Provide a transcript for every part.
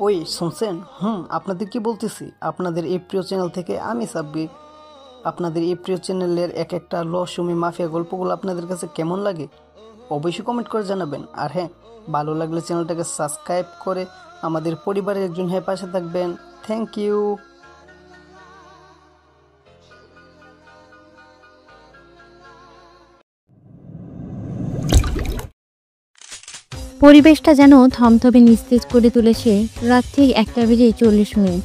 ওই শুনছেন? আপনাদের কি বলতেছি, আপনাদের এই প্রিয় চ্যানেল থেকে আমি সাব্বির। আপনাদের এই প্রিয় চ্যানেলের এক একটা রহস্যময় মাফিয়া গল্পগুলো আপনাদের কাছে কেমন লাগে অবশ্যই কমেন্ট করে জানাবেন। আর হ্যাঁ, ভালো লাগলে চ্যানেলটাকে সাবস্ক্রাইব করে আমাদের পরিবারের একজন হয়ে পাশে থাকবেন। Thank you. পরিবেশটা যেন থমথমে নিস্তেজ করে তুলেছে রাত ঠিক 1:40।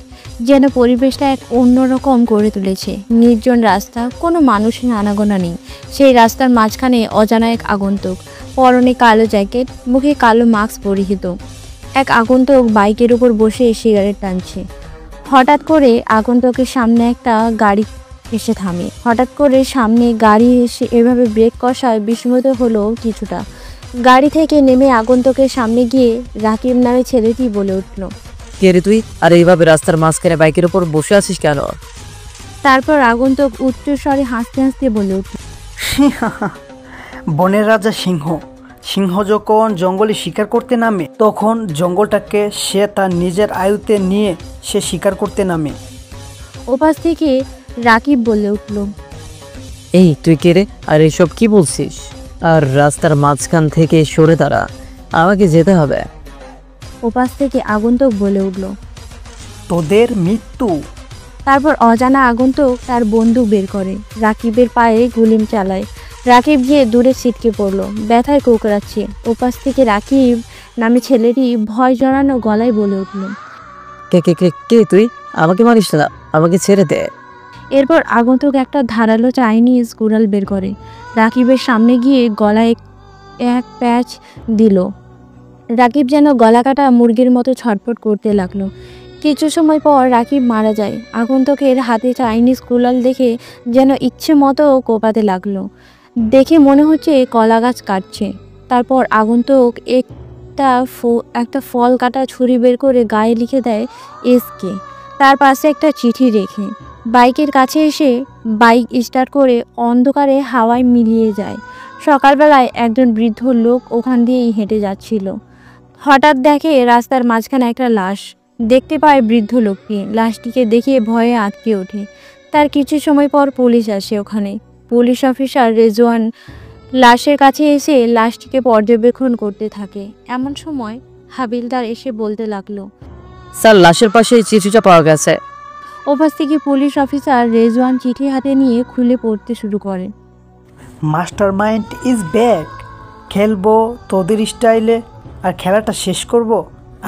যেন পরিবেশটা এক অন্যরকম করে তুলেছে। নির্জন রাস্তা, কোনো মানুষের আনাগোনা নেই। সেই রাস্তার মাঝখানে অজানা এক আগন্তুক, পরনে কালো জ্যাকেট, মুখে কালো মাস্ক পরিহিত এক আগন্তুক বাইকের উপর বসে সিগারেট টানছে। হঠাৎ করে আগন্তুকের সামনে একটা গাড়ি এসে থামে। হঠাৎ করে সামনে গাড়ি এসে এভাবে ব্রেক কষায় বিস্মিত হলো কিছুটা। গাড়ি থেকে নেমে আগন্তুকের সামনে গিয়ে রাকিব নামে ছেলেটি বলে উঠল। কে রে তুই? আর এইভাবে রাস্তার মাঝখানে বাইকের উপর বসে আছিস কেন? তারপর আগন্তুক উচ্চস্বরে হাসতে হাসতে বলে উঠল, বনের রাজা সিংহ। সিংহ যখন জঙ্গলে শিকার করতে নামে তখন জঙ্গলটাকে সে তার নিজের আয়ুতে নিয়ে সে শিকার করতে নামে। ওপাশ থেকে রাকিব বলে উঠল, এই তুই কে রে? আর এইসব কি বলছিস? আর রাস্তার মাঝখান থেকে সরে দাঁড়া, আমাকে যেতে হবে। ওপাশ থেকে আগন্তুক বলে উঠল। তোদের মৃত্যু। তারপর অজানা আগন্তুক তার বন্দুক বের করে, রাকিবের পায়ে গুলি চালায়। রাকিব গিয়ে দূরে ছিটকে পড়ল, ব্যথায় কোকড়াচ্ছে। ওপাশ থেকে রাকিব নামে ছেলেটি ভয় জড়ানো গলায় বলে উঠল। কে কে কে কে তুই? আমাকে মারিস না, আমাকে ছেড়ে দে। এরপর আগন্তুক একটা ধারালো চাইনিজ কুড়াল বের করে রাকিবের সামনে গিয়ে গলায় এক প্যাচ দিল। রাকিব যেন গলা কাটা মুরগির মতো ছটফট করতে লাগলো। কিছু সময় পর রাকিব মারা যায়। আগন্তুকের হাতে চাইনিজ কুড়াল দেখে যেন ইচ্ছে মতো কোপাতে লাগলো। দেখে মনে হচ্ছে কলা গাছ কাটছে। তারপর আগন্তুক একটা ফল কাটা ছুরি বের করে গায়ে লিখে দেয় এসকে। তার পাশে একটা চিঠি রেখে বাইকের কাছে এসে বাইক স্টার্ট করে অন্ধকারে হাওয়ায় মিলিয়ে যায়। সকালবেলায় একজন বৃদ্ধ লোক ওখান দিয়েই হেঁটে যাচ্ছিল। হঠাৎ দেখে রাস্তার মাঝখানে একটা লাশ। দেখতে পায় বৃদ্ধ লোকটি। লাশটিকে দেখে ভয়ে আঁতকে ওঠে। তার কিছু সময় পর পুলিশ আসে ওখানে। পুলিশ অফিসার রেজওয়ান লাশের কাছে এসে লাশটিকে পর্যবেক্ষণ করতে থাকে। এমন সময় হাবিলদার এসে বলতে লাগলো, স্যার, লাশের পাশে এই চিঠিটা পাওয়া গেছে। ওপাশ থেকে পুলিশ অফিসার রেজওয়ান চিঠি হাতে নিয়ে খুলে পড়তে শুরু করে। Master mind is back. খেলবো তোদের স্টাইলে, আর খেলাটা শেষ করব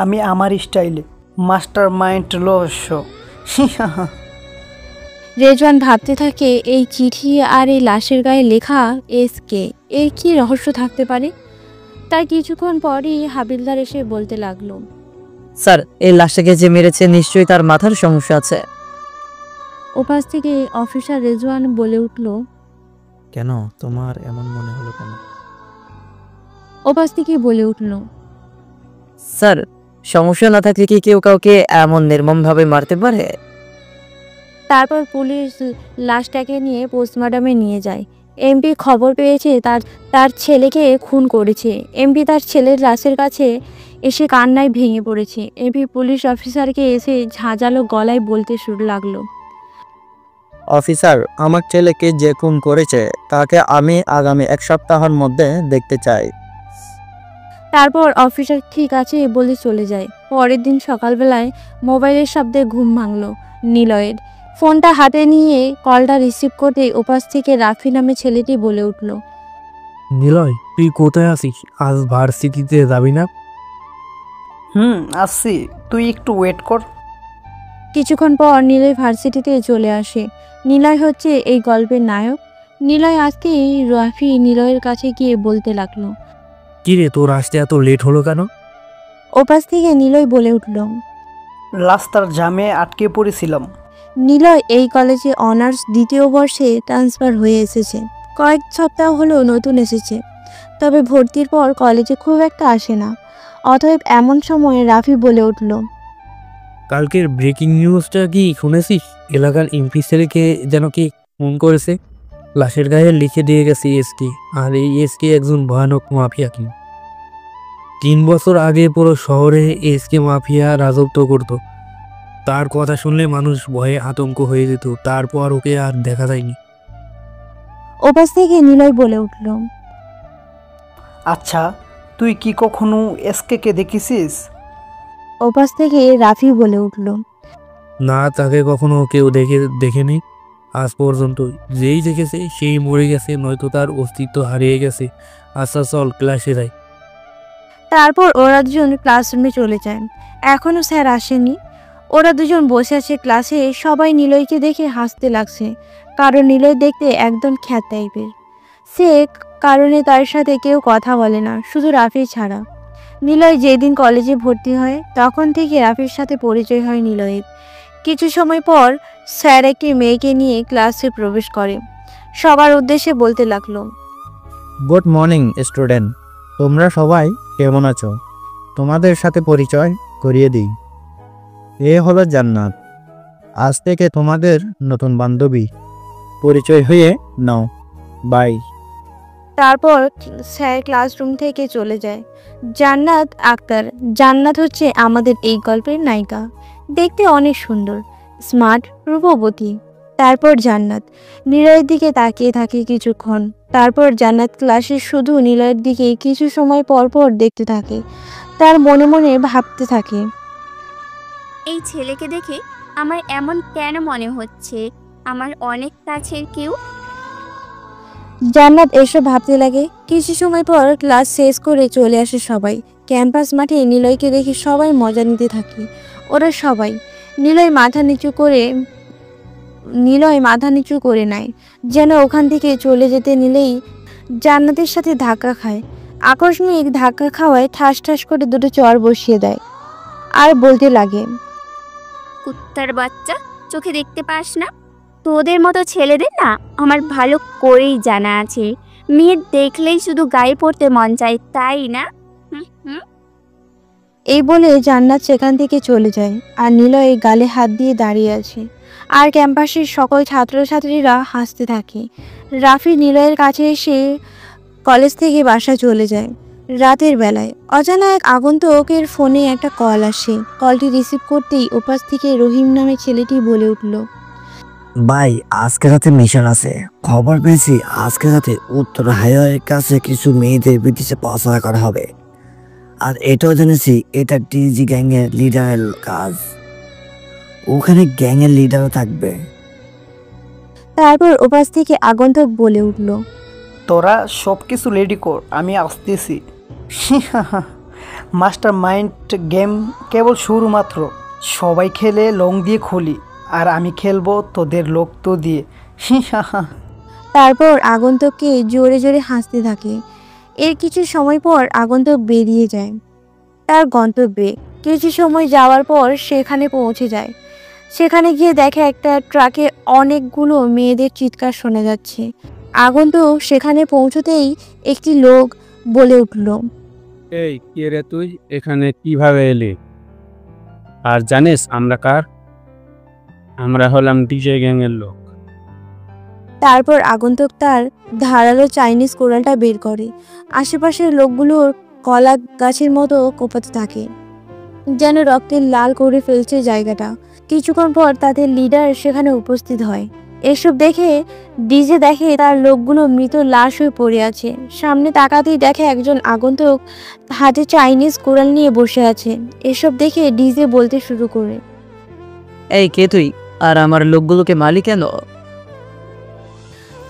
আমি আমার স্টাইলে। মাস্টার মাইন্ড রহস্য। রেজওয়ান ভাবতে থাকে, এই চিঠি আর এই লাশের গায়ে লেখা এসকে, এর কি রহস্য থাকতে পারে। তার কিছুক্ষণ পরই হাবিলদার এসে বলতে লাগলো, স্যার, এই লাশটাকে যে মেরেছে নিশ্চয়ই তার মাথার সমস্যা আছে। ওপাশ থেকে অফিসার রেজওয়ান বলে উঠল, কেন তোমার এমন মনে হলো কেন? ওপাশ থেকে বলে উঠল, স্যার, সমস্যা না থাকলে কি কেউ কাউকে এমন নির্মমভাবে মারতে পারে? তারপর পুলিশ লাশটাকে নিয়ে পোস্টমর্টমে নিয়ে যায়। এমপি খবর পেয়েছে তার তার ছেলেকে খুন করেছে। এমপি তার ছেলের লাশের কাছে এসে কান্নায় ভেঙে পড়েছে। এমপি পুলিশ অফিসারকে এসে ঝাঁঝালো গলায় বলতে শুরু লাগলো, অফিসার, আমার ছেলেকে যে খুন করেছে তাকে আমি আগামী 1 সপ্তাহের মধ্যে দেখতে চাই। তারপর অফিসার ঠিক আছে বলে চলে যায়। পরের দিন সকালবেলায় মোবাইলের শব্দে ঘুম ভাঙল নিলয়ের। ফোনটা হাতে নিয়ে কলটা রিসিভ করতেই ওপাশ থেকে রাফি নামে ছেলেটি বলে উঠল, নিলয়, তুই কোথায় আছিস? আজ ভার্সিটিতে যাবি না? আসছি, তুই একটু ওয়েট কর। কিছুক্ষণ পর নিলয় ভার্সিটিতে চলে আসে। নিলয় হচ্ছে এই গল্পের নায়ক। নিলয় আসতেই রাফি নিলয়ের কাছে গিয়ে বলতে লাগলো, কি রে, তোর আসতে এত লেট হলো কেন? ওপাশ থেকে নিলয় বলে উঠল, রাস্তার জামে আটকে পড়েছিলাম। নিলয় এই কলেজে অনার্স দ্বিতীয় বর্ষে ট্রান্সফার হয়ে এসেছে। কয়েক সপ্তাহ হলো নতুন এসেছে, তবে ভর্তির পর কলেজে খুব একটা আসে না। অতএব এমন সময় রাফি বলে উঠল, কালকের ব্রেকিং নিউজটা কি শুনেছিস? এলাকার এমপি ছেলেকে যেন কি খুন করেছে। লাশের গায়ে লিখে দিয়ে গেছে এসকে, আর এই এসকে একজন ভয়ানক মাফিয়া কিং। 3 বছর আগে পুরো শহরে এসকে মাফিয়া রাজত্ব করত। তার কথা শুনলে মানুষ ভয়ে আতঙ্ক হয়ে যেত। তারপর ওকে আর দেখা যায়নি। ওপাশ থেকে নিলয় বলে উঠল। আচ্ছা, তুই কি কখনো এসকে দেখেছিস? ওপাশ থেকে রাফি বলে উঠল। না, তাকে কখনো কেউ দেখেনি আজ পর্যন্ত। যেই দেখেছে সেই মরে গেছে, নয়তো তার অস্তিত্ব হারিয়ে গেছে। আচ্ছা চল ক্লাসে যাই। তারপর ওরা দুজন ক্লাসরুমে চলে যায়। এখনো স্যার আসেনি। ওরা দুজন বসে আছে ক্লাসে। সবাই নিলয়কে দেখে হাসতে লাগছে, কারণ নিলয় দেখতে একদম খ্যাত টাইপের। সে কারণে তার সাথে কেউ কথা বলে না, শুধু রাফি ছাড়া। নিলয় যেদিন কলেজে ভর্তি হয় তখন থেকে রাফির সাথে পরিচয় হয় নিলয়ের। কিছু সময় পর স্যার একটি মেয়েকে নিয়ে ক্লাসে প্রবেশ করে। সবার উদ্দেশ্যে বলতে লাগলো। গুড মর্নিং স্টুডেন্ট, তোমরা সবাই কেমন আছো? তোমাদের সাথে পরিচয় করিয়ে দিই। এ হলো জান্নাত, আজ থেকে তোমাদের নতুন বান্ধবী। পরিচয় হয়ে নাও। বাই। তারপর স্যার ক্লাসরুম থেকে চলে যায়। জান্নাত আক্তার। জান্নাত হচ্ছে আমাদের এই গল্পের নায়িকা। দেখতে অনেক সুন্দর, স্মার্ট, রূপবতী। তারপর জান্নাত নিলয়ের দিকে তাকিয়ে থাকে কিছুক্ষণ। তারপর জান্নাত ক্লাসে শুধু নিলয়ের দিকে কিছু সময় পর পর দেখতে থাকে। তার মনে মনে ভাবতে থাকে, এই ছেলেকে দেখে আমার এমন কেন মনে হচ্ছে আমার অনেক কাছের কেউ। জান্নাত এসব ভাবতে লাগে। কিছু সময় পর ক্লাস শেষ করে চলে আসে সবাই। ক্যাম্পাস মাঠে নিলয়কে দেখে সবাই মজা নিতে থাকে। ওরা সবাই নিলয় মাথা নিচু করে নেয়, যেন ওখান থেকে চলে যেতে নিলেই জান্নাতের সাথে ধাক্কা খায়। আকস্মিক ধাক্কা খাওয়ায় ঠাস ঠাস করে দুটো চড় বসিয়ে দেয় আর বলতে লাগে, কুত্তার বাচ্চা, চোখে দেখতে পাস না? তোদের মতো ছেলেদের না আমার ভালো করেই জানা আছে, মেয়ে দেখলেই শুধু গায়ে পড়তে মন চায়, তাই না? হুম হুম। এই বলে জান্নাত সেখান থেকে চলে যায়। আর নিলয় গালে হাত দিয়ে দাঁড়িয়ে আছে। আর ক্যাম্পাসের সকল ছাত্রছাত্রীরা হাসতে থাকে। রাফি নিলয়ের কাছে এসে কলেজ থেকে বাসা চলে যায়। রাতের বেলায় অজানা এক আগন্তুকের ফোনে একটা কল আসে। কলটি রিসিভ করতেই ওপাশ থেকে রহিম নামে ছেলেটি বলে উঠল, ভাই, আজকে রাতে মিশন আছে। খবর পেয়েছি আজকে রাতে উত্তর হাইওয়ের কাছে কিছু মেয়েদের বিদেশে পড়াশোনা করা হবে। আর এটাও জেনেছি এটা টিজি গ্যাংয়ের লিডারের কাজ। ওখানে গ্যাংয়ের লিডারও থাকবে। তারপর ওপাশ থেকে আগন্তুক বলে উঠল, তোরা সব কিছু রেডি কর, আমি আসতেছি। মাস্টার মাইন্ড গেম কেবল শুরু মাত্র। সবাই খেলে লং দিয়ে খুলি, আর আমি খেলবো তোদের রক্ত দিয়ে। তারপর আগন্তুককে জোরে জোরে হাসতে থাকে। এর কিছু সময় পর আগন্তুক বেরিয়ে যায় তার গন্তব্যে। কিছু সময় যাওয়ার পর সেখানে পৌঁছে যায়। সেখানে গিয়ে দেখে একটা ট্রাকে অনেকগুলো মেয়েদের চিৎকার শোনা যাচ্ছে। আগন্তুক সেখানে পৌঁছতেই একটি লোক বলে উঠল, এই কে রে তুই? এখানে কিভাবে এলি? আর জানিস আমরা কার? আমরা হলাম ডিজে গ্যাংয়ের লোক। তারপর আগন্তুক তার ধারালো চাইনিজ কোরালটা বের করে। আশেপাশের লোকগুলোর কলা গাছের মতো কোপাতে থাকে, যেন রক্তের লাল করে ফেলছে জায়গাটা। কিছুক্ষণ পর তাদের লিডার সেখানে উপস্থিত হয়। এসব দেখে ডিজে দেখে তার লোকগুলো মৃত লাশ হয়ে পড়ে আছে। সামনে তাকাতেই দেখে একজন আগন্তুক হাতে চাইনিজ কোরাল নিয়ে বসে আছে। এসব দেখে ডিজে বলতে শুরু করে, এই কে তুই? আর আমার লোকগুলোকে মালি কেন?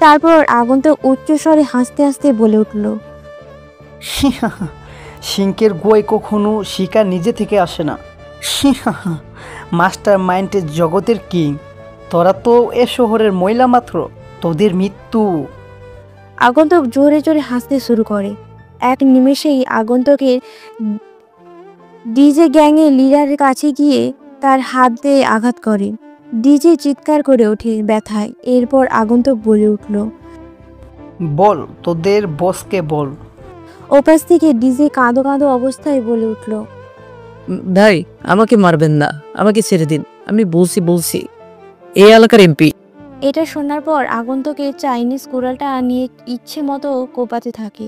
তারপর আগন্তুক উচ্চস্বরে হাসতে হাসতে বলে উঠল, সিংকের গুয়ায় কখনো শিকার নিজে থেকে আসে না। মাস্টার মাইন্ডের জগতের কিং। তোরা তো এ শহরের মহিলা মাত্র, তোদের মৃত্যু। আগন্তুক জোরে জোরে হাসতে শুরু করে। এক নিমেষেই আগন্তুকের ডিজে গ্যাংয়ের লিডারের কাছে গিয়ে তার হাত দিয়ে আঘাত করে। ডিজে চিৎকার করে ওঠে ব্যথায়। এরপর আগন্তুক বলে উঠল, বল তোদের বসকে বল। ওপাশ থেকে ডিজে কাঁদো কাঁদো অবস্থায় বলে উঠল, ভাই, আমাকে মারবেন না, আমাকে ছেড়ে দিন। আমি বলছি এই এলাকার এমপি। এটা শোনার পর আগন্তুকের চাইনিজ কোরালটা নিয়ে ইচ্ছে মতো কোপাতে থাকে।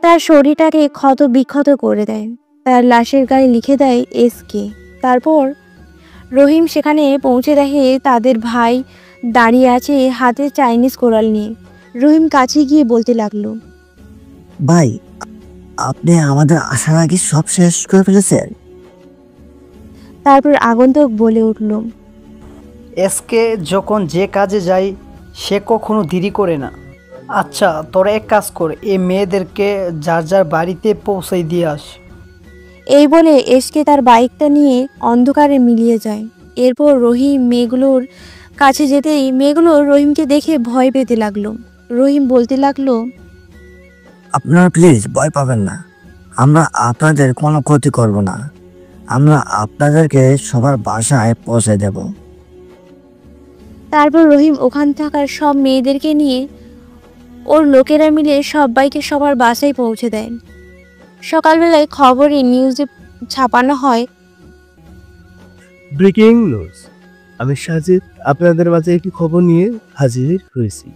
তার শরীরটাকে ক্ষত বিক্ষত করে দেয়। তার লাশের গায়ে লিখে দেয় এসকে। তারপর রহিম সেখানে পৌঁছে দেখে তাদের ভাই দাঁড়িয়ে আছে হাতে চাইনিজ কোরাল নিয়ে। রহিম কাছে গিয়ে বলতে লাগলো, ভাই, আপনি আমাদের আসার আগে সব শেষ করে ফেলেছেন। তারপর আগন্তুক বলে উঠল, এসকে যখন যে কাজে যায় সে কখনো দেরি করে না। আচ্ছা, তোরা এক কাজ কর, এই মেয়েদেরকে যার যার বাড়িতে পৌঁছাই দিয়ে আস। এই বলে এসকে তার বাইকটা নিয়ে অন্ধকারে মিলিয়ে যায়। এরপর রহিম মেয়েগুলোর কাছে যেতেই মেয়েগুলো রহিমকে দেখে ভয় পেতে লাগলো। রহিম বলতে লাগলো, আপনারা প্লিজ ভয় পাবেন না, আমরা আপনাদের কোনো ক্ষতি করব না। আমরা আপনাদেরকে সবার বাসায় পৌঁছে দেব। তারপর রহিম ওখান থাকার সব মেয়েদেরকে নিয়ে ওর লোকেরা মিলে সবাইকে সবার বাসায় পৌঁছে দেয়। সকালবেলায় খবরে নিউজে ছাপানো হয়, ব্রেকিং নিউজ। আমি সাজিদ আপনাদের মাঝে একটি খবর নিয়ে হাজির হয়েছি।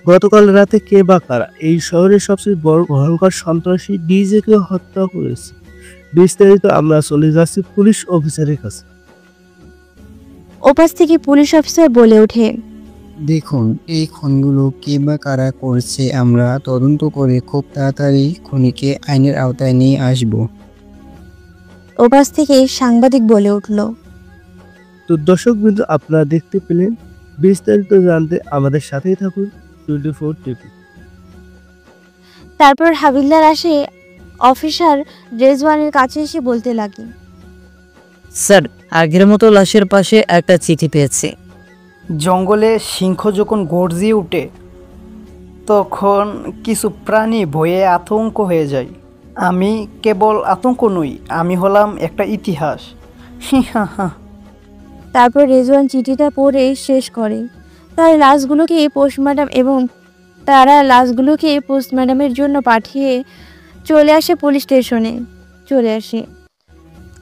গতকাল রাতে কে বা কারা এই শহরের সবচেয়ে বড় ভয়ঙ্কর সন্ত্রাসী ডিজেকে হত্যা করেছে। বিস্তারিত আমরা চলে যাচ্ছি পুলিশ অফিসারের কাছে। ওপাশ থেকে পুলিশ অফিসার বলে ওঠে, দেখুন, এই খুনগুলো কে বা কারা করছে আমরা তদন্ত করে খুব তাড়াতাড়ি খুনিকে আইনের আওতায় নিয়ে আসব। ওপাশ থেকে সাংবাদিক বলে উঠল, তো দর্শক বিন্দু, আপনারা দেখতে পেলেন। বিস্তারিত জানতে আমাদের সাথেই থাকুন 24 টিভি। তারপর হাবিলদার আসে অফিসার রেজওয়ানের কাছে এসে বলতে লাগে, স্যার, আগের মতো লাশের পাশে একটা চিঠি পেয়েছি। জঙ্গলে সিংহ যখন গর্জিয়ে ওঠে তখন কিছু প্রাণী ভয়ে আতঙ্ক হয়ে যায়। আমি কেবল আতঙ্ক নই, আমি হলাম একটা ইতিহাস। হা হা। তারপর রেজওয়ান চিঠিটা পড়ে শেষ করে। তারা লাশগুলোকে পোস্টমর্টমের জন্য পাঠিয়ে চলে আসে পুলিশ স্টেশনে চলে আসে।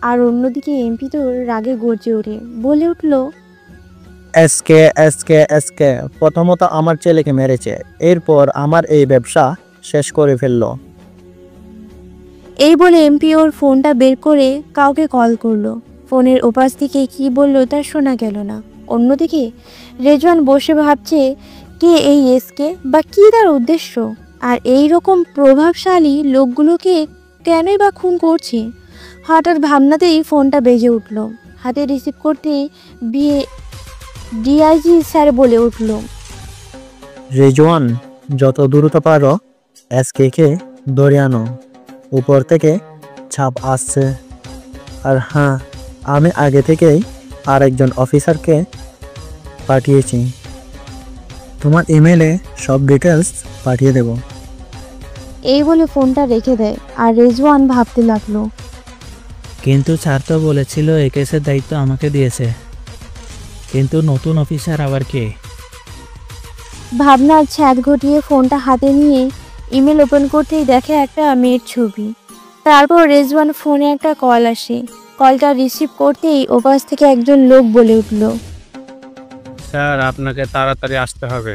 আর অন্যদিকে এমপি তো রাগে গর্জে ওঠে, বলে উঠল, এসকে এসকে এসকে প্রথমত আমার ছেলেকে মেরেছে, এরপর আমার এই ব্যবসা শেষ করে ফেললো। এই বলে এমপি ওর ফোনটা বের করে কাউকে কল করলো। ফোনের ওপাশ থেকে কি বলল তার শোনা গেল না। অন্যদিকে রেজওয়ান বসে ভাবছে, কে এই এসকে বা কি তার উদ্দেশ্য, আর এই রকম প্রভাবশালী লোকগুলোকে কেনই বা খুন করছে। হঠাৎ ভাবনাতেই ফোনটা বেজে উঠল। হাতে রিসিভ করতেই ডিআইজি স্যার বলে উঠল, রেজওয়ান, যত দ্রুত পারো এসকে কে ধরে আনো, উপর থেকে ছাপ আসছে। আর হ্যাঁ, আমি আগে থেকেই আরেকজন অফিসারকে পাঠিয়েছি, তোমার ইমেলে সব ডিটেলস পাঠিয়ে দেব। এই বলে ফোনটা রেখে দেয়। আর রেজওয়ান ভাবতে লাগলো, কিন্তু স্যার তো বলেছিল এই কেসের দায়িত্ব আমাকে দিয়েছে, কিন্তু নতুন অফিসার আবার কে? ভাবনার ছ্যাদ ঘটিয়ে ফোনটা হাতে নিয়ে ইমেল ওপেন করতেই দেখে একটা মেয়ের ছবি। তারপর রেজওয়ান ফোনে একটা কল আসে। কলটা রিসিভ করতেই ওপাশ থেকে একজন লোক বলে উঠল, স্যার, আপনাকে তাড়াতাড়ি আসতে হবে,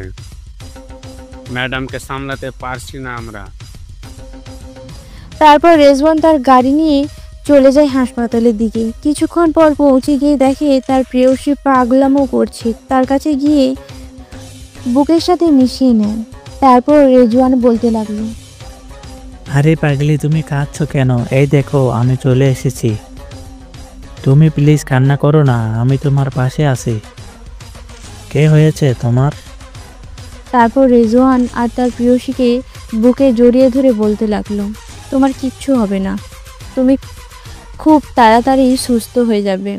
ম্যাডামকে সামলাতে পারছি না আমরা। তারপর রেজওয়ান তার গাড়ি নিয়ে চলে যায় হাসপাতালের দিকে। কিছুক্ষণ পর পৌঁছে গিয়ে দেখে তার প্রেয়সী পাগলামো করছে। তার কাছে গিয়ে বুকের সাথে মিশিয়ে নেয়। তারপর রেজওয়ান বলতে লাগলো, আরে পাগলি, তুমি কাঁদছো কেন? এই দেখো, আমি চলে এসেছি। তুমি প্লিজ কান্না করো না, আমি তোমার পাশে আছি। কে হয়েছে তোমার? তারপর রেজওয়ান আর তার প্রেয়সীকে বুকে জড়িয়ে ধরে বলতে লাগলো, তোমার কিচ্ছু হবে না, তুমি খুব তাড়াতাড়ি সুস্থ হয়ে যাবে।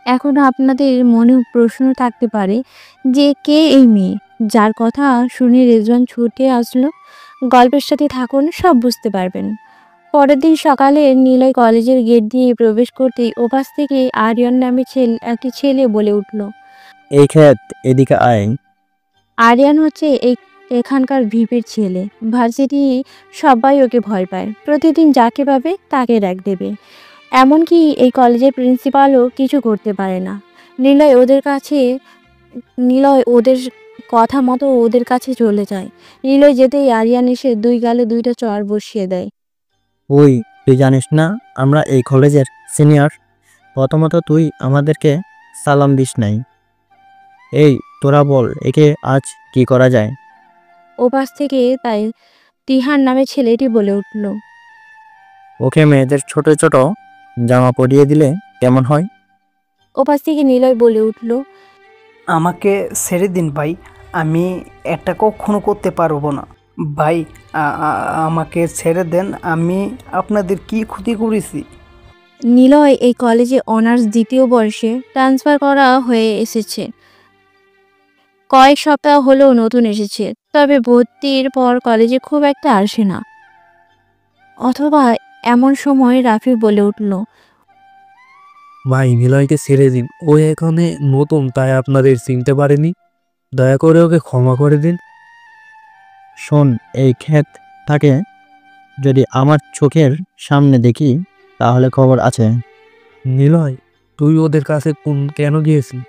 এখন আপনাদের মনে প্রশ্ন থাকতে পারে যে কে এই মেয়ে, যার কথা শুনে রেজওয়ান ছুটে আসলো। গল্পের সাথে থাকুন, সব বুঝতে পারবেন। পরের দিন সকালে নিলয় কলেজের গেট দিয়ে প্রবেশ করতেই ওপাশ থেকে আরিয়ান নামে একটি ছেলে বলে উঠল, এই ক্ষেত এদিকে আয়। আরিয়ান হচ্ছে এখানকার ভিপির ছেলে। ভার্সিটি সবাই ওকে ভয় পায়, প্রতিদিন যাকে পাবে তাকে ডাক দেবে। এমনকি এই কলেজের প্রিন্সিপালও কিছু করতে পারে না। নিলয় ওদের কথা মতো ওদের কাছে চলে যায়। নিলয় যেতেই আরিয়ান এসে 2 গালে 2টা চড় বসিয়ে দেয়। ওই তুই জানিস না আমরা এই কলেজের সিনিয়র? প্রথমত তুই আমাদেরকে সালাম দিস নাই। এই তোরা বল একে আজ কি করা যায়? ওপাশ থেকে তাই তিহার নামে ছেলেটি বলে উঠল। ওকে মেয়েদের ছোট ছোট জামা পরিয়ে দিলে কেমন হয়? ওপাশ থেকে নিলয় বলে উঠল। আমাকে ছেড়ে দিন ভাই, আমি এটা কখনো করতে পারবো না ভাই। আমাকে ছেড়ে দেন, আমি আপনাদের কি ক্ষতি করেছি? নিলয় এই কলেজে অনার্স 2য় বর্ষে ট্রান্সফার করা হয়ে এসেছে। কয়েক সপ্তাহ হলেও নতুন এসেছে, তবে ভর্তির পর কলেজে খুব একটা আসে না। অথবা এমন সময় রাফি বলে উঠল। ভাই নিলয়কে ছেড়ে দিন, ও এখানে নতুন তাই আপনাদের চিনতে পারেনি, দয়া করে ওকে ক্ষমা করে দিন। শোন, এই ক্ষেত থাকে যদি আমার চোখের সামনে দেখি তাহলে খবর আছে। নিলয়, তুই ওদের কাছে কেন গিয়েছিস?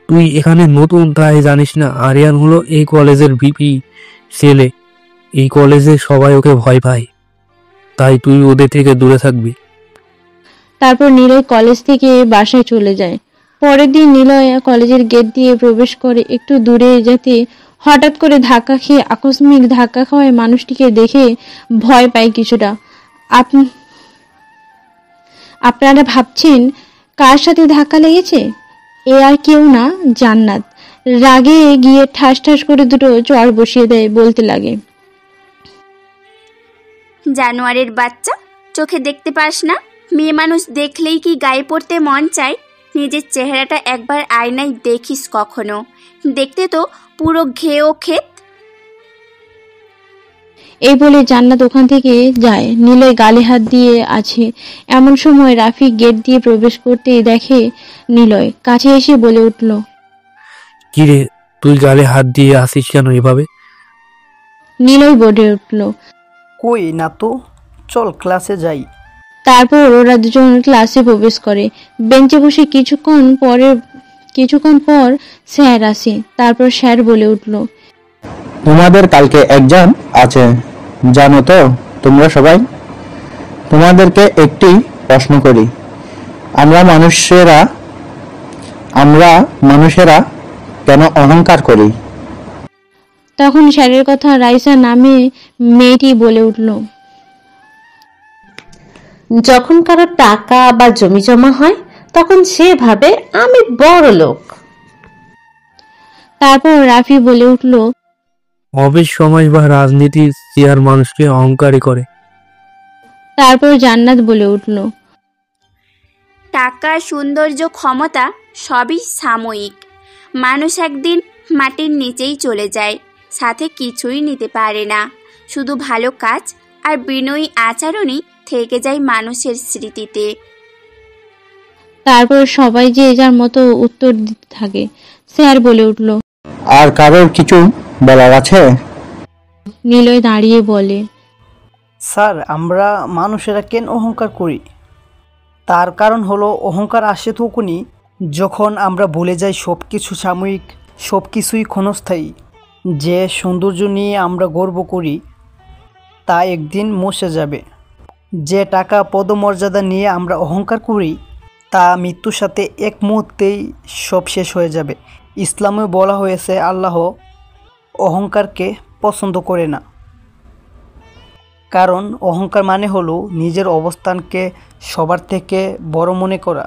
তুই এখানে নতুন তাই জানিস না আরিয়ান হলো এই কলেজের ভিপি ছেলে। এই কলেজে সবাই ওকে ভয় পায়, তাই তুই ওদের থেকে দূরে থাকবি। তারপর নিলয় কলেজ থেকে বাসায় চলে যায়। পরের দিন নিলয় কলেজের গেট দিয়ে প্রবেশ করে একটু দূরে যেতে হঠাৎ করে ধাক্কা খেয়ে আকস্মিক ধাক্কা খাওয়ায় মানুষটিকে দেখে ভয় পায় কিছুটা। আপনারা ভাবছেন কার সাথে ধাক্কা লেগেছে? এ আর কেউ না, জান্নাত। রাগে গিয়ে ঠাস ঠাস করে 2টো চড় বসিয়ে দেয়, বলতে লাগে। জানোয়ারের বাচ্চা, চোখে দেখতে পাস না? মেয়ে মানুষ দেখলেই কি গায়ে পড়তে মন চায়? নিজের চেহারাটা একবার আয়নায় দেখিস কখনো? দেখতে তো পুরো ঘেও ক্ষেত। এই বলে জান্নাত ওখান থেকে যায়। নিলয় গালে হাত দিয়ে আছে। এমন সময় রাফি গেট দিয়ে প্রবেশ করতেই দেখে নিলয়, কাছে এসে বলে উঠল। কিরে, তুই গালে হাত দিয়ে আসিস কেন এভাবে? নিলয় বলে উঠল। কই না তো, চল ক্লাসে যাই। তারপর ওরা দুজন ক্লাসে প্রবেশ করে। বেঞ্চে বসে কিছুক্ষণ পর স্যার আসে। তারপর স্যার বলে উঠল। তোমাদের কালকে এক্সাম আছে, জানো তো তোমরা সবাই? তোমাদেরকে একটি প্রশ্ন করি, আমরা মানুষেরা কেন অহংকার করি? তখন স্যারের কথা রাইসা নামে মেয়েটি বলে উঠল। যখন কারো টাকা বা জমি জমা হয় তখন সে ভাবে আমি বড় লোক। তারপর রাফি বলে উঠল। অফিস সমাজ বা রাজনীতি চেয়ার মানুষকে অহংকারী করে। তারপর জান্নাত বলে উঠল। টাকা, সৌন্দর্য, ক্ষমতা সবই সাময়িক। মানুষ একদিন মাটির নিচেই চলে যায়, সাথে কিছুই নিতে পারে না। শুধু ভালো কাজ আর বিনয়ী আচরণই থেকে যায় মানুষের স্মৃতিতে। তারপর সবাই যে যার মতো উত্তর দিতে থাকে। স্যার বলে উঠল। আর কারোর কিছু বলার আছে? নিলয় দাঁড়িয়ে বলে। স্যার, আমরা মানুষেরা কেন অহংকার করি? তার কারণ হলো অহংকার আসে তখনই যখন আমরা ভুলে যাই সব কিছু সাময়িক, সব কিছুই ক্ষণস্থায়ী। যে সৌন্দর্য নিয়ে আমরা গর্ব করি তা একদিন মুছে যাবে। যে টাকা, পদমর্যাদা নিয়ে আমরা অহংকার করি তা মৃত্যুর সাথে এক মুহূর্তেই সব শেষ হয়ে যাবে। ইসলামে বলা হয়েছে আল্লাহ অহংকারকে পছন্দ করে না, কারণ অহংকার মানে হলো নিজের অবস্থানকে সবার থেকে বড় মনে করা।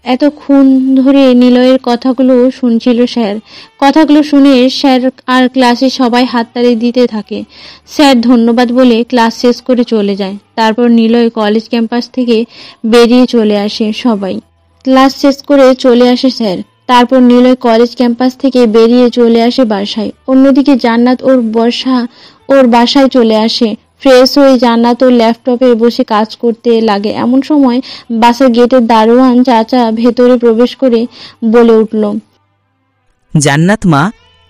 এতক্ষণ ধরে নিলয়ের কথাগুলো শুনছিল স্যার। কথাগুলো শুনে স্যার আর ক্লাসে সবাই হাততালি দিতে থাকে। স্যার ধন্যবাদ বলে ক্লাস শেষ করে চলে যায়। তারপর নিলয় কলেজ ক্যাম্পাস থেকে বেরিয়ে চলে আসে। সবাই ক্লাস শেষ করে চলে আসে স্যার। তারপর নিলয় কলেজ ক্যাম্পাস থেকে বেরিয়ে চলে আসে বাসায়। অন্যদিকে জান্নাত ওর বাসায় চলে আসে। ফ্রেশ হয়ে জান্নাত ওর ল্যাপটপে বসে কাজ করতে লাগে। এমন সময় বাসার গেটের দারোয়ান চাচা ভেতরে প্রবেশ করে বলে উঠল। জান্নাত মা,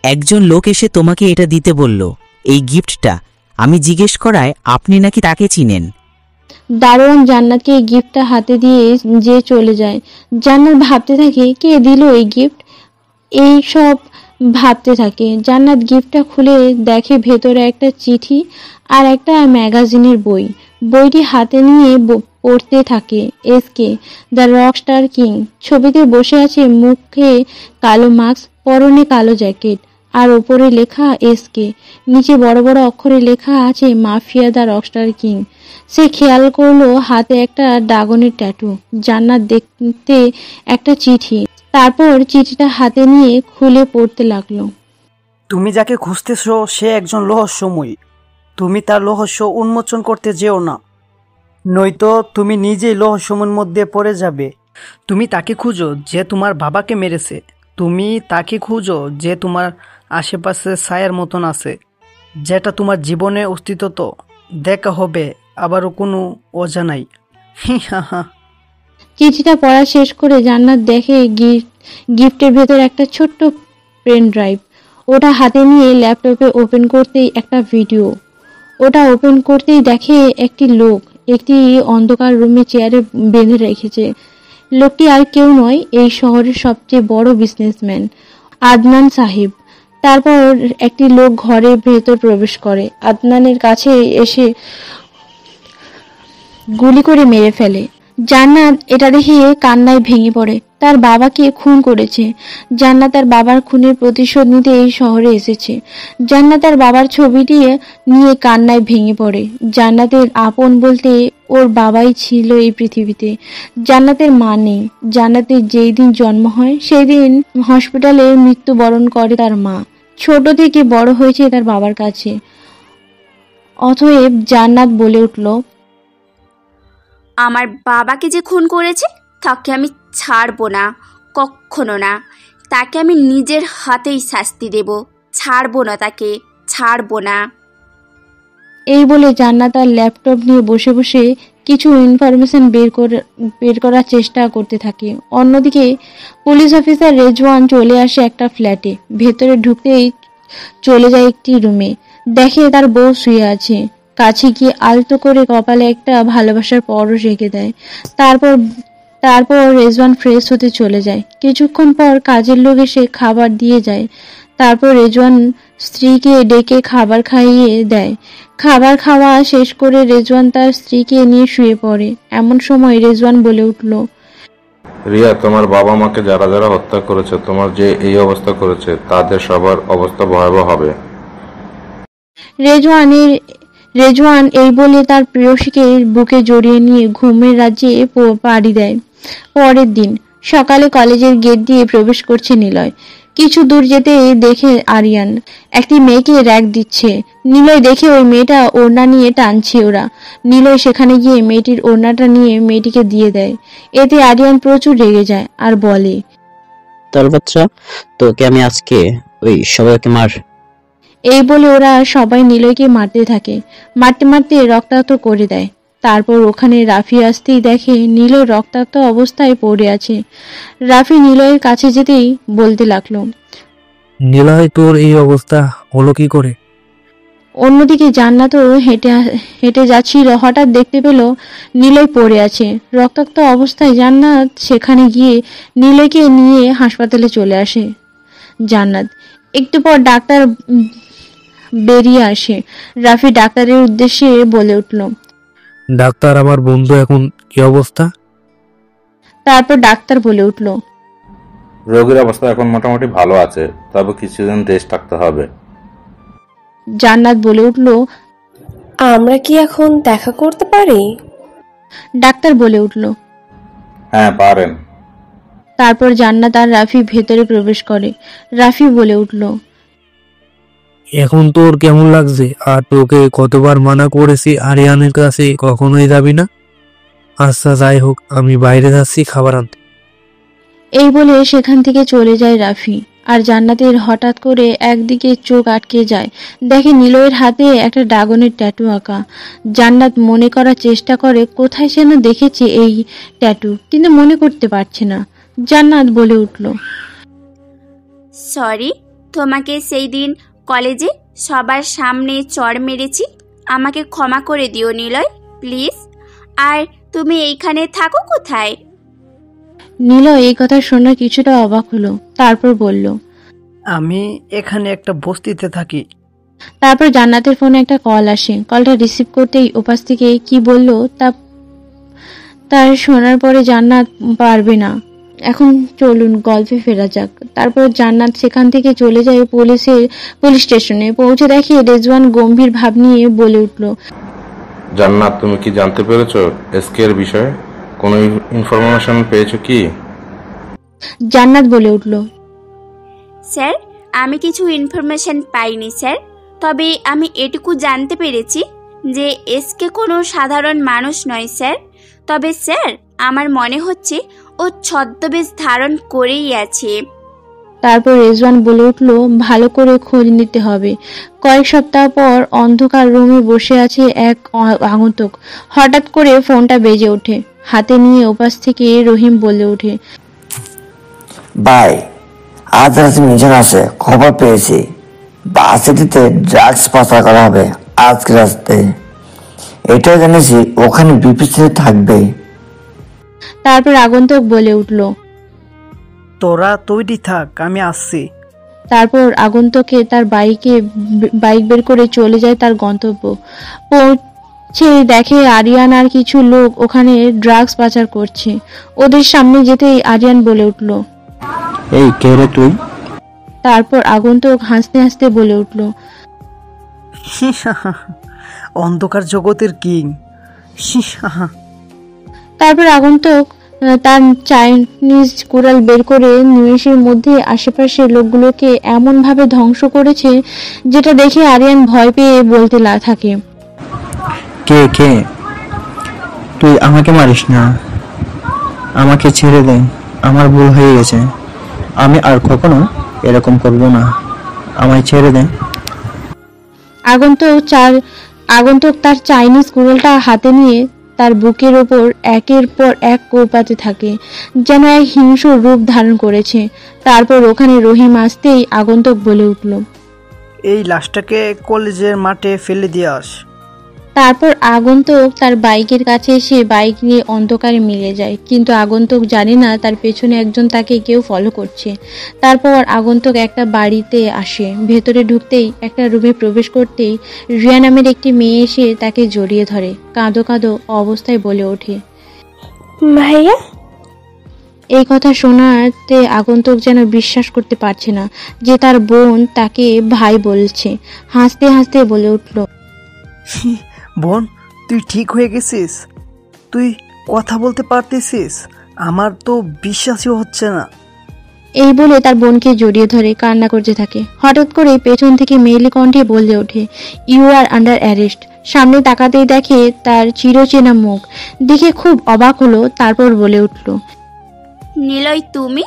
একজন লোক এসে তোমাকে এটা দিতে বলল, এই গিফটটা। আমি জিজ্ঞেস করায় আপনি নাকি তাকে চিনেন। দারোয়ান জান্নাতকে এই গিফটটা হাতে দিয়ে যে চলে যায়। জান্নাত ভাবতে থাকে, কে দিল এই গিফট? এই সব ভাবতে থাকে। জান্নাত গিফটটা খুলে দেখে ভেতরে একটা চিঠি আর একটা ম্যাগাজিনের বই। বইটি হাতে নিয়ে পড়তে থাকে। SK the Rockstar king. ছবিতে বসে আছে, মুখে কালো মাস্ক, পরনে কালো জ্যাকেট আর ওপরে লেখা এসকে। নিচে বড় বড় অক্ষরে লেখা আছে মাফিয়া দ্য রকস্টার কিং। সে খেয়াল করলো হাতে একটা ড্রাগনের ট্যাটু। জান্নাত দেখতে একটা চিঠি, তারপর চিঠিটা হাতে নিয়ে খুলে পড়তে লাগলো। তুমি যাকে খুঁজতেছো সে একজন রহস্যময়ী। তুমি তার রহস্য উন্মোচন করতে যেও না, নয়তো তুমি নিজেই রহস্যময়ের মধ্যে পড়ে যাবে। তুমি তাকে খুঁজো যে তোমার বাবাকে মেরেছে। তুমি তাকে খুঁজো যে তোমার আশেপাশে ছায়ার মতন আছে, যেটা তোমার জীবনে অস্তিত্ব। দেখা হবে আবারও কোনো অজানাই। চিঠিটা পড়া শেষ করে জান্নাত দেখে গিফটের ভেতর একটা ছোট্ট পেন ড্রাইভ। ওটা হাতে নিয়ে ল্যাপটপে ওপেন করতেই একটা ভিডিও। ওটা ওপেন করতেই দেখে একটি লোক একটি অন্ধকার রুমে চেয়ারে বেঁধে রেখেছে। লোকটি আর কেউ নয়, এই শহরের সবচেয়ে বড় বিজনেসম্যান আদনান সাহেব। তারপর একটি লোক ঘরের ভেতর প্রবেশ করে, আদনানের কাছে এসে গুলি করে মেরে ফেলে। জান্নাত এটা দেখে কান্নায় ভেঙে পড়ে। তার বাবাকে খুন করেছে। জান্নাত তার বাবার খুনের প্রতিশোধ নিতে এই শহরে এসেছে। জান্নাত তার বাবার ছবিটি নিয়ে কান্নায় ভেঙে পড়ে। জান্নাতের আপন বলতে ওর বাবাই ছিল এই পৃথিবীতে। জান্নাতের মা নেই। জান্নাতের যেই দিন জন্ম হয় সেই দিন হসপিটালে মৃত্যুবরণ করে তার মা। ছোট থেকে বড় হয়েছে তার বাবার কাছে। অতএব জান্নাত বলে উঠল, আমার বাবাকে যে খুন করেছে তাকে আমি ছাড়বো না, কখনো না। তাকে আমি নিজের হাতেই শাস্তি দেব। ছাড়বো না, তাকে ছাড়বো না। এই বলে জান্নাত তার ল্যাপটপ নিয়ে বসে বসে কিছু ইনফরমেশন বের করার চেষ্টা করতে থাকে। অন্যদিকে পুলিশ অফিসার রেজওয়ান চলে আসে একটা ফ্ল্যাটে। ভেতরে ঢুকতেই চলে যায় একটি রুমে, দেখে তার বউ শুয়ে আছে। কাছে গিয়ে আলতো করে কপালে একটা ভালোবাসার পরশ রেখে দেয়। তারপর রেজওয়ান ফ্রেশ হতে চলে যায়। কিছুক্ষণ পর কাজের লোক এসে খাবার দিয়ে যায়। তারপর রেজওয়ান স্ত্রীকে ডেকে খাবার খাইয়ে দেয়। খাবার খাওয়া শেষ করে রেজওয়ান তার স্ত্রীকে নিয়ে শুয়ে পড়ে। এমন সময় রেজওয়ান বলে উঠল, রিয়া, তোমার বাবা মাকে যারা যারা হত্যা করেছে, তোমার যে এই অবস্থা করেছে, তাদের সবার অবস্থা ভয়াবহ হবে। রেজওয়ান এই বলে তার প্রেয়সীকে বুকে জড়িয়ে নিয়ে ঘুমের রাজ্যে পাড়ি দেয়। পরের দিন সকালে কলেজের গেট দিয়ে প্রবেশ করছে নিলয়। কিছু দূর যেতে দেখে আরিয়ান একটি মেয়েকে র‍্যাগ দিচ্ছে। নিলয় দেখে ওই মেয়েটা ওড়না নিয়ে টানছে ওরা। নিলয় সেখানে গিয়ে মেয়েটির ওড়নাটা নিয়ে মেয়েটিকে দিয়ে দেয়। এতে আরিয়ান প্রচুর রেগে যায় আর বলে, তোর বাচ্চা, তোকে আমি আজকে ওই সবাইকে মার। এই বলে ওরা সবাই নিলয়কে মারতে থাকে। মারতে মারতে রক্তাক্ত করে দেয়। তারপর ওখানে রাফি আসতেই দেখে নিলয় রক্তাক্ত অবস্থায় পড়ে আছে। রাফি নিলয়ের কাছে যেতেই বলতে লাগলো, নিলয়, তোর এই অবস্থা হলো কি করে? অন্যদিকে জান্নাতও হেঁটে যাচ্ছিল। হঠাৎ দেখতে পেল নিলয় পড়ে আছে রক্তাক্ত অবস্থায়। জান্নাত সেখানে গিয়ে নিলয়কে নিয়ে হাসপাতালে চলে আসে। জান্নাত একটু পর ডাক্তার বেরিয়ে আসে। রাফি ডাক্তারের উদ্দেশ্যে বলে উঠল, ডাক্তার, আমার বন্ধু এখন কি অবস্থা? তারপর ডাক্তার বলে উঠল, রোগীর অবস্থা এখন মোটামুটি ভালো আছে, তবে কিছুদিন দেশ থাকতে হবে। জান্নাত বলে উঠল, আমরা কি এখন দেখা করতে পারি? ডাক্তার বলে উঠল, হ্যাঁ, পারেন। তারপর জান্নাত আর রাফি ভেতরে প্রবেশ করে। রাফি বলে উঠল, এখন তোর কেমন লাগছে? আর তোকে কতবার মানা করেছি আরিয়ানের কাছে কখনোই যাবি না। আচ্ছা, যাই হোক, আমি বাইরে যাচ্ছি খাবার আনতে। এই বলে সেখান থেকে চলে যায় রাফি। আর জান্নাতের হঠাৎ করে একদিকে চোখ আটকে যায়। দেখে নিলয়ের হাতে একটা ড্রাগনের ট্যাটু আঁকা। জান্নাত মনে করার চেষ্টা করে কোথায় যেন দেখেছে এই ট্যাটু, কিন্তু মনে করতে পারছে না। জান্নাত বলে উঠল, সরি, তোমাকে সেই দিন কলেজে সবার সামনে চড় মেরেছি। আমাকে ক্ষমা করে দিও নিলয়, প্লিজ। আর তুমি এইখানে থাকো কোথায়? নিলয় এই কথা শোনা কিছুটা অবাক হলো, তারপর বলল, আমি এখানে একটা বস্তিতে থাকি। তারপর জান্নাতের ফোনে একটা কল আসে। কলটা রিসিভ করতেই ওপাশ থেকে কি বলল তার শোনার পরে জান্নাত পারবে না। এখন চলুন গল্পে ফেরা যাক। তারপর জান্নাত সেখান থেকে চলে যায় পুলিশ স্টেশনে। পৌঁছে দেখে রেজওয়ান গম্ভীর ভাব নিয়ে বলে উঠল, জান্নাত, তুমি কি জানতে পেরেছো এসকে এর বিষয়ে? কোনো ইনফরমেশন পেয়েছো কি? জান্নাত বলে উঠল, স্যার, আমি কিছু ইনফরমেশন পাইনি স্যার, তবে আমি এটুকু জানতে পেরেছি যে এসকে কোনো সাধারণ মানুষ নয় স্যার। তবে স্যার, আমার মনে হচ্ছে ও ছদ্মবেশ ধারণ করেই আছে। তারপর রেজওয়ান বলে উঠল, ভালো করে খোঁজ নিতে হবে। কয়েক সপ্তাহ পর অন্ধকার রুমে বসে আছে এক আগন্তুক। হঠাৎ করে ফোনটা বেজে ওঠে। হাতে নিয়ে ওপাশ থেকে রহিম বলে ওঠে, ভাই, আজ রাতে মিশন আছে, খবর পেয়েছি। বাসিটিতে ড্রাগস পাচার করা হবে আজকে রাতে। এটাও জেনেছি ওখানে বিপিসি থাকবে। তারপর আগন্তুক বলে উঠল, তোরা তৈরি থাক, আমি আসছি। তারপর আগন্তুকে তার বাইক বের করে চলে যায় তার গন্তব্য। পৌঁছে দেখে আরিয়ান আর কিছু লোক ওখানে ড্রাগস পাচার করছে। ওদের সামনে যেতেই আরিয়ান বলে উঠল, এই কে রে তুই? তারপর আগন্তুক হাসতে হাসতে বলে উঠল, অন্ধকার জগতের কিং। তারপর আগন্তুক তার চাইনিজ কুড়াল বের করে নিমেষের মধ্যে আশেপাশের লোকগুলোকে এমনভাবে ধ্বংস করেছে যেটা দেখে আরিয়ান ভয় পেয়ে বলতে থাকে, কে কে? তুই আমাকে মারিস না, আমাকে ছেড়ে দে, আমার ভুল হয়ে গেছে। আমি আর কখনো এরকম করব না, আমায় ছেড়ে দে। আগন্তুক তার চাইনিজ কুড়ালটা হাতে নিয়ে তার বুকের ওপর একের পর এক কোপাতে থাকে, যেন এক হিংস্র রূপ ধারণ করেছে। তারপর ওখানে রহিম আসতেই আগন্তুক বলে উঠল, এই লাশটাকে কলেজের মাঠে ফেলে দিয়ে আস। তারপর আগন্তুক তার বাইকের কাছে এসে বাইক নিয়ে অন্ধকারে মিলে যায়, কিন্তু আগন্তুক জানে না তার পেছনে একজন তাকে কেউ ফলো করছে। তারপর আগন্তুক একটা বাড়িতে আসে। ভেতরে ঢুকতেই একটা রুমে প্রবেশ করতেই রিয়া নামের একটি মেয়ে এসে তাকে জড়িয়ে ধরে, কাঁদো কাঁদো অবস্থায় বলে ওঠে, ভাইয়া। এই কথা শোনাতে আগন্তুক যেন বিশ্বাস করতে পারছে না যে তার বোন তাকে ভাই বলছে। হাসতে হাসতে বলে উঠল, বোন, তুই ঠিক হয়ে গেছিস? তুই কথা বলতে পারতেছিস? আমার তো বিশ্বাসই হচ্ছে না। এই বলে তার বোনকে জড়িয়ে ধরে কান্না করতে থাকে। হঠাৎ করে পেছন থেকে মেয়েলি কণ্ঠে বলে ওঠে, ইউ আর আন্ডার অ্যারেস্ট। সামনে তাকাতেই দেখে তার চিরচেনা মুখ, দেখে খুব অবাক হলো। তারপর বলে উঠল, নিলয়, তুমি?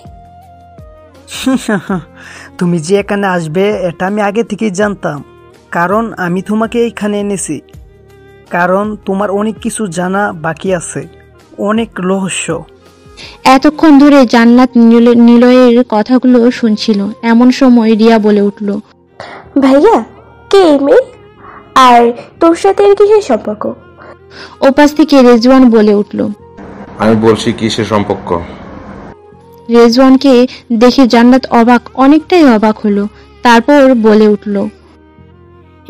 তুমি যে এখানে আসবে এটা আমি আগে থেকেই জানতাম, কারণ আমি তোমাকে এইখানে এনেছি। কারণ তোমার অনেক কিছু জানা বাকি আছে, অনেক রহস্য। এতক্ষণ ধরে জান্নাত নিলয়ের কথাগুলো শুনছিল। এমন সময় রিয়া বলে উঠল, ভাইয়া, কে এই মেয়ে? আর তোর সাথে এর কিসের সম্পর্ক? ওপাশ থেকে রেজওয়ান বলে উঠল, আমি বলছি কিসের সম্পর্ক। রেজওয়ানকে দেখে জান্নাত অনেকটাই অবাক হলো। তারপর বলে উঠল,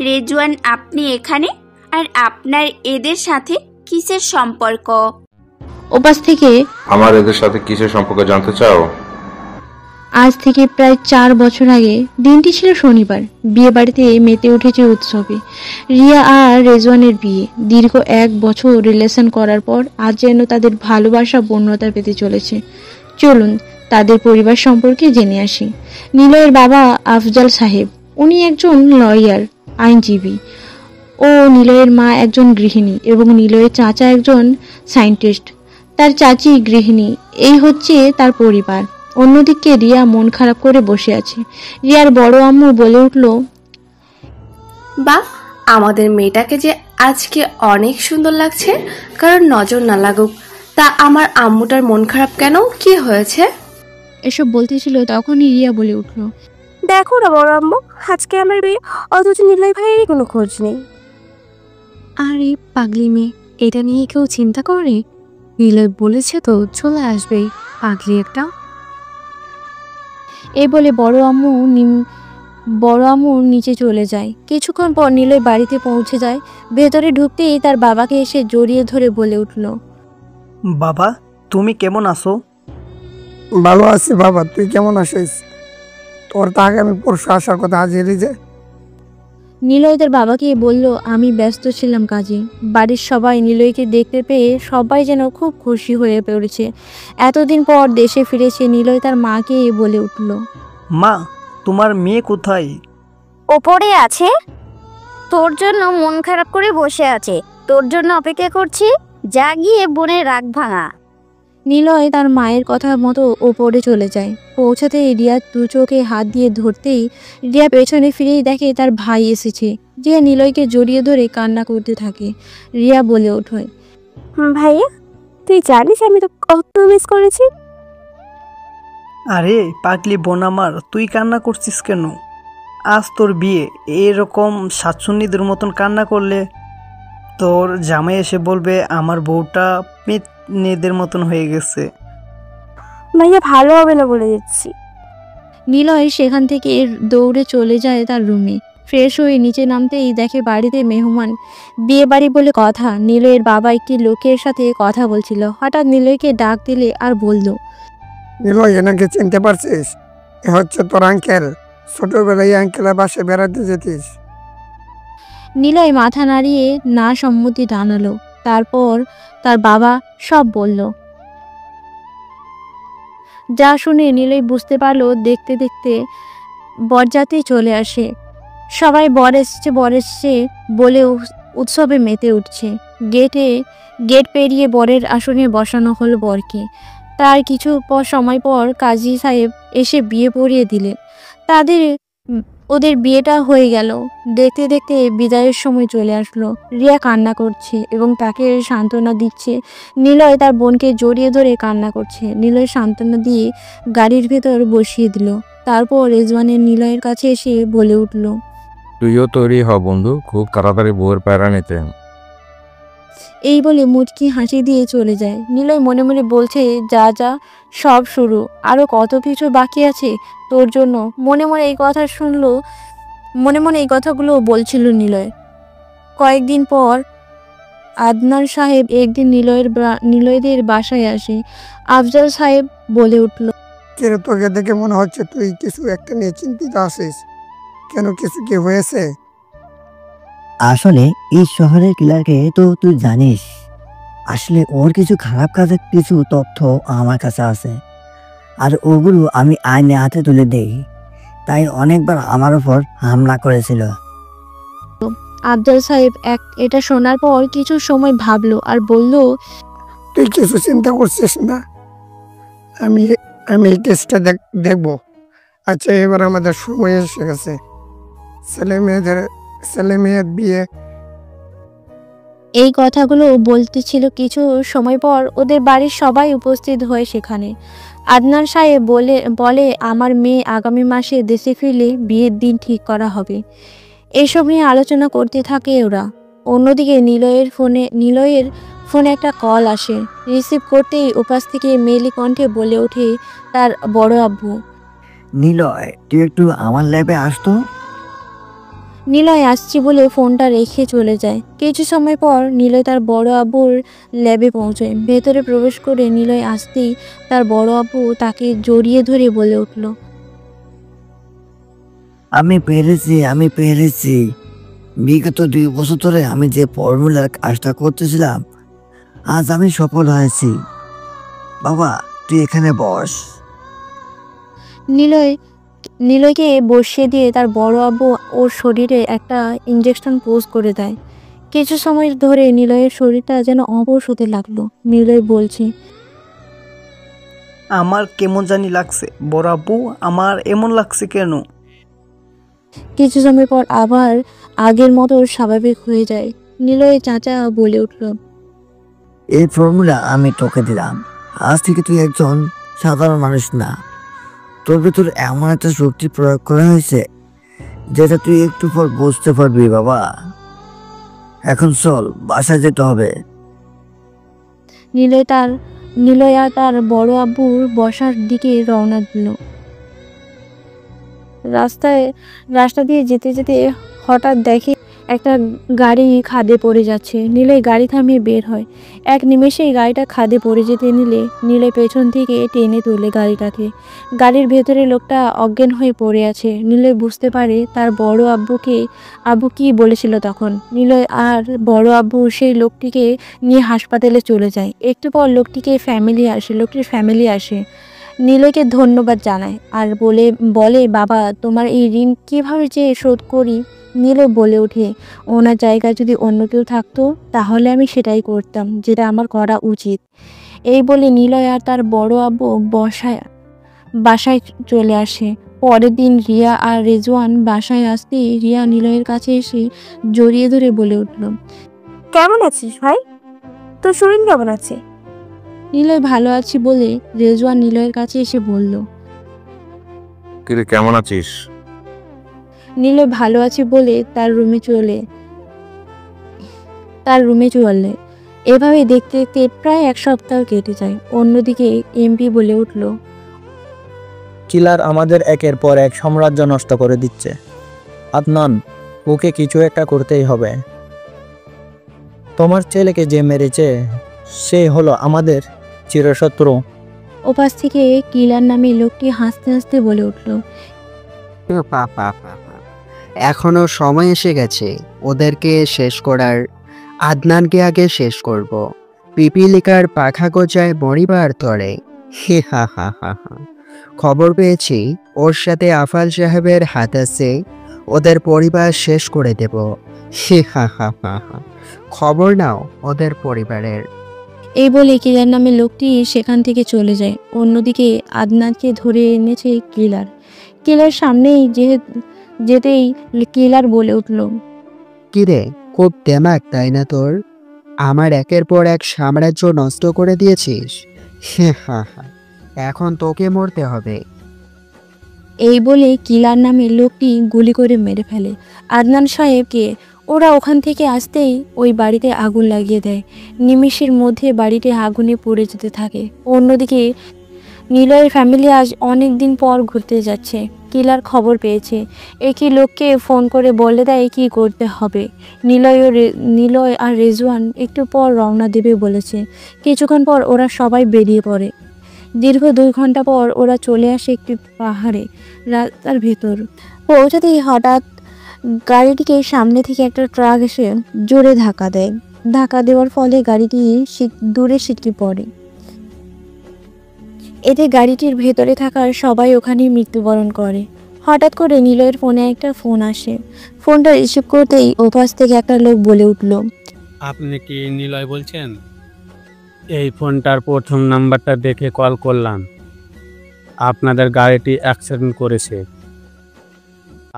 রেজওয়ান, আপনি এখানে? আর আপনার এদের সাথে কিসের সম্পর্ক? ওপাশ থেকে, আমার এদের সাথে কিসের সম্পর্ক জানতে চাও? আজ থেকে প্রায় 4 বছর আগে দিনটি ছিল শনিবার। বিয়ে বাড়িতে মেতে উঠেছে উৎসবে। রিয়া আর রেজওয়ানের বিয়ে। দীর্ঘ 1 বছর রিলেশন করার পর আজ যেন তাদের ভালোবাসা পূর্ণতা পেতে চলেছে। চলুন তাদের পরিবার সম্পর্কে জেনে আসি। নিলয়ের বাবা আফজাল সাহেব, উনি একজন লয়ার, আইনজীবী। ও নিলয়ের মা একজন গৃহিণী এবং নিলয়ের চাচা একজন সায়েন্টিস্ট। তার চাচি গৃহিণী। এই হচ্ছে তার পরিবার। অন্যদিকে রিয়া মন খারাপ করে বসে আছে। রিয়ার বড় আম্মু বলে উঠল, বাহ, আমাদের মেয়েটাকে যে আজকে অনেক সুন্দর লাগছে। কারণ নজর না লাগুক, তা আমার আম্মুটার মন খারাপ কেন? কি হয়েছে? এসব বলতেছিল তখনই রিয়া বলে উঠল, দেখো না বড় আম্মু, আজকে আমার বিয়ে, অথচ নিলয় ভাইয়েরই কোনো খোঁজ নেই। আরে পাগলি মেয়ে, এটা নিয়ে কেউ চিন্তা করে? নিলয় বলেছে তো চলে আসবেই, পাগলি একটা। এই বলে বড় আম্মু নিচে চলে যায়। কিছুক্ষণ পর নিলয় বাড়িতে পৌঁছে যায়। ভেতরে ঢুকতেই তার বাবাকে এসে জড়িয়ে ধরে বলে উঠল, বাবা, তুমি কেমন আছো? ভালো আছি বাবা, তুই কেমন আছিস? তোর তো আগামী পরশু আসার কথা, আজ এলি যে? নিলয় তার বাবাকে বলল, আমি ব্যস্ত ছিলাম কাজে। বাড়ির সবাই নিলয়কে দেখতে পেয়ে সবাই যেন খুব খুশি হয়ে পড়েছে। এতদিন পর দেশে ফিরেছে। নিলয় তার মাকে বলে উঠল, মা, তোমার মেয়ে কোথায়? ওপরে আছে, তোর জন্য মন খারাপ করে বসে আছে, তোর জন্য অপেক্ষা করছি, যা গিয়ে বোনের রাগ ভাঙা। নিলয় তার মায়ের কথা মতো ওপরে চলে যায়। পৌঁছাতেই রিয়া দু চোখে হাত দিয়ে ধরতেই রিয়া পেছনে ফিরেই দেখে তার ভাই এসেছে। রিয়া নিলয়কে জড়িয়ে ধরে কান্না করতে থাকে। রিয়া বলে ওঠে, ভাইয়া, তুই জানিস আমি তো কত মিস করেছি। আরে পাগলি বোন আমার, তুই কান্না করছিস কেন? আজ তোর বিয়ে, এরকম সাতসন্নিদের মতন কান্না করলে তোর জামাই এসে বলবে আমার বউটা মেয়েদের মতন হয়ে গেছে। ভাইয়া ভালো হবে না বলে দিচ্ছি। নিলয় সেখান থেকে দৌড়ে চলে যায় তার রুমে। ফ্রেশ হয়ে নিচে নামতেই দেখে বাড়িতে মেহমান। বিয়ে বাড়ি বলে কথা। নিলয়ের বাবা একটি লোকের সাথে কথা বলছিল। হঠাৎ নিলয়কে ডাক দিলে আর বলল, নিলয়, এনাকে চিনতে পারছিস? এ হচ্ছে তোর আঙ্কেল। ছোটবেলায় আঙ্কেলের বাসে বেড়াতে যেতিস। নিলয় মাথা নাড়িয়ে না সম্মতি জানালো। তারপর তার বাবা সব বলল। যা শুনে নিলয় বুঝতে পারলো দেখতে দেখতে বরযাত্রী চলে আসে। সবাই বর এসছে বলে উৎসবে মেতে উঠছে। গেট পেরিয়ে বরের আসনে বসানো হলো বরকে। তার কিছু সময় পর কাজী সাহেব এসে বিয়ে পড়িয়ে দিলেন। ওদের বিয়েটা হয়ে গেল। দেখতে দেখতে বিদায়ের সময় চলে আসলো। রিয়া কান্না করছে এবং তাকে সান্ত্বনা দিচ্ছে। নিলয় তার বোনকে জড়িয়ে ধরে কান্না করছে। নিলয় সান্ত্বনা দিয়ে গাড়ির ভেতর বসিয়ে দিল। তারপর রেজওয়ানের নিলয়ের কাছে এসে বলে উঠল, তুইও তৈরি হ বন্ধু, খুব তাড়াতাড়ি বউয়ের প্যারা নিতে। এই বলে মুচকি হাসি দিয়ে চলে যায়। নিলয় মনে মনে বলছে, যা যা সব শুরু, আরো কত কিছু বাকি আছে তোর জন্য। মনে মনে এই কথাগুলো বলছিল নিলয়। কয়েকদিন পর আদনান সাহেব একদিন নিলয়দের বাসায় আসে। আফজাল সাহেব বলে উঠল, কেন তোকে দেখে মনে হচ্ছে তুই কিছু একটা নিয়ে চিন্তিত আছিস। কেন, কিছু কি হয়েছে? আসলে এই শহরের কিলারকে তো তুই জানিস। আসলে ওর কিছু খারাপ কাজের কিছু তথ্য আমার কাছে আছে, আর ওগুলো আমি আইনে হাতে তুলে দেই। তাই অনেকবার আমার উপর হামলা করেছিল। আফজাল সাহেব এটা শোনার পর কিছু সময় ভাবলো আর বলল, তুই কিছু চিন্তা করছিস না, আমি এই কেসটা দেখবো। আচ্ছা, এবার আমাদের সময় এসে গেছে। ছেলে মেয়ের বিয়ে। এই কথাগুলো বলতেছিল। কিছু সময় পর ওদের বাড়ির সবাই উপস্থিত হয় সেখানে। আদনান সাহেব বলে আমার মেয়ে আগামী মাসে দেশে ফিরলে বিয়ের দিন ঠিক করা হবে। এসব নিয়ে আলোচনা করতে থাকে ওরা। অন্যদিকে নিলয়ের ফোনে একটা কল আসে। রিসিভ করতেই উপাস থেকে মেলি কণ্ঠে বলে ওঠে তার বড় আব্বু। নিলয়, তুই একটু আমার ল্যাবে আসতো। নিলয় আসছি বলে ফোনটা রেখে চলে যায়। কিছু সময় পর নিলয় তার বড় আব্বুর ল্যাবে পৌঁছায়। ভেতরে প্রবেশ করে নিলয় আসতেই তার বড় আব্বু তাকে জড়িয়ে ধরে বলে উঠল, আমি পেরেছি। বিগত 2 বছর ধরে আমি যে ফর্মুলার কাজটা করতেছিলাম, আজ আমি সফল হয়েছি। বাবা, তুই এখানে বস। নিলয়কে বসিয়ে দিয়ে তার বড় আব্বু ওর শরীরে একটা ইঞ্জেকশন পোজ করে দেয়। কিছু সময় ধরে নিলয়ের শরীরটা যেন অবশ হতে লাগলো। নিলয় বলছে, আমার কেমন জানি লাগছে বড় আব্বু, আমার এমন লাগছে কেন? কিছু সময় পর আবার আগের মতো স্বাভাবিক হয়ে যায়। নিলয়ের চাচা বলে উঠল, এই ফর্মুলা আমি তোকে দিলাম। আজ থেকে তুই একজন সাধারণ মানুষ না। তোর ভেতর এমন একটা শক্তি প্রয়োগ করা হয়েছে যেটা তুই একটু পর বুঝতে পারবি। বাবা, এখন চল, বাসায় যেতে হবে। নিলয় তার নিলয় আর তার বড় আব্বুর বসার দিকে রওনা দিল। রাস্তা দিয়ে যেতে যেতে হঠাৎ দেখে একটা গাড়ি খাদে পড়ে যাচ্ছে। নিলয় গাড়ি থামিয়ে বের হয়। এক নিমেষেই গাড়িটা খাদে পড়ে যেতে নিলে নিলয় পেছন থেকে টেনে তোলে গাড়িটাকে। গাড়ির ভেতরে লোকটা অজ্ঞান হয়ে পড়ে আছে। নিলয় বুঝতে পারে তার বড় আব্বু কি বলেছিল তখন। নিলয় আর বড় আব্বু সেই লোকটিকে নিয়ে হাসপাতালে চলে যায়। একটু পর লোকটির ফ্যামিলি আসে, নিলয়কে ধন্যবাদ জানায় আর বলে বাবা তোমার এই ঋণ কীভাবে যে শোধ করি। নিলয় বলে ওঠে, ওনার জায়গায় যদি অন্য কেউ থাকতো তাহলে আমি সেটাই করতাম, যেটা আমার করা উচিত। এই বলে নিলয় আর তার বড় আব্বু বাসায় চলে আসে। পরের দিন রিয়া আর রেজওয়ান বাসায় আসতেই রিয়া নিলয়ের কাছে এসে জড়িয়ে ধরে বলে উঠল, কেমন আছিস ভাই? তোর শরীর কেমন আছে? নিলয় ভালো আছি বলে রেজওয়ান নিলয়ের কাছে এসে বলল। কিরে কেমন আছিস? নিলয় ভালো আছে বলে তার রুমে চলে। এভাবে দেখতে দেখতে প্রায় এক সপ্তাহ কেটে যায়। অন্যদিকে এমপি বলে উঠল, কিলার আমাদের একের পর এক সাম্রাজ্য নষ্ট করে দিচ্ছে। আদনান, ওকে কিছু একটা করতেই হবে। তোমার ছেলেকে যে মেরেছে সে হলো আমাদের চিরশত্রু। ওপাশ থেকে কিলার নামে লোকটি হাসতে হাসতে বলে উঠল, এখনো সময় এসে গেছে ওদেরকে শেষ করার। আদনানকে আগে শেষ করব। পিপিলিকার পাখা গোজায় মরিবার তরে। হে হা হা হা হা। খবর পেয়েছি ওর সাথে আফাল সাহেবের হাত আছে। ওদের পরিবার শেষ করে দেব। হে হা হা হা হা। খবর নাও ওদের পরিবারের। এই বলে কিলার নামে লোকটি সেখান থেকে চলে যায়। অন্যদিকে আদনানকে ধরে এনেছে কিলার সামনেই যেতেই কিলার বলে উঠল, কিরে খুব দেমাক তাই না তোর? আমার একের পর এক সাম্রাজ্য নষ্ট করে দিয়েছিস। হে হা হা। এখন তোকে মরতে হবে। এই বলে কিলার নামে লোকটি গুলি করে মেরে ফেলে আদনান সাহেবকে। ওরা ওখান থেকে আসতেই ওই বাড়িতে আগুন লাগিয়ে দেয়। নিমেষের মধ্যে বাড়িতে আগুনে পড়ে যেতে থাকে। অন্যদিকে নিলয়ের ফ্যামিলি আজ অনেক দিন পর ঘুরতে যাচ্ছে। কিলার খবর পেয়েছে। একই লোককে ফোন করে বলে দেয় কি করতে হবে। নিলয় আর রেজওয়ান একটু পর রওনা দেবে বলেছে। কিছুক্ষণ পর ওরা সবাই বেরিয়ে পড়ে। দীর্ঘ 2 ঘন্টা পর ওরা চলে আসে একটি পাহাড়ে রাস্তার ভেতর। পৌঁছাতেই হঠাৎ গাড়িটিকে সামনে থেকে একটা ট্রাক এসে জোরে ধাক্কা দেয়। ধাক্কা দেওয়ার ফলে গাড়িটি দূরে ছিটকে পড়ে। এতে গাড়িটির ভেতরে থাকার সবাই ওখানে মৃত্যুবরণ করে। হঠাৎ করে নিলয়ের ফোনে একটা ফোন আসে। ফোনটা রিসিভ করতেই ওপাশ থেকে একটা লোক বলে উঠল, আপনি কি নিলয় বলছেন? এই ফোনটার প্রথম নাম্বারটা দেখে কল করলাম। আপনাদের গাড়িটি অ্যাক্সিডেন্ট করেছে।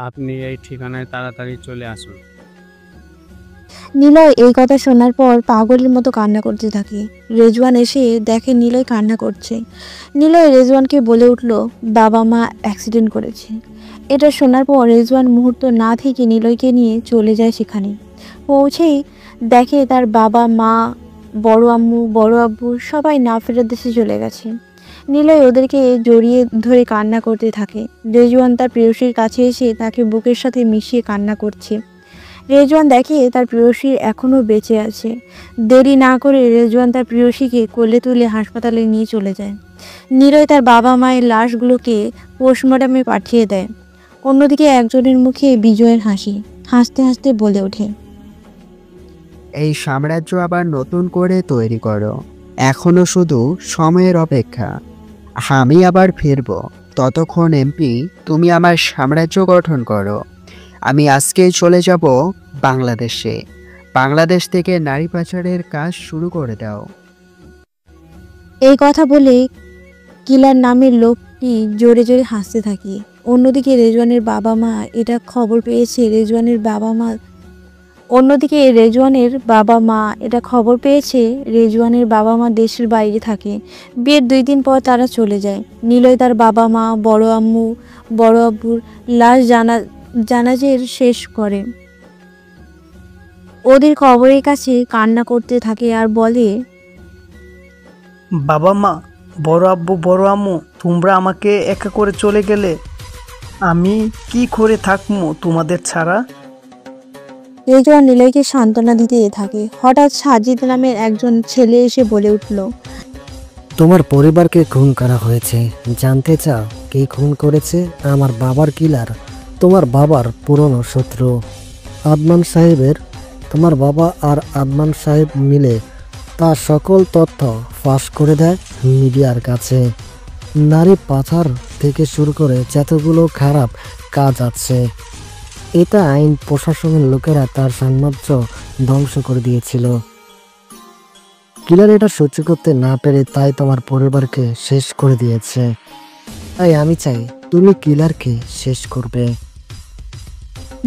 আপনি এই ঠিকানায় তাড়াতাড়ি চলে আসুন। নিলয় এই কথা শোনার পর পাগলের মতো কান্না করতে থাকে। রেজওয়ান এসে দেখে নিলয় কান্না করছে। নিলয় রেজওয়ানকে বলে উঠল, বাবা মা অ্যাক্সিডেন্ট করেছে। এটা শোনার পর রেজওয়ান মুহূর্ত না থেকে নিলয়কে নিয়ে চলে যায় সেখানে। পৌঁছেই দেখে তার বাবা মা, বড় আম্মু, বড় আব্বু সবাই না ফেরার দেশে চলে গেছে। নিলয় ওদেরকে জড়িয়ে ধরে কান্না করতে থাকে। রেজওয়ান তার প্রেয়সীর কাছে এসে তাকে বুকের সাথে মিশিয়ে কান্না করছে। রেজওয়ান দেখে তার প্রেয়সী এখনও বেঁচে আছে। দেরি না করে রেজওয়ান তার প্রেয়সীকে কোলে তুলে হাসপাতালে নিয়ে চলে যায়। নিলয় তার বাবা মায়ের লাশগুলোকে পোস্টমর্টমে পাঠিয়ে দেয়। অন্যদিকে একজনের মুখে বিজয়ের হাসি। হাসতে হাসতে বলে ওঠে, এই সাম্রাজ্য আবার নতুন করে তৈরি করো। এখনো শুধু সময়ের অপেক্ষা। আমি আবার ফিরব। ততক্ষণ এমপি তুমি আমার সাম্রাজ্য গঠন করো। আমি আজকেই চলে যাব বাংলাদেশে। বাংলাদেশ থেকে নারী পাচারের কাজ শুরু করে দাও। এই কথা বলে কিলার নামের লোকটি জোরে জোরে হাসতে থাকে। অন্যদিকে রেজওয়ানের বাবা মা এটা খবর পেয়েছে। রেজওয়ানের বাবা মা দেশের বাইরে থাকে। বিয়ের 2 দিন পর তারা চলে যায়। নিলয় তার বাবা মা, বড় আম্মু, বড় আব্বুর লাশ জানাজের শেষ করে ওদের কবরের কাছে কান্না করতে থাকে আর বলে, বাবা মা, বড় আব্বু, বড় আম্মু, তোমরা আমাকে একা করে চলে গেলে আমি কি করে থাকবো তোমাদের ছাড়া? রেজওয়ান নিলয়কে সান্ত্বনা দিতে থাকে। হঠাৎ সাজিদ নামের একজন ছেলে এসে বলে উঠল, তোমার পরিবারকে খুন করা হয়েছে। জানতে চাও কে খুন করেছে? আমার বাবার কিলার, তোমার বাবার পুরনো শত্রু আদনান সাহেবের। তোমার বাবা আর আদনান সাহেব মিলে তার সকল তথ্য ফাঁস করে দেয় মিডিয়ার কাছে। নারী পাচার থেকে শুরু করে যতগুলো খারাপ কাজ আছে, এটা আইন প্রশাসনের লোকেরা তার সাম্রাজ্য ধ্বংস করে দিয়েছিল। কিলার এটা সহ্য করতে না পেরে তাই তোমার পরিবারকে শেষ করে দিয়েছে। তাই আমি চাই তুমি কিলারকে শেষ করবে।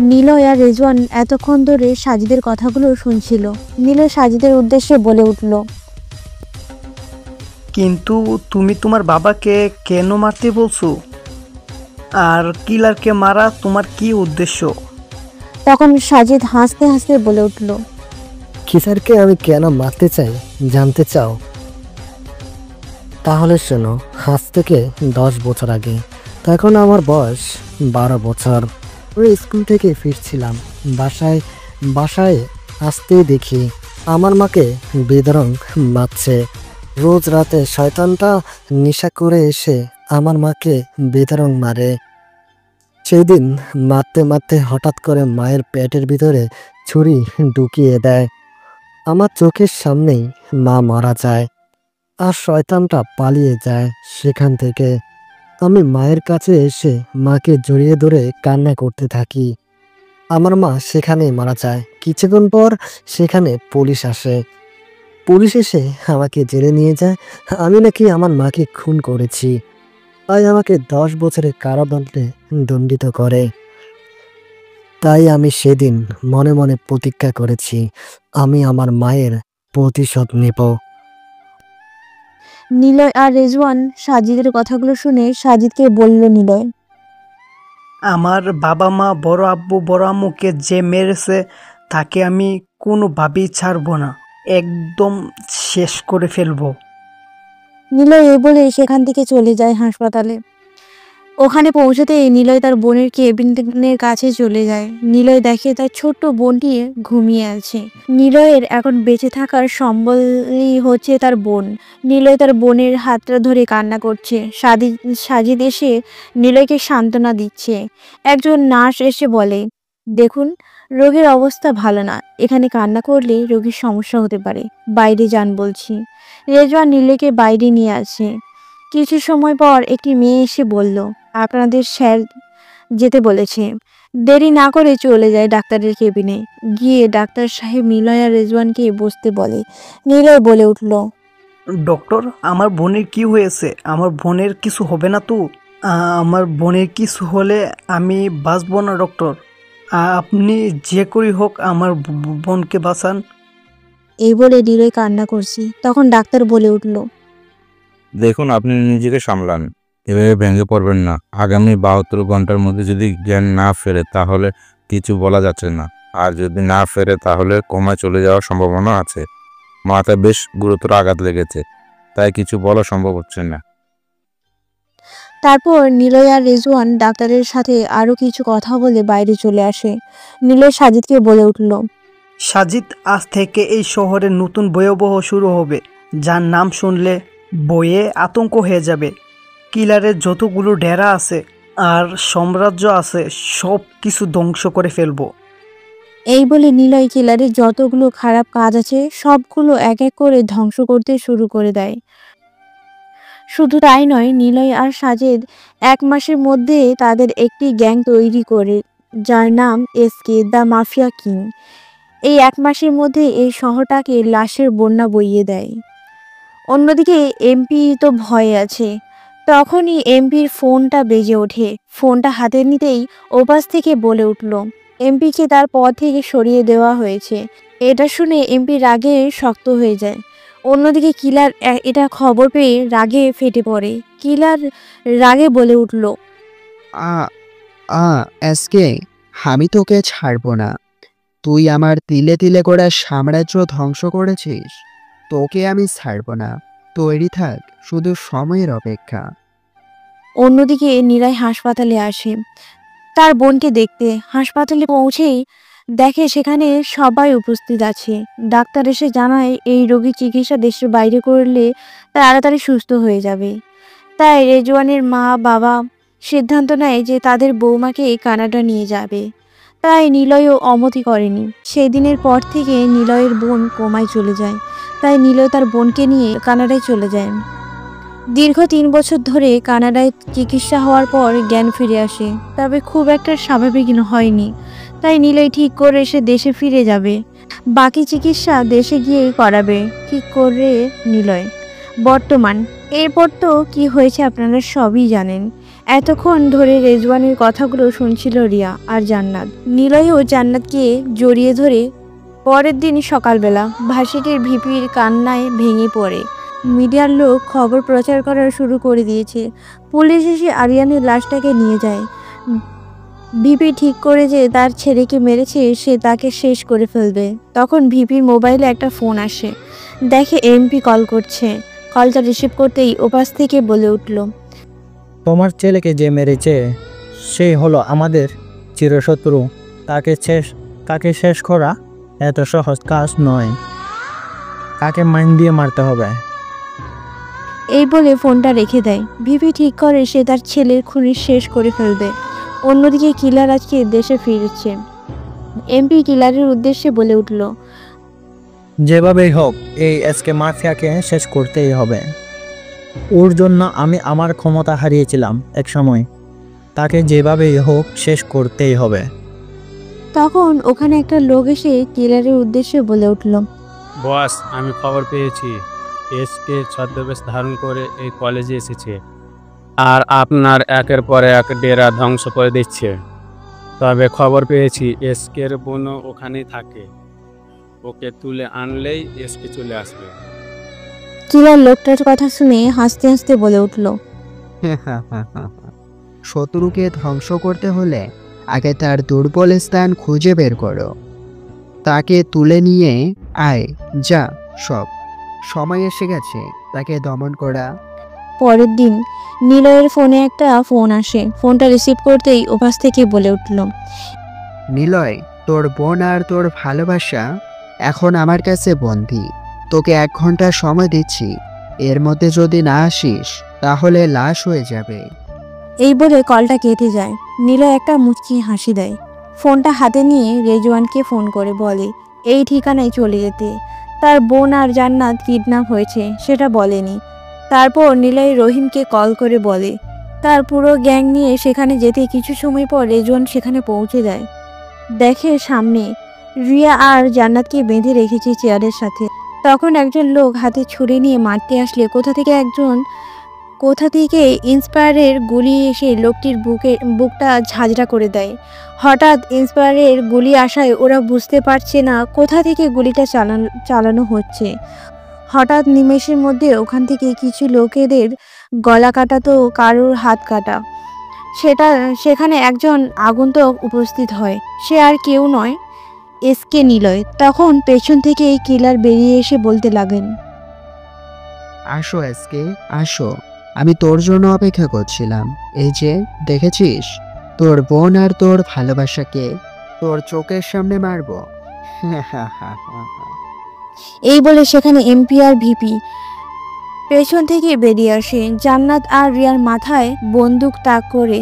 নিলয় আর রেজওয়ান এতক্ষণ ধরে সাজিদের কথাগুলো শুনছিল। নিলয় সাজিদের উদ্দেশ্যে বলে উঠল, কিন্তু তুমি তোমার বাবাকে কেন মারতে বলছো? আর কিলারকে মারা তোমার কি উদ্দেশ্য? তখন সাজিদ হাসতে হাসতে বলে উঠল, কিলারকে আমি কেন মারতে চাই জানতে চাও? তাহলে শোনো, আজ থেকে 10 বছর আগে, তখন আমার বয়স 12 বছর। ওই স্কুল থেকে ফিরছিলাম, বাসায় আসতেই দেখি আমার মাকে বেদরং মারছে। রোজ রাতে শয়তানটা নেশা করে এসে আমার মাকে বেদরং মারে। সেদিন মারতে মারতে হঠাৎ করে মায়ের পেটের ভিতরে ছুরি ঢুকিয়ে দেয়। আমার চোখের সামনেই মা মারা যায় আর শয়তানটা পালিয়ে যায় সেখান থেকে। আমি মায়ের কাছে এসে মাকে জড়িয়ে ধরে কান্না করতে থাকি। আমার মা সেখানেই মারা যায়। কিছুক্ষণ পর সেখানে পুলিশ আসে। পুলিশ এসে আমাকে জেলে নিয়ে যায়। আমি নাকি আমার মাকে খুন করেছি, তাই আমাকে 10 বছরের কারাদণ্ডে দণ্ডিত করে। তাই আমি সেদিন মনে মনে প্রতিজ্ঞা করেছি, আমি আমার মায়ের প্রতিশোধ নেব। নিলয় আর রেজওয়ান সাজিদের কথাগুলো শুনে সাজিদকে বলল নিলয়, আমার বাবা মা, বড় আব্বু, বড় আম্মুকে যে মেরেছে তাকে আমি কোনোভাবেই ছাড়বো না, একদম শেষ করে ফেলবো। নিলয় এই বলে সেখান থেকে চলে যায় হাসপাতালে। ওখানে পৌঁছাতেই নিলয় তার বোনের কেবিনের কাছে চলে যায়। নিলয় দেখে তার ছোট্ট বোনটি ঘুমিয়ে আছে। নিলয়ের এখন বেঁচে থাকার সম্বলই হচ্ছে তার বোন। নিলয় তার বোনের হাতটা ধরে কান্না করছে। সাজিদ এসে নিলয়কে সান্ত্বনা দিচ্ছে। একজন নার্স এসে বলে, দেখুন, রোগীর অবস্থা ভালো না, এখানে কান্না করলে রোগীর সমস্যা হতে পারে, বাইরে যান বলছি। রেজওয়ান নিলয়কে বাইরে নিয়ে আসে। কিছু সময় পর একটি মেয়ে এসে বলল, আপনাদের স্যার যেতে বলেছে। দেরি না করে চলে যায় ডাক্তারের কেবিনে। গিয়ে ডাক্তার সাহেব নিলয় আর রেজওয়ানকে বসতে বলে। নিলয় বলে উঠল, ডক্টর, আমার বোনের কি হয়েছে? আমার বোনের কিছু হবে না তো? আমার বোনের কিছু হলে আমি বাঁচব না ডক্টর। আপনি যে করেই হোক আমার বোনকে বাঁচান। এই বলে নিলয় কান্না করছি। তখন ডাক্তার বলে উঠল, দেখুন, আপনি নিজেকে সামলান, এভাবে ভেঙে পড়বেন না। আগামী 72 ঘন্টার মধ্যে যদি জ্ঞান না ফেরে তাহলে কিছু বলা যাচ্ছে না, আর যদি না ফেরে তাহলে কোমায় চলে যাওয়ার সম্ভাবনা আছে। মাথায় বেশ গুরুতর আঘাত লেগেছে, তাই কিছু বলা সম্ভব হচ্ছে না। তারপর নিলয় আর রেজওয়ান ডাক্তারের সাথে আরো কিছু কথা বলে বাইরে চলে আসে। নিলয় সাজিদকে বলে উঠল, সাজিদ, আজ থেকে এই শহরে নতুন ভয়াবহ শুরু হবে, যার নাম শুনলে বইয়ে আতঙ্ক হয়ে যাবে। কিলারের যতগুলো ডেরা আছে আর সাম্রাজ্য আছে সব কিছু ধ্বংস করে ফেলবো। এই বলে নিলয় কিলারের যতগুলো খারাপ কাজ আছে সবগুলো এক এক করে ধ্বংস করতে শুরু করে দেয়। শুধু তাই নয়, নিলয় আর সাজিদ 1 মাসের মধ্যে তাদের একটি গ্যাং তৈরি করে, যার নাম এসকে দ্য মাফিয়া কিং। এই 1 মাসের মধ্যে এই শহরটাকে লাশের বন্যা বইয়ে দেয়। অন্যদিকে এমপি তো ভয়ে আছে। তখনই এমপির ফোনটা বেজে ওঠে। ফোনটা হাতে নিতেই ওপাশ থেকে বলে উঠল, এমপিকে তার পদ থেকে সরিয়ে দেওয়া হয়েছে। এটা শুনে এমপি রাগে শক্ত হয়ে যায়। অন্যদিকে কিলার এটা খবর পেয়ে রাগে ফেটে পড়ে। কিলার রাগে বলে উঠল, এসকে, আমি তোকে ছাড়বো না। তুই আমার তিলে তিলে করে সাম্রাজ্য ধ্বংস করেছিস, তোকে আমি ছাড়বো না। তৈরি থাক, শুধু সময়ের অপেক্ষা। অন্যদিকে নিলয় হাসপাতালে আসে তার বোনকে দেখতে। হাসপাতালে পৌঁছেই দেখে সেখানে সবাই উপস্থিত আছে। ডাক্তার এসে জানায় এই রোগীর চিকিৎসা দেশের বাইরে করলে তাড়াতাড়ি সুস্থ হয়ে যাবে। তাই রেজওয়ানের মা বাবা সিদ্ধান্ত নেয় যে তাদের বৌমাকে কানাডা নিয়ে যাবে। তাই নিলয়ও অমতি করেনি। সেই দিনের পর থেকে নিলয়ের বোন কোমায় চলে যায়। তাই নিলয় তার বোনকে নিয়ে কানাডায় চলে যায়। দীর্ঘ 3 বছর ধরে কানাডায় চিকিৎসা হওয়ার পর জ্ঞান ফিরে আসে, তবে খুব একটা স্বাভাবিক হয়নি। তাই নিলয় ঠিক করে সে দেশে ফিরে যাবে, বাকি চিকিৎসা দেশে গিয়ে করাবে ঠিক করে নিলয়। বর্তমান এরপর তো কি হয়েছে আপনারা সবই জানেন। এতক্ষণ ধরে রেজওয়ানের কথাগুলো শুনছিল রিয়া আর জান্নাত। নিলয়ও জান্নাতকে জড়িয়ে ধরে। পরের দিন সকালবেলা ভার্সিটির ভিপির কান্নায় ভেঙে পড়ে। মিডিয়ার লোক খবর প্রচার করা শুরু করে দিয়েছে। পুলিশ এসে আরিয়ানের লাশটাকে নিয়ে যায়। ভিপি ঠিক করে যে তার ছেলেকে মেরেছে সে তাকে শেষ করে ফেলবে। তখন ভিপির মোবাইলে একটা ফোন আসে, দেখে এমপি কল করছে। কলটা রিসিভ করতেই ওপাশ থেকে বলে উঠল, তোমার ছেলেকে যে মেরেছে সে হলো আমাদের চিরশত্রু। তাকে শেষ করা এত সহজ কাজ নয়, তাকে মাইন দিয়ে মারতে হবে। এই বলে ফোনটা রেখে দেয়। ভিপি ঠিক করে সে তার ছেলের খুনি শেষ করে ফেলবে। অন্যদিকে কিলার আজকে দেশে ফিরেছে। এমপি কিলারের উদ্দেশ্যে বলে উঠল, যেভাবেই হোক এই এসকে মাফিয়াকে শেষ করতেই হবে। ওর জন্য আমি আমার ক্ষমতা হারিয়েছিলাম এক সময়, তাকে যেভাবেই হোক শেষ করতেই হবে। তখন ওখানে একটা লোক এসে কিলারের উদ্দেশ্যে বলে উঠল, বস, আমি খবর পেয়েছি এসকে ছদ্মবেশ ধারণ করে এই কলেজে এসেছে আর আপনার একের পর এক ডেরা ধ্বংস করে দিচ্ছে। তবে খবর পেয়েছি এসকের বোনও ওখানেই থাকে, ওকে তুলে আনলেই এসকে চলে আসবে। কিলার লোকটার কথা শুনে হাসতে হাসতে বলে উঠল, শত্রুকে ধ্বংস করতে হলে আগে তার দুর্বল স্থান খুঁজে বের করো, তাকে তুলে নিয়ে আয়। যা, সব সময় এসে গেছে তাকে দমন করা। পরের দিন নিলয়ের ফোনে একটা ফোন আসে। ফোনটা রিসিভ করতেই ওপাশ থেকে বলে উঠল, নিলয়, তোর বোন আর তোর ভালোবাসা এখন আমার কাছে বন্দী। তোকে 1 ঘন্টা সময় দিচ্ছি, এর মধ্যে যদি না আসিস তাহলে লাশ হয়ে যাবে। এই বলে কলটা কেটে যায়। নিলয় একটা মুচকি হাসি দেয়। ফোনটা হাতে নিয়ে রেজওয়ানকে ফোন করে বলে এই ঠিকানায় চলে যেতে। তার বোন আর জান্নাত কিডন্যাপ হয়েছে সেটা বলেনি। তারপর নিলয় রহিমকে কল করে বলে তার পুরো গ্যাং নিয়ে সেখানে যেতে। কিছু সময় পর রেজওয়ান সেখানে পৌঁছে যায়। দেখে সামনে রিয়া আর জান্নাতকে বেঁধে রেখেছে চেয়ারের সাথে। তখন একজন লোক হাতে ছুরি নিয়ে মারতে আসলে কোথা থেকে ইন্সপায়ারের গুলি এসে লোকটির বুকটা ঝাঁঝরা করে দেয়। হঠাৎ ইন্সপায়ারের গুলি আসায় ওরা বুঝতে পারছে না কোথা থেকে গুলিটা চালানো হচ্ছে। হঠাৎ নিমেষের মধ্যে ওখান থেকে কিছু লোকেদের গলা কাটা তো কারোর হাত কাটা। সেখানে একজন আগন্তুক উপস্থিত হয়। সে আর কেউ নয়, এসকে নিলয়। তখন পেছন থেকে এই কিলার বেরিয়ে এসে বলতে লাগেন, আসো এসকে, আসো, আমি তোর জন্য অপেক্ষা করছিলাম। এই যে দেখেছিস, তোর বোন আর তোর ভালোবাসাকে তোর চোখের সামনে মারবো। এই বলে সেখানে এমপি আর ভিপি পেছন থেকে বেরিয়ে আসে। জান্নাত আর রিয়ার মাথায় বন্দুক তাক করে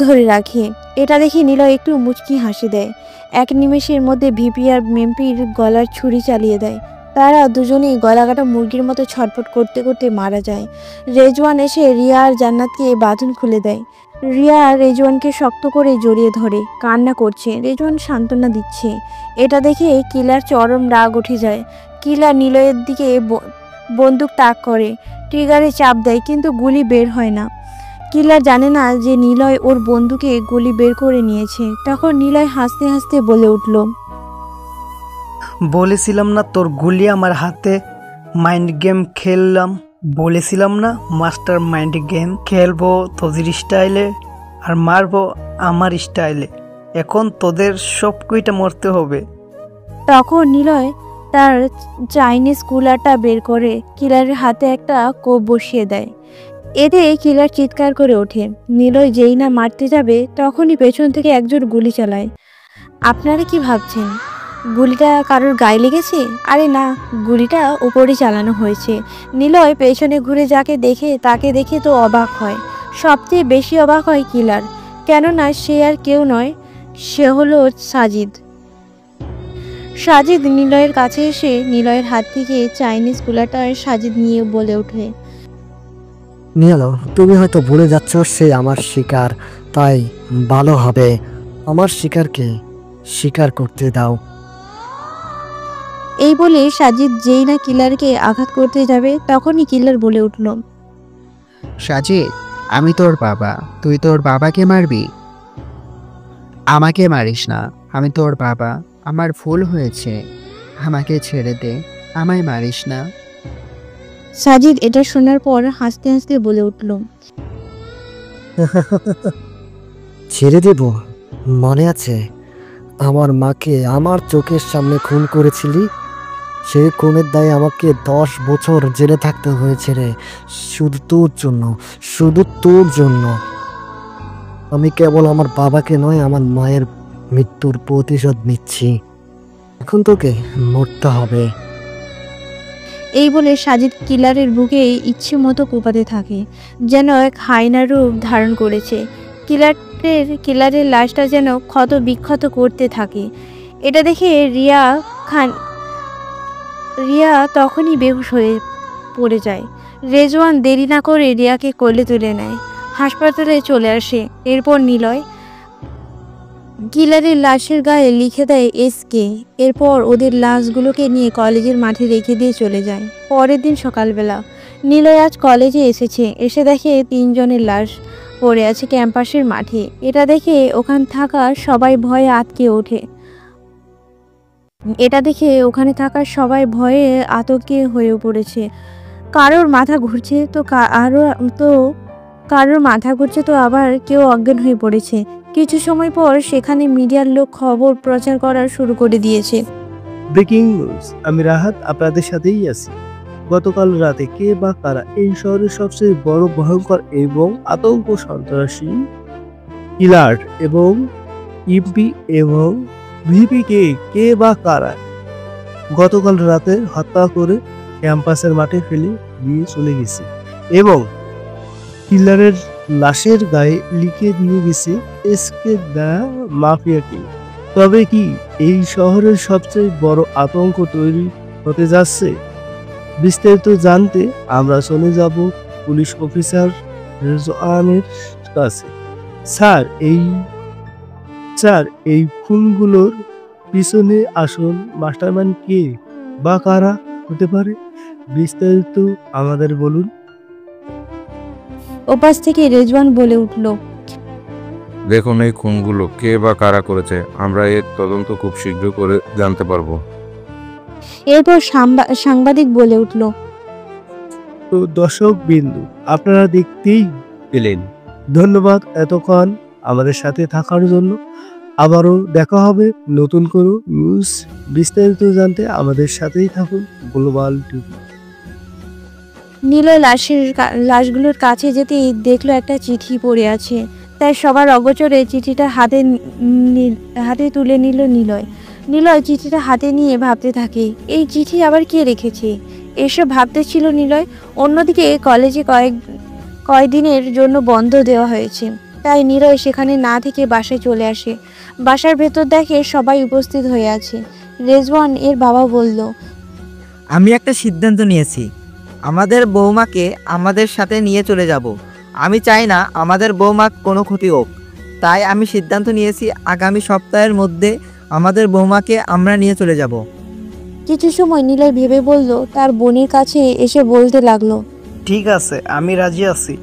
ধরে রাখে। এটা দেখে নিলয় একটু মুচকি হাসি দেয়। 1 নিমেষের মধ্যে ভিপি আর এমপির গলার ছুরি চালিয়ে দেয়। তারা দুজনেই গলাকাটা মুরগির মতো ছটফট করতে করতে মারা যায়। রেজওয়ান এসে রিয়া আর জান্নাতকে বাঁধন খুলে দেয়। রিয়া রেজওয়ানকে শক্ত করে জড়িয়ে ধরে কান্না করছে। রেজওয়ান সান্ত্বনা দিচ্ছে। এটা দেখে কিলার চরম রাগ উঠে যায়। কিলার নিলয়ের দিকে বন্দুক তাক করে ট্রিগারে চাপ দেয়, কিন্তু গুলি বের হয় না। কিলার জানে না যে নিলয় ওর বন্দুকে গুলি বের করে নিয়েছে। তখন নিলয় হাসতে হাসতে বলে উঠল, বলেছিলাম না তোর গুলি আমার হাতে। মাইন্ড গেম খেললাম, বলেছিলাম না মাস্টার মাইন্ড গেম খেলবো তোদের স্টাইলে আর মারবো আমার স্টাইলে। এখন তোদের সব কইটা মরতে হবে। তখন নিলয় তার চাইনিজ কুলারটা বের করে কিলারের হাতে একটা কোপ বসিয়ে দেয়। এতে কিলার চিৎকার করে ওঠে। নিলয় যেই না মারতে যাবে তখনই পেছন থেকে একজন গুলি চালায়। আপনারা কি ভাবছেন গুলিটা কারোর গায়ে লেগেছে? আরে না, গুলিটা উপরে চালানো হয়েছে। নিলয় পেছনে ঘুরে তাকে দেখে তো অবাক হয়। সবচেয়ে বেশি অবাক হয় কিলার, কেননা সে আর কেউ নয়, সে হলো সাজিদ। সাজিদ নিলয়ের কাছে এসে নিলয়ের হাত থেকে চাইনিজ কুলারটা সাজিদ নিয়ে বলে ওঠে, নিয়ালো, তুমি হয়তো ভুলে যাচ্ছ সে আমার শিকার, তাই ভালো হবে আমার শিকারকে শিকার করতে দাও। এই বলে সাজিদ যেই না কিলারকে আঘাত করতে যাবে তখনই কিলার বলে উঠল, সাজিদ, আমি তোর বাবা, তুই তোর বাবাকে মারবি? আমাকে মারিস না, আমি তোর বাবা, আমার ভুল হয়েছে, আমাকে ছেড়ে দে, আমায় মারিস না। সাজিদ এটা শোনার পর হাসতে হাসতে বলে উঠল, ছেড়ে দেব? মনে আছে আমার মাকে আমার চোখের সামনে খুন করেছিলি? সেই খুনের দায়ে আমাকে 10 বছর জেলে থাকতে হয়েছে রে, শুধু তোর জন্য, শুধু তোর জন্য। আমি কেবল আমার বাবাকে নয়, আমার মায়ের মৃত্যুর প্রতিশোধ নিচ্ছি। এখন তোকে মরতে হবে। এই বলে সাজিদ কিলারের বুকে ইচ্ছে মতো কোপাতে থাকে, যেন এক হায়না রূপ ধারণ করেছে। কিলারের লাশটা যেন ক্ষত বিক্ষত করতে থাকে। এটা দেখে রিয়া তখনই বেহুশ হয়ে পড়ে যায়। রেজওয়ান দেরি না করে রিয়াকে কোলে তুলে নেয়, হাসপাতালে চলে আসে। এরপর নিলয় কিলারের লাশের গায়ে লিখে দেয় SK। এরপর ওদের লাশগুলোকে নিয়ে কলেজের মাঠে রেখে দিয়ে চলে যায়। পরের দিন সকালবেলা নিলয় আজ কলেজে এসে দেখে 3 জনের লাশ পড়ে আছে ক্যাম্পাসের মাঠে। এটা দেখে ওখানে থাকা সবাই ভয়ে আতঙ্কে হয়ে পড়েছে। কারোর মাথা ঘুরছে তো আবার কেউ অজ্ঞান হয়ে পড়েছে। কিছু সময় পর সেখানে মিডিয়ার লোক খবর প্রচার করা শুরু করে দিয়েছে। ব্রেকিং নিউজ, আমি রাহাত আপনাদের সাথেই আছি। গতকাল রাতে কে বা কারা এই শহরের সবচেয়ে বড় ভয়ঙ্কর এবং আতঙ্ক সন্ত্রাসী কিলার এবং ইপি এবং ভিপি কে বা কারা গতকাল রাতে হত্যা করে ক্যাম্পাসের মাঠে ফেলে দিয়ে চলে গেছে এবং কিলারের লাশের গায়ে লিখে দিয়ে গেছে SK দ্য মাফিয়া কিং। তবে কি এই শহরের সবচেয়ে বড় আতঙ্ক তৈরি হতে যাচ্ছে? বিস্তারিত জানতে আমরা চলে যাব পুলিশ অফিসার রেজওয়ানের কাছে। স্যার, এই খুনগুলোর পিছনে আসল মাস্টারমাইন্ড কে বা কারা হতে পারে? বিস্তারিত আমাদের বলুন। ওপাশ থেকে রেজওয়ান বলে উঠল, দেখুন, এই খুনগুলো কে বা কারা করেছে আমরা এর তদন্ত খুব শীঘ্র করে জানতে পারবো। এরপর সাংবাদিক বলে উঠল, তো দর্শক বিন্দু, আপনারা দেখতেই পেলেন। ধন্যবাদ এতক্ষণ আমাদের সাথে থাকার জন্য। আবারও দেখা হবে নতুন কোনো নিউজ। বিস্তারিত জানতে আমাদের সাথেই থাকুন গ্লোবাল টিভি। নিলয় লাশগুলোর কাছে যেতেই দেখলো একটা চিঠি পড়ে আছে। তাই সবার অগোচরে চিঠিটা হাতে তুলে নিল নিলয় চিঠিটা হাতে নিয়ে ভাবতে থাকে, এই চিঠি আবার কে রেখেছে? এসব ভাবতে ছিল নিলয়। অন্যদিকে কলেজে কয়েকদিনের জন্য বন্ধ দেওয়া হয়েছে, তাই নিলয় সেখানে না থেকে বাসায় চলে আসে। বাসার ভেতর দেখে সবাই উপস্থিত হয়ে আছে। রেজওয়ান এর বাবা বলল, আমি একটা সিদ্ধান্ত নিয়েছি, আমাদের বৌমাকে আমাদের সাথে নিয়ে চলে যাব। আমি চাই না আমাদের বৌমা কোনো ক্ষতি হোক, তাই আমি সিদ্ধান্ত নিয়েছি আগামী সপ্তাহের মধ্যে আমাদের বৌমাকে আমরা নিয়ে চলে যাব। কিছু সময় নিলয় ভেবে বলল, তার বোনের কাছে এসে বলতে লাগলো, ঠিক আছে, আমি রাজি আছি।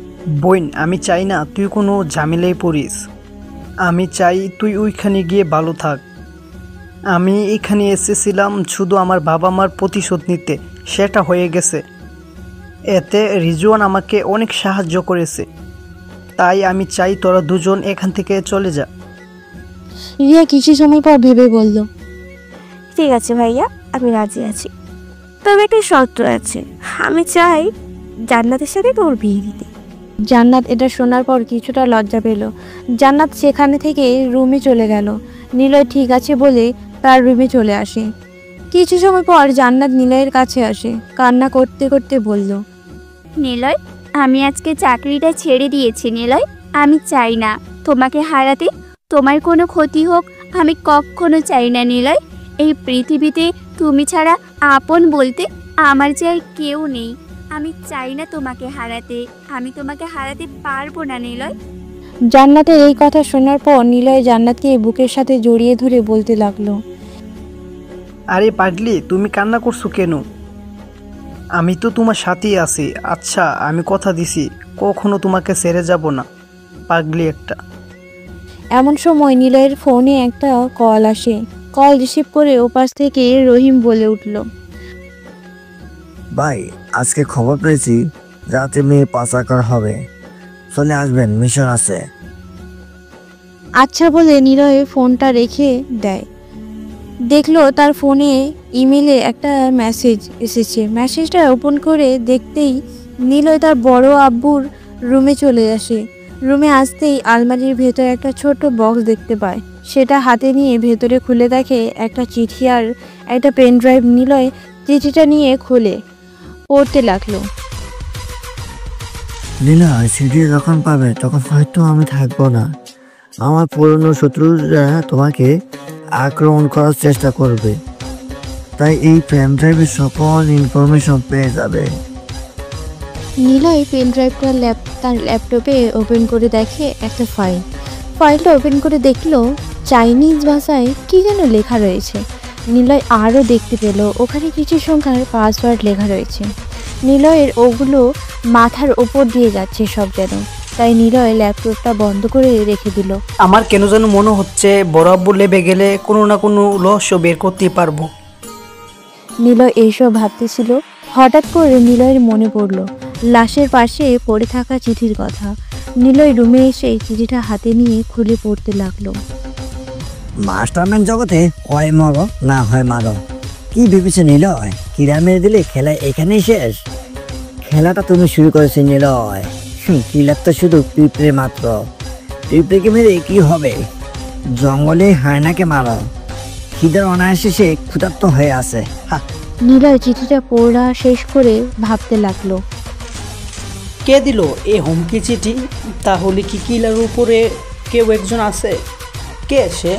বোন, আমি চাই না তুই কোনো ঝামেলায় পড়িস। আমি চাই তুই ওইখানে গিয়ে ভালো থাক। আমি এখানে এসেছিলাম শুধু আমার বাবা মার প্রতিশোধ নিতে, সেটা হয়ে গেছে। এতে রিজওয়ান আমাকে অনেক সাহায্য করেছে, তাই আমি চাই তোরা দুজন এখান থেকে চলে যা। রিয়া কিছু সময় পর ভেবে বলল, ঠিক আছে ভাইয়া, আমি রাজি আছি, তবে একটা শর্ত আছে। আমি চাই জান্নাতের সাথে তোর বিয়ে দিতে। জান্নাত এটা শোনার পর কিছুটা লজ্জা পেল। জান্নাত সেখানে থেকে রুমে চলে গেল। নিলয় ঠিক আছে বলে তার রুমে চলে আসে। কিছু সময় পর জান্নাত নিলয়ের কাছে আসে, কান্না করতে করতে বলল, নিলয়, আমি আজকে চাকরিটা ছেড়ে দিয়েছি নিলয়। আমি চাই না তোমাকে হারাতে, তোমার কোনো ক্ষতি হোক আমি কখনো চাই না নিলয়। এই পৃথিবীতে তুমি ছাড়া আপন বলতে আমার যে আর কেউ নেই। আমি চাই না তোমাকে হারাতে, আমি তোমাকে হারাতে পারবো না নিলয়। জান্নাতের এই কথা শোনার পর নিলয় জান্নাতকে বুকের সাথে জড়িয়ে ধরে বলতে লাগলো, আরে পাগলি, তুমি কান্না করছো কেন? আমি তো তোমার সাথেই আছি। আচ্ছা, আমি কথা দিছি কখনো তোমাকে ছেড়ে যাব না, পাগলি একটা। এমন সময় নিলয়ের ফোনে একটা কল আসে। কল রিসিভ করে ওপাশ থেকে রহিম বলে উঠল, ভাই আজকে খবর পেয়েছি রাতে মেয়ে পাচার হবে, চলে আসবেন, মিশন আছে। আচ্ছা বলে নিলয় ফোনটা রেখে দেয়। দেখলো তার ফোনে ইমেলে একটা মেসেজ এসেছে। মেসেজটা ওপেন করে দেখতেই নিলয় তার বড় আব্বুর রুমে চলে আসে। রুমে আসতেই আলমারির ভেতরে একটা ছোট বক্স দেখতে পায়। সেটা হাতে নিয়ে ভেতরে খুলে দেখে একটা চিঠি আর একটা পেন ড্রাইভ। নিলয় চিঠিটা নিয়ে খুলে পড়তে লাগলো। লীলা, চিঠি যখন পাবে তখন হয়তো আমি থাকবো না। আমার পুরনো শত্রুরা তোমাকে আক্রমণ করার চেষ্টা করবে, তাই এই পেন ড্রাইভের সকল ইনফরমেশন পেয়ে যাবে। নিলয় পেন ড্রাইভটা তার ল্যাপটপে ওপেন করে দেখে একটা ফাইলটা ওপেন করে দেখলো চাইনিজ ভাষায় কি যেন লেখা রয়েছে। নিলয় আরও দেখতে পেল ওখানে কিছু সংখ্যার পাসওয়ার্ড লেখা রয়েছে। নিলয়ের ওগুলো মাথার ওপর দিয়ে যাচ্ছে সব যেন। তাই নিলয় ল্যাপটপটা বন্ধ করে রেখে দিল। আমার কেন যেন মনে হচ্ছে বড় আব্বু লেবে গেলে কোনো না কোনো রহস্য বের করতে পারবো। নিলয় এইসব ভাবতেছিল, হঠাৎ করে নিলয়ের মনে পড়ল লাশের পাশে পড়ে থাকা চিঠির কথা। নিলয় রুমে এসে চিঠিটা হাতে নিয়ে খুলে পড়তে লাগলো। মাস্টারম্যান জগতে হয় মরো না হয় মারো, কি ভেবেছে নিলয়? কিরা মেরে দিলে খেলা এখানেই শেষ? খেলাটা তুমি শুরু করেছো নিলয়। কিলার তো শুধু পিঁপড়ে মাত্র। পিঁপড়েকে মেরে কি হবে? জঙ্গলে হায়নাকে মারো। খিদার অনায়াসে সে ক্ষুধার্ত হয়ে আছে। নিলয় চিঠিটা পড়া শেষ করে ভাবতে লাগলো, কে দিল এই হুমকি চিঠি? তাহলে কি কিলার উপরে কেউ একজন আছে? কে সে?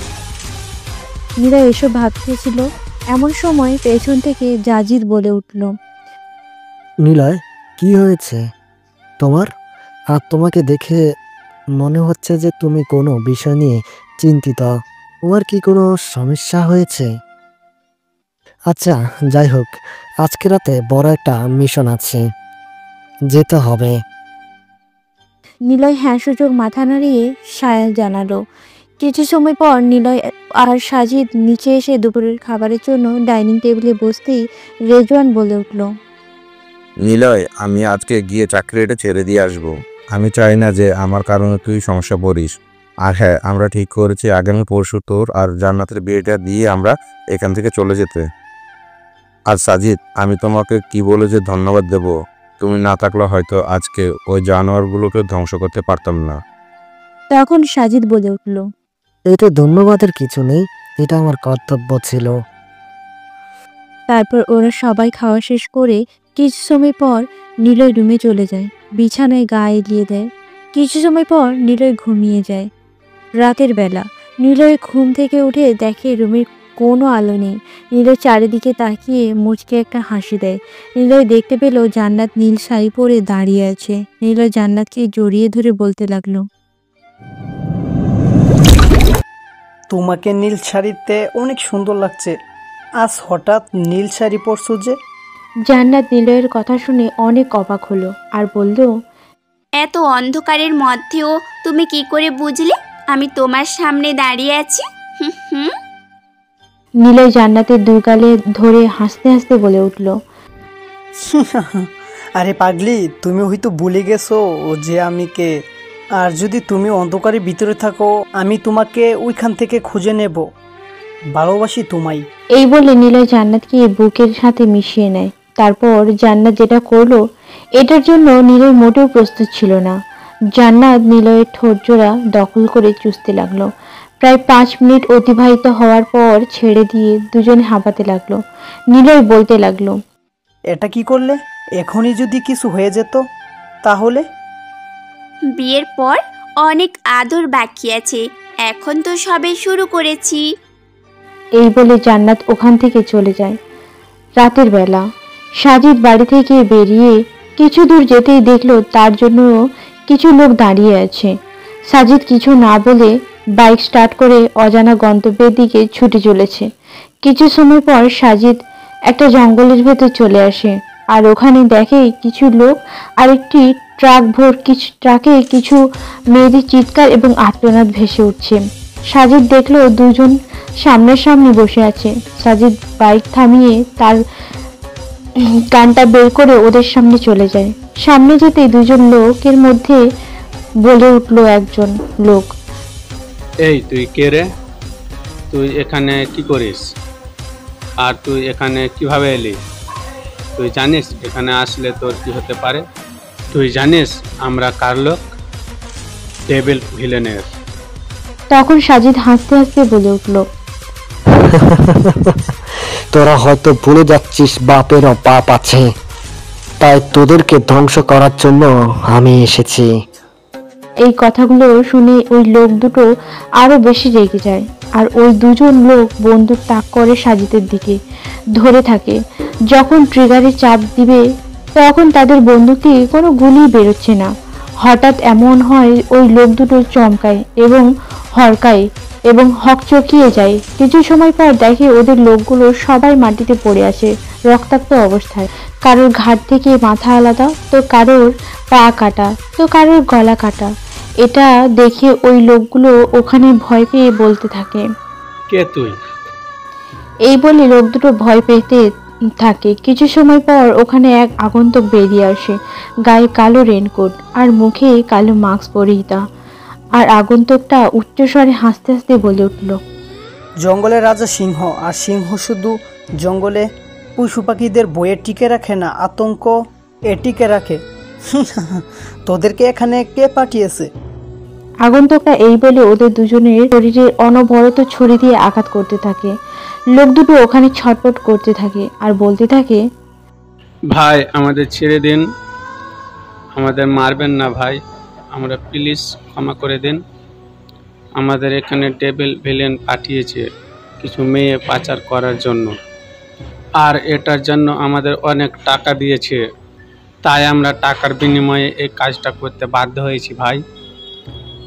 নিলয় এসব ভাবতেছিল, এমন সময় পেছন থেকে জাজিদ বলে উঠল, নিলয়, কি হয়েছে তোমার? আর তোমাকে দেখে মনে হচ্ছে যে তুমি কোনো বিষয় নিয়ে চিন্তিত। তোমার কি কোনো সমস্যা হয়েছে? আচ্ছা, যাই হোক, আজকে রাতে বড় একটা মিশন আছে, যেতে হবে। নিলয় হ্যাঁ সূচক মাথা নাড়িয়ে সায় জানালো। কিছু সময় পর নিলয় আর সাজিদ নিচে এসে দুপুরের খাবারের জন্য ডাইনিং টেবিলে বসতেই রেজওয়ান বলে উঠল, নিলয়, আমি আজকে গিয়ে চাকরিটা ছেড়ে দিয়ে আসবো। আমি চাই না যে আমার কারণে তুই সমস্যা পড়িস। আর হ্যাঁ, আমরা ঠিক করেছি আগামী পরশু তোর আর জান্নাতের বিয়েটা দিয়ে আমরা এখান থেকে চলে যেতে। আর সাজিদ, আমি তোমাকে কি বলে যে ধন্যবাদ দেব? তুমি না থাকলে হয়তো আজকে ওই জানোয়ারগুলোকে ধ্বংস করতে পারতাম না। তখন সাজিদ বলে উঠল, এতে ধন্যবাদের কিছু নেই, এটা আমার কর্তব্য ছিল। তারপর ওরা সবাই খাওয়া শেষ করে কিছু সময় পর নিলয় রুমে চলে যায়, বিছানায় গা এলিয়ে দেয়। কিছু সময় পর নিলয় ঘুমিয়ে যায়। রাতের বেলা নিলয় ঘুম থেকে উঠে দেখে রুমের কোনো আলো নেই। নিলয় চারিদিকে তাকিয়ে মুচকে একটা হাসি দেয়। নিলয় দেখতে পেল জান্নাত নীল শাড়ি পরে দাঁড়িয়ে আছে। নিলয় জান্নাতকে জড়িয়ে ধরে বলতে লাগলো, তোমাকে নীল শাড়িতে অনেক সুন্দর লাগছে। আজ হঠাৎ নীল শাড়ি পরছো যে? জান্নাত নিলয়ের কথা শুনে অনেক অবাক হলো আর বলল, এত অন্ধকারের মধ্যেও তুমি কি করে বুঝলে আমি তোমার সামনে দাঁড়িয়ে আছি? হুম। নিলয় জান্নাতের দুই গালে ধরে হাসতে হাসতে বলে উঠল, আরে পাগলি, তুমি হয়তো ভুলে গেছো যে আমি কে। আর যদি তুমি অন্ধকারের ভিতরে থাকো, আমি তোমাকে ওইখান থেকে খুঁজে নেব। ভালোবাসি তোমায়। এই বলে নিলয় জান্নাতকে বুকের সাথে মিশিয়ে নেয়। তারপর জান্নাত যেটা করলো এটার জন্য নিলয় মোটেও প্রস্তুত ছিল না। জান্নাত নিলয়ের ঠোঁটজোড়া দখল করে চুষতে লাগলো। প্রায় 5 মিনিট অতিবাহিত হওয়ার পর ছেড়ে দিয়ে দুজনে হাঁপাতে লাগলো। নিলয় বলতে লাগলো, এটা কি করলে? এখনই যদি কিছু হয়ে যেত তাহলে? বিয়ের পর অনেক আদর বাকি আছে, এখন তো সবে শুরু করেছি। এই বলে জান্নাত ওখান থেকে চলে যায়। রাতের বেলা সাজিদ বাড়ি থেকে বেরিয়ে কিছু দূর যেতেই দেখলো তার জন্য কিছু লোক দাঁড়িয়ে আছে। সাজিদ কিছু না বলে বাইক স্টার্ট করে অজানা গন্তব্যের দিকে ছুটে চলেছে। কিছু সময় পর সাজিদ একটা জঙ্গলের ভেতর চলে আসে আর ওখানে দেখে কিছু লোক আর একটি ট্রাকে কিছু মেয়েদের চিৎকার এবং আর্তনাদ ভেসে উঠছে। সাজিদ দেখলো দুজন সামনাসামনি বসে আছে। সাজিদ বাইক থামিয়ে তার গানটা বের করে ওদের সামনে চলে যায়। সামনে যেতেই দুজন লোকের মধ্যে বলে উঠলো একজন লোক, এই তুই কে রে? তুই এখানে কি করিস? আর তুই এখানে কিভাবে এলি? তুই জানিস এখানে আসলে তোর কি হতে পারে? তুই জানিস আমরা কার লোক? ডেভিল ভিলেনের। তখন সাজিদ হাসতে হাসতে বলে উঠলো, তোরা হয়তো ভুলে যাচ্ছিস বাপেরও পাপ আছে, তাই তোদেরকে ধ্বংস করার জন্য আমি এসেছি। এই কথাগুলো শুনে ওই লোক দুটো আরো বেশি রেগে যায় আর ওই দুজন লোক বন্দুক তাক করে সাজিদের দিকে ধরে থাকে। যখন ট্রিগারে চাপ দিবে তখন তাদের বন্দুক থেকে কোনো গুলি বেরোচ্ছে না। হঠাৎ এমন হয় ওই লোক দুটো চমকায় এবং হড়কায় এবং হকচকিয়ে যায়। কিছু সময় পর দেখে ওদের লোকগুলো সবাই মাটিতে পড়ে আছে রক্তাক্ত অবস্থায়। কারোর ঘাট থেকে মাথা আলাদা, তো কারোর পা কাটা, তো কারোর গলা কাটা। এটা দেখে ওই লোকগুলো ওখানে ভয় পেয়ে বলতে থাকে, কে তুই? এই বলে লোক দুটো ভয় পেতে থাকে। কিছু সময় পর ওখানে এক আগন্তুক বেরিয়ে আসে, গায়ে কালো রেনকোট আর মুখে কালো মাস্ক পরিহিতা। আর আগন্তুকটা উচ্চস্বরে হাসতে হাসতে বলে উঠল, জঙ্গলের রাজা সিংহ, আর সিংহ শুধু জঙ্গলে পশু পাখিদের বয়ে টিকে রাখে না, আতঙ্ক টিকে রাখে। তোদেরকে এখানে কে পাঠিয়েছে? আগন্তুকটা এই বলে ওদের দুজনের শরীরে অনবরত ছুরি দিয়ে আঘাত করতে থাকে। লোক দুটো ওখানে ছটফট করতে থাকে আর বলতে থাকে, ভাই আমাদের ছেড়ে দিন, আমাদের মারবেন না ভাই, আমরা প্লিজ ক্ষমা করে দিন। আমাদের এখানে ডেভিল ভিলেন পাঠিয়েছে কিছু মেয়ে পাচার করার জন্য, আর এটার জন্য আমাদের অনেক টাকা দিয়েছে, তাই আমরা টাকার বিনিময়ে এই কাজটা করতে বাধ্য হয়েছি ভাই,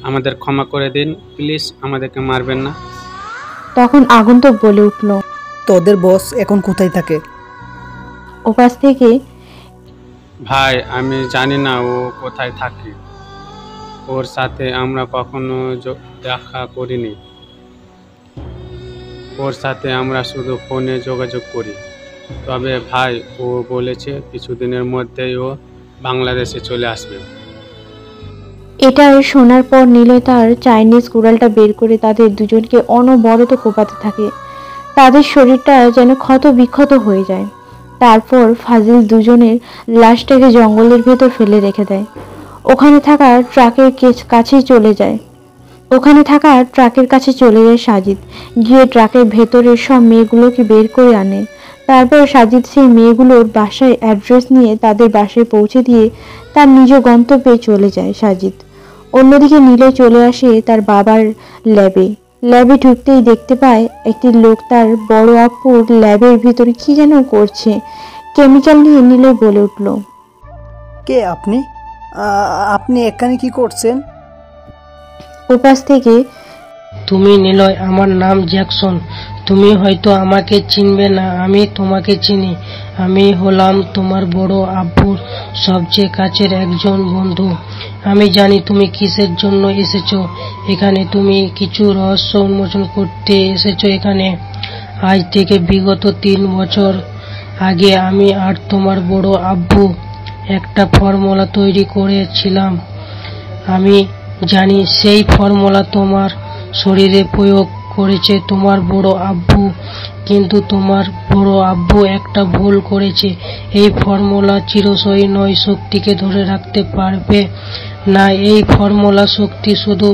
আমাদের ক্ষমা করে দিন প্লিজ, আমাদেরকে মারবেন না। তখন আগন্তুক বলে উঠল, তোদের বস এখন কোথায় থাকে? ওপাশ থেকে, ভাই আমি জানি না ও কোথায় থাকে, ওর সাথে আমরা কখনো দেখা করিনি, ওর সাথে আমরা শুধু ফোনে যোগাযোগ করি। তবে ভাই ও বলেছে কিছুদিনের মধ্যেই ও বাংলাদেশে চলে আসবে। এটা শোনার পর নিলয় তার চাইনিজ কুড়ালটা বের করে তাদের দুজনকে অনবরত কোপাতে থাকে। তাদের শরীরটা যেন ক্ষত বিক্ষত হয়ে যায়। তারপর ফাজিল দুজনের লাশটাকে জঙ্গলের ভেতর ফেলে রেখে দেয়। ওখানে থাকা ট্রাকের কাছে চলে যায় সাজিদ, গিয়ে ট্রাকের ভেতরে সব মেয়েগুলোকে বের করে আনে। তারপর সাজিদ সেই মেয়েগুলোর বাসায় অ্যাড্রেস নিয়ে তাদের বাসায় পৌঁছে দিয়ে তার নিজ গন্তব্যে চলে যায় সাজিদ। অন্যদিকে নিলয় চলে আসে তার বাবার ল্যাবে ঢুকতেই দেখতে পায় একটি লোক তার বড় আপুর ল্যাবের ভিতরে কি যেন করছে। কেমিক্যাল নিয়ে নিলয় বলে উঠল, কে আপনি? আপনি এখানে কি করছেন? ওপাশ থেকে, তুমি নিলয়, আমার নাম জ্যাকসন, তুমি হয়তো আমাকে চিনবে না, আমি তোমাকে চিনি। আমি হলাম তোমার বড় আব্বুর সবচেয়ে কাছের একজন বন্ধু। আমি জানি তুমি কিসের জন্য এসেছো এখানে, তুমি কিছু রহস্য উন্মোচন করতে এসেছো এখানে। আজ থেকে বিগত 3 বছর আগে আমি আর তোমার বড় আব্বু একটা ফর্মুলা তৈরি করেছিলাম। আমি জানি সেই ফর্মুলা তোমার শরীরে প্রয়োগ করেছে তোমার বড় আব্বু, কিন্তু তোমার বড় আব্বু একটা ভুল করেছে। এই ফর্মুলা চিরস্থায়ী নয়, শক্তিকে ধরে রাখতে পারবে না। এই ফর্মুলা শক্তি শুধু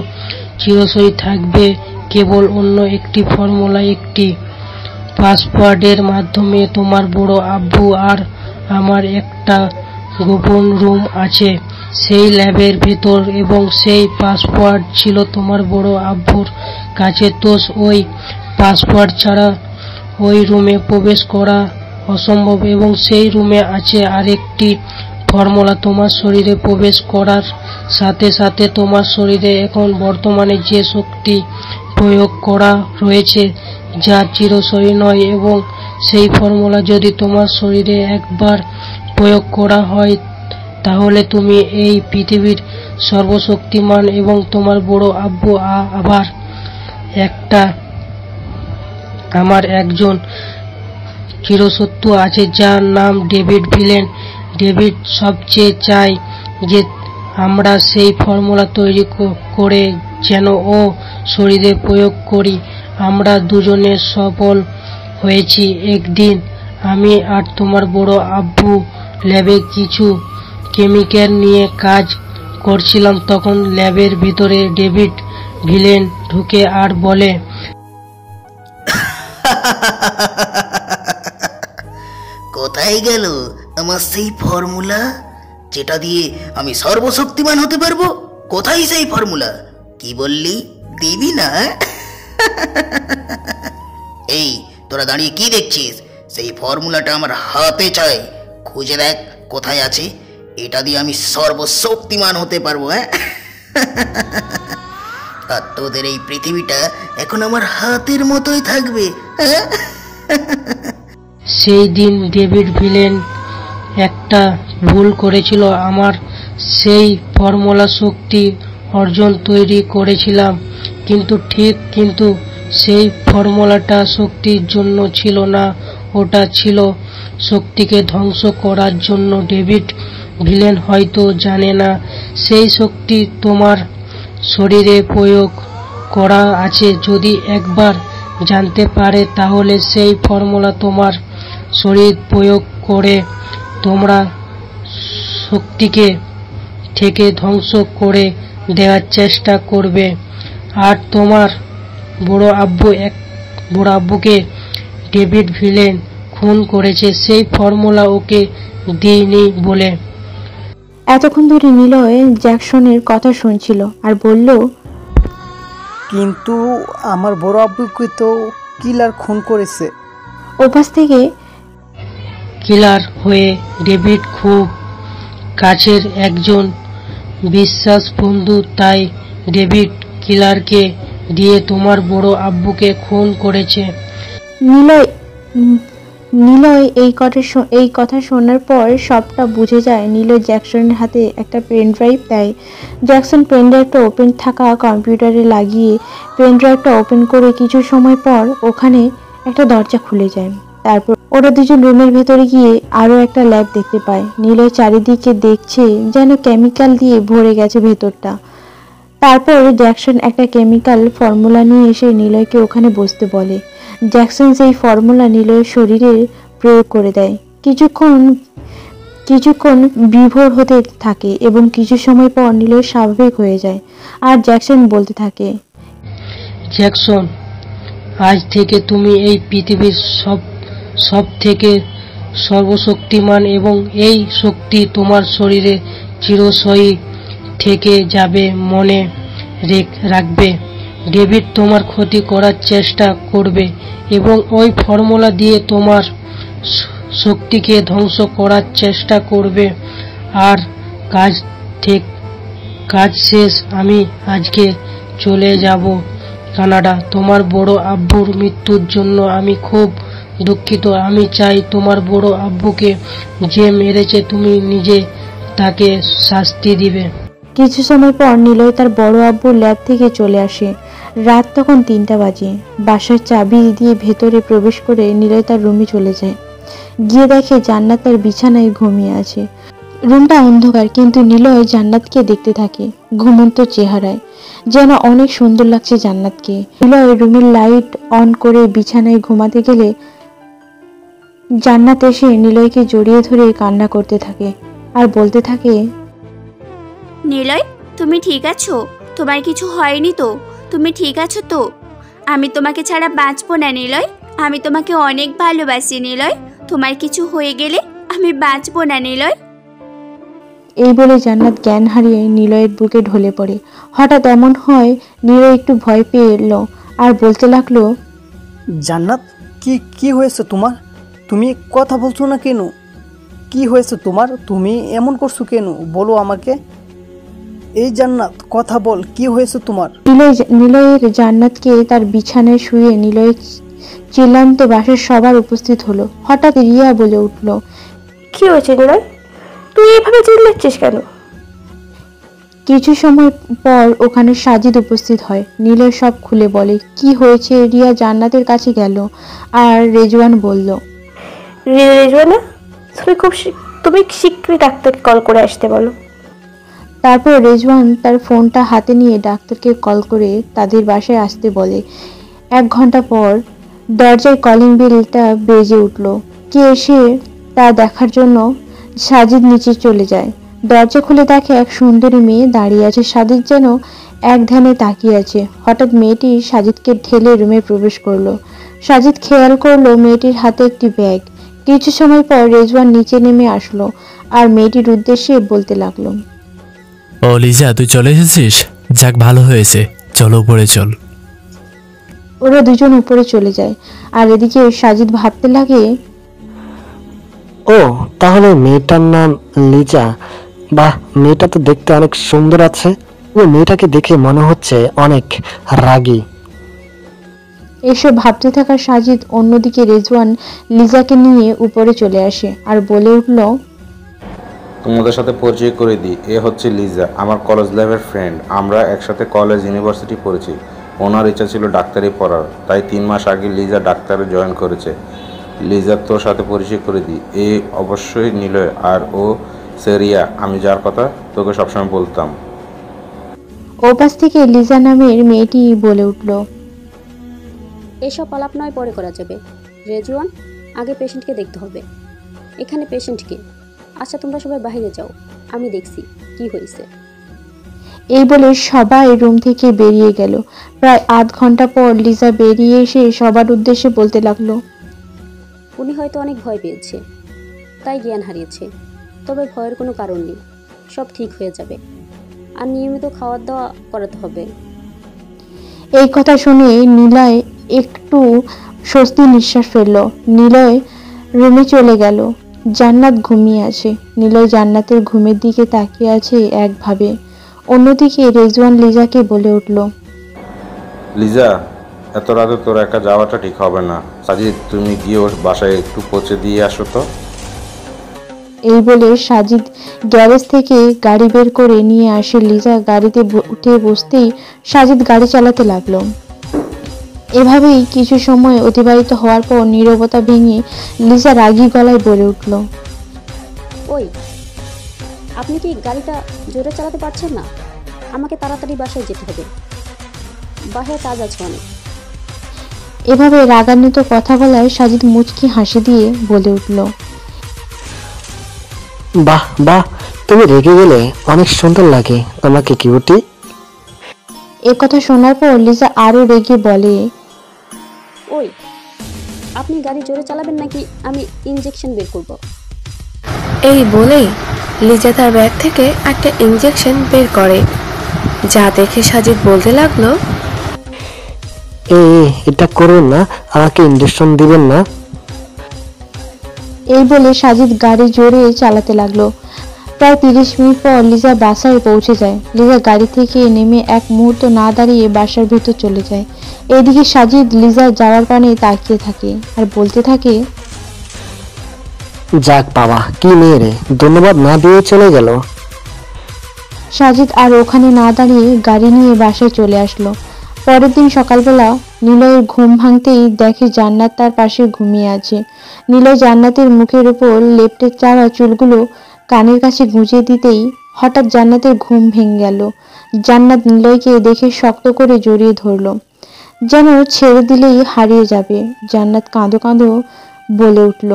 চিরস্থায়ী থাকবে কেবল অন্য একটি ফর্মুলা, একটি পাসওয়ার্ডের মাধ্যমে। তোমার বড় আব্বু আর আমার একটা গোপন রুম আছে সেই ল্যাবের ভেতর, এবং সেই পাসওয়ার্ড ছিল তোমার বড় আব্বুর কাছে। তো ওই পাসওয়ার্ড ছাড়া ওই রুমে প্রবেশ করা অসম্ভব, এবং সেই রুমে আছে আরেকটি ফর্মুলা। তোমার শরীরে প্রবেশ করার সাথে সাথে তোমার শরীরে এখন বর্তমানে যে শক্তি প্রয়োগ করা রয়েছে যা চিরস্থায়ী নয়, এবং সেই ফর্মুলা যদি তোমার শরীরে একবার প্রয়োগ করা হয় তাহলে তুমি এই পৃথিবীর সর্বশক্তিমান। এবং তোমার বড় আব্বু আবার আমার একজন চিরশত্রু আছে যার নাম ডেভিড ভিলেন। ডেভিড সবচেয়ে চায় যে আমরা সেই ফর্মুলা তৈরি করে যেন ও শরীরে প্রয়োগ করি। আমরা দুজনে সফল হয়েছি। একদিন আমি আর তোমার বড় আব্বু ল্যাবে কিছু কেমিক্যাল নিয়ে কাজ করছিলাম। তখন ল্যাবের ভিতরে ডেভিড ভিলেন ঢুকে আর বলে, কোথায় গেল আমার সেই ফর্মুলা যেটা দিয়ে আমি সর্বশক্তিমান হতে পারবো? কোথায় সেই ফর্মুলা? কি বললি, দিবি না? এই তোরা দাঁড়িয়ে কি দেখছিস? সেই ফর্মুলাটা আমার হাতে চাই। খুঁজে দেখ কোথায় আছে। এটা দিয়ে আমি সর্বশক্তিমান হতে পারবো। আর তোদের এই পৃথিবীটা এখন আমার হাতের মতোই থাকবে। সেই দিন ডেভিড ভিলেন একটা ভুল করেছিল। আমার সেই ফর্মুলা শক্তি অর্জন তৈরি করেছিলাম কিন্তু সেই ফর্মুলাটা শক্তির জন্য ছিল না, ওটা ছিল শক্তিকে ধ্বংস করার জন্য। ডেভিড ভিলেন হয়তো জানে না সেই শক্তি তোমার শরীরে প্রয়োগ করা আছে। যদি একবার জানতে পারে তাহলে সেই ফর্মুলা তোমার শরীর প্রয়োগ করে তোমরা শক্তিকে থেকে ধ্বংস করে দেওয়ার চেষ্টা করবে। আর তোমার বড় আব্বুকে ডেভিড ভিলেন খুন করেছে সেই ফর্মুলা ওকে দিইনি বলে। এতক্ষণ ধরে নিলয় জ্যাকসনের কথা শুনছিল আর বলল, কিন্তু আমার বড় আব্বুকে তো কিলার খুন করেছে। ওপাশ থেকে কিলার হয়ে ডেভিড খুব কাছের একজন বিশ্বাস বন্ধু, তাই ডেভিড কিলারকে দিয়ে তোমার বড় আব্বুকে খুন করেছে। নিলয় এই কথা শোনার পর সবটা বুঝে যায়। নিলয় জ্যাকসনের হাতে একটা পেন ড্রাইভ দেয়। জ্যাকসন পেন ড্রাইভটা ওপেন থাকা কম্পিউটারে লাগিয়ে পেন ড্রাইভটা ওপেন করে কিছু সময় পর ওখানে একটা দরজা খুলে যায়। তারপর ওরা দুজন রুমের ভেতরে গিয়ে আরও একটা ল্যাব দেখতে পায়। নিলয় চারিদিকে দেখছে যেন কেমিক্যাল দিয়ে ভরে গেছে ভেতরটা। তারপর জ্যাকসন একটা কেমিক্যাল ফর্মুলা নিয়ে এসে নিলয়কে ওখানে বসতে বলে। জ্যাকসন সেই ফর্মুলা নিলয়ের শরীরে প্রয়োগ করে দেয়। কিছুক্ষণ বিভোর হতে থাকে এবং কিছু সময় পর নিলয় স্বাভাবিক হয়ে যায়। আর জ্যাকসন বলতে থাকে, জ্যাকসন, আজ থেকে তুমি এই পৃথিবীর সব থেকে সর্বশক্তিমান, এবং এই শক্তি তোমার শরীরে চিরস্থায়ী থেকে যাবে। মনে রাখবে, ডেভিড তোমার ক্ষতি করার চেষ্টা করবে এবং ওই ফর্মুলা দিয়ে তোমার শক্তিকে ধ্বংস করার চেষ্টা করবে। আর কাজ শেষ। আমি আজকে চলে যাব কানাডা। তোমার বড় আব্বুর মৃত্যুর জন্য আমি খুব দুঃখিত। আমি চাই তোমার বড় আব্বুকে যে মেরেছে তুমি নিজে তাকে শাস্তি দিবে। কিছু সময় পর নিলয় তার বড় আব্বুর ল্যাব থেকে চলে আসে। রাত তখন 3টা বাজে। বাসার চাবি দিয়ে ভেতরে প্রবেশ করে নিলয় তার রুমে চলে যায়। গিয়ে দেখে জান্নাত তার বিছানায় ঘুমিয়ে আছে। রুমটা অন্ধকার, কিন্তু নিলয় জান্নাতকে দেখতে থাকে ঘুমন্ত চেহারায়, যেন অনেক সুন্দর লাগছে জান্নাতকে। নিলয় রুমের লাইট অন করে বিছানায় ঘুমাতে গেলে জান্নাত এসে নিলয়কে জড়িয়ে ধরে কান্না করতে থাকে আর বলতে থাকে, নিলয়, তুমি ঠিক আছো? তোমার কিছু হয়নি তো? তুমি ঠিক আছো তো? আমি তোমাকে ছাড়া বাঁচবো না নিলয়। আমি তোমাকে অনেক ভালোবাসি নিলয়। তোমার কিছু হয়ে গেলে আমি বাঁচবো না নিলয়। এই বলে জান্নাত জ্ঞান হারিয়ে নিলয়ের বুকে ঢলে পড়ে। হঠাৎ এমন হয় নিলয় একটু ভয় পেয়ে এলো আর বলতে লাগলো, জান্নাত, কি কি হয়েছে তোমার? তুমি কথা বলছো না কেন? কি হয়েছে তোমার? তুমি এমন করছো কেন? বলো আমাকে। এই জান্নাত, কথা বল, কি হয়েছে তোমার? নিলয়ের জান্নাতকে তার বিছানায় শুয়ে নিলয়ের চিল্লান্তে বাসার সবার উপস্থিত হলো। হঠাৎ রিয়া বলে উঠল, কি হয়েছে নিলয়? তুই এভাবে চিল্লাচ্ছিস কেন? কিছু সময় পর ওখানে সাজিদ উপস্থিত হয়। নিলয় সব খুলে বলে কি হয়েছে। রিয়া জান্নাতের কাছে গেল আর রেজওয়ান বলল, রেজওয়ানা, তুমি শীঘ্রই ডাক্তারকে কল করে আসতে বলো। তারপর রেজওয়ান তার ফোনটা হাতে নিয়ে ডাক্তারকে কল করে তাদের বাসায় আসতে বলে। 1 ঘন্টা পর দরজায় কলিং বেলটা বেজে উঠল। কে এসে তা দেখার জন্য সাজিদ নিচে চলে যায়। দরজা খুলে দেখে এক সুন্দরী মেয়ে দাঁড়িয়ে আছে। সাজিদ যেন এক ধ্যানে তাকিয়ে আছে। হঠাৎ মেয়েটি সাজিদকে ঠেলে রুমে প্রবেশ করলো। সাজিদ খেয়াল করলো মেয়েটির হাতে একটি ব্যাগ। কিছু সময় পর রেজওয়ান নিচে নেমে আসলো আর মেয়েটির উদ্দেশ্যে বলতে লাগলো, ও লিজা, তুই চলে এসেছিস? যাক, ভালো হয়েছে, চলো উপরে চল। ওরা দুজন উপরে চলে যায় আর এদিকে সাজিদ ভাবতে লাগে, ও তাহলে মেয়েটার নাম লিজা। বাহ, মেয়েটা তো দেখতে অনেক সুন্দর আছে। মেয়েটাকে দেখে মনে হচ্ছে অনেক রাগী। এসব ভাবতে থাকা সাজিদ অন্যদিকে রেজওয়ান লিজাকে নিয়ে উপরে চলে আসে আর বলে উঠল, তোমাদের সাথে পরিচয় করে দিই, এ হচ্ছে লিজা, আমার কলেজ লাইফের ফ্রেন্ড। আমরা একসাথে কলেজ ইউনিভার্সিটি পড়েছি। ওনার ইচ্ছা ছিল ডাক্তারি পড়ার, তাই 3 মাস আগে লিজা ডাক্তারে জয়েন করেছে। লিজা, তোর সাথে পরিচয় করে দিই, এ অবশ্যই নিলয়, আর ও সেরিয়া, আমি যার কথা তোকে সবসময় বলতাম। ওপাশ থেকে লিজা নামের মেয়েটি বলে উঠল, এসব আলাপ নয়, পরে করা যাবে। রেজওয়ান, আগে পেশেন্টকে দেখতে হবে। এখানে পেশেন্টকে। আচ্ছা, তোমরা সবাই বাইরে যাও, আমি দেখছি কি হয়েছে। এই বলে সবাই রুম থেকে বেরিয়ে গেল। প্রায় 8 ঘন্টা পর লিজা বেরিয়ে এসে সবার উদ্দেশ্যে বলতে লাগলো, উনি হয়তো অনেক ভয় পেয়েছে, তাই জ্ঞান হারিয়েছে। তবে ভয়ের কোনো কারণ নেই, সব ঠিক হয়ে যাবে। আর নিয়মিত খাওয়া দাওয়া করাতে হবে। এই কথা শুনে নিলয় একটু স্বস্তি নিঃশ্বাস ফেলল। নিলয় রুমে চলে গেল। জান্নাত ঘুমিয়ে আছে। নিলয় জান্নাতের ঘুমের দিকে তাকিয়ে আছে একভাবে। অন্যদিকে রেজওয়ান লিজাকে বলে উঠল, লিজা, এত রাতে তোর একা যাওয়াটা ঠিক হবে না। সাজিদ, তুমি গিয়ে ওর বাসায় একটু পৌঁছে দিয়ে আসো তো। এই বলে সাজিদ গ্যারেজ থেকে গাড়ি বের করে নিয়ে আসে। লিজা গাড়িতে উঠে বসতেই সাজিদ গাড়ি চালাতে লাগলো। এভাবেই কিছু সময় অতিবাহিত হওয়ার পর নীরবতা ভেঙে লিজা রাগী গলায় বলে উঠল, ওই, আপনি কি গাড়িটা জোরে চালাতে পারছেন না? আমাকে তাড়াতাড়ি বাসায় যেতে হবে, বাসায় কাজ আছে অনেক। এভাবে রাগান্বিত কথা বলায় সাজিদ মুচকি হাসি দিয়ে বলে উঠল, বাহ বাহ, তুমি রেগে গেলে অনেক সুন্দর লাগে তোমাকে কিউটি। এ কথা শোনার পর লিজা আরো রেগে বলে, ওই, আপনি গাড়ি জোরে চালাবেন নাকি আমি ইনজেকশন বের করব। এই বলেই লিজা তার ব্যাগ থেকে একটা ইনজেকশন বের করে, যা দেখে সাজিদ বলতে লাগলো, এটা করুন না, আমাকে ইনজেকশন দিবেন না। এই বলে সাজিদ গাড়ি জোরে চালাতে লাগলো। প্রায় 30 মিনিট পর লিজা বাসায় পৌঁছে যায়। লিজা গাড়ি থেকে নেমে এক মুহূর্ত না দাঁড়িয়ে বাসার ভিতর চলে যায়। এদিকে সাজিদ লিজা যাওয়ার পানে তাকিয়ে থাকে আর বলতে থাকে, যাক বাবা, কি মেয়ে রে, ধন্যবাদ না দিয়ে চলে গেল। সাজিদ আর ওখানে না দাঁড়িয়ে গাড়ি নিয়ে বাসায় চলে আসলো। পরের দিন সকালবেলা নিলয়ের ঘুম ভাঙতেই দেখে জান্নাত তার পাশে ঘুমিয়ে আছে। নিলয় জান্নাতের মুখের উপর লেপ্টে চাওয়া চুলগুলো কানের কাছে গুঁজে দিতেই হঠাৎ জান্নাতের ঘুম ভেঙে গেল। জান্নাত নিলয়কে দেখে শক্ত করে জড়িয়ে ধরল, যেন ছেড়ে দিলেই হারিয়ে যাবে। জান্নাত কাঁদো কাঁদো বলে উঠল,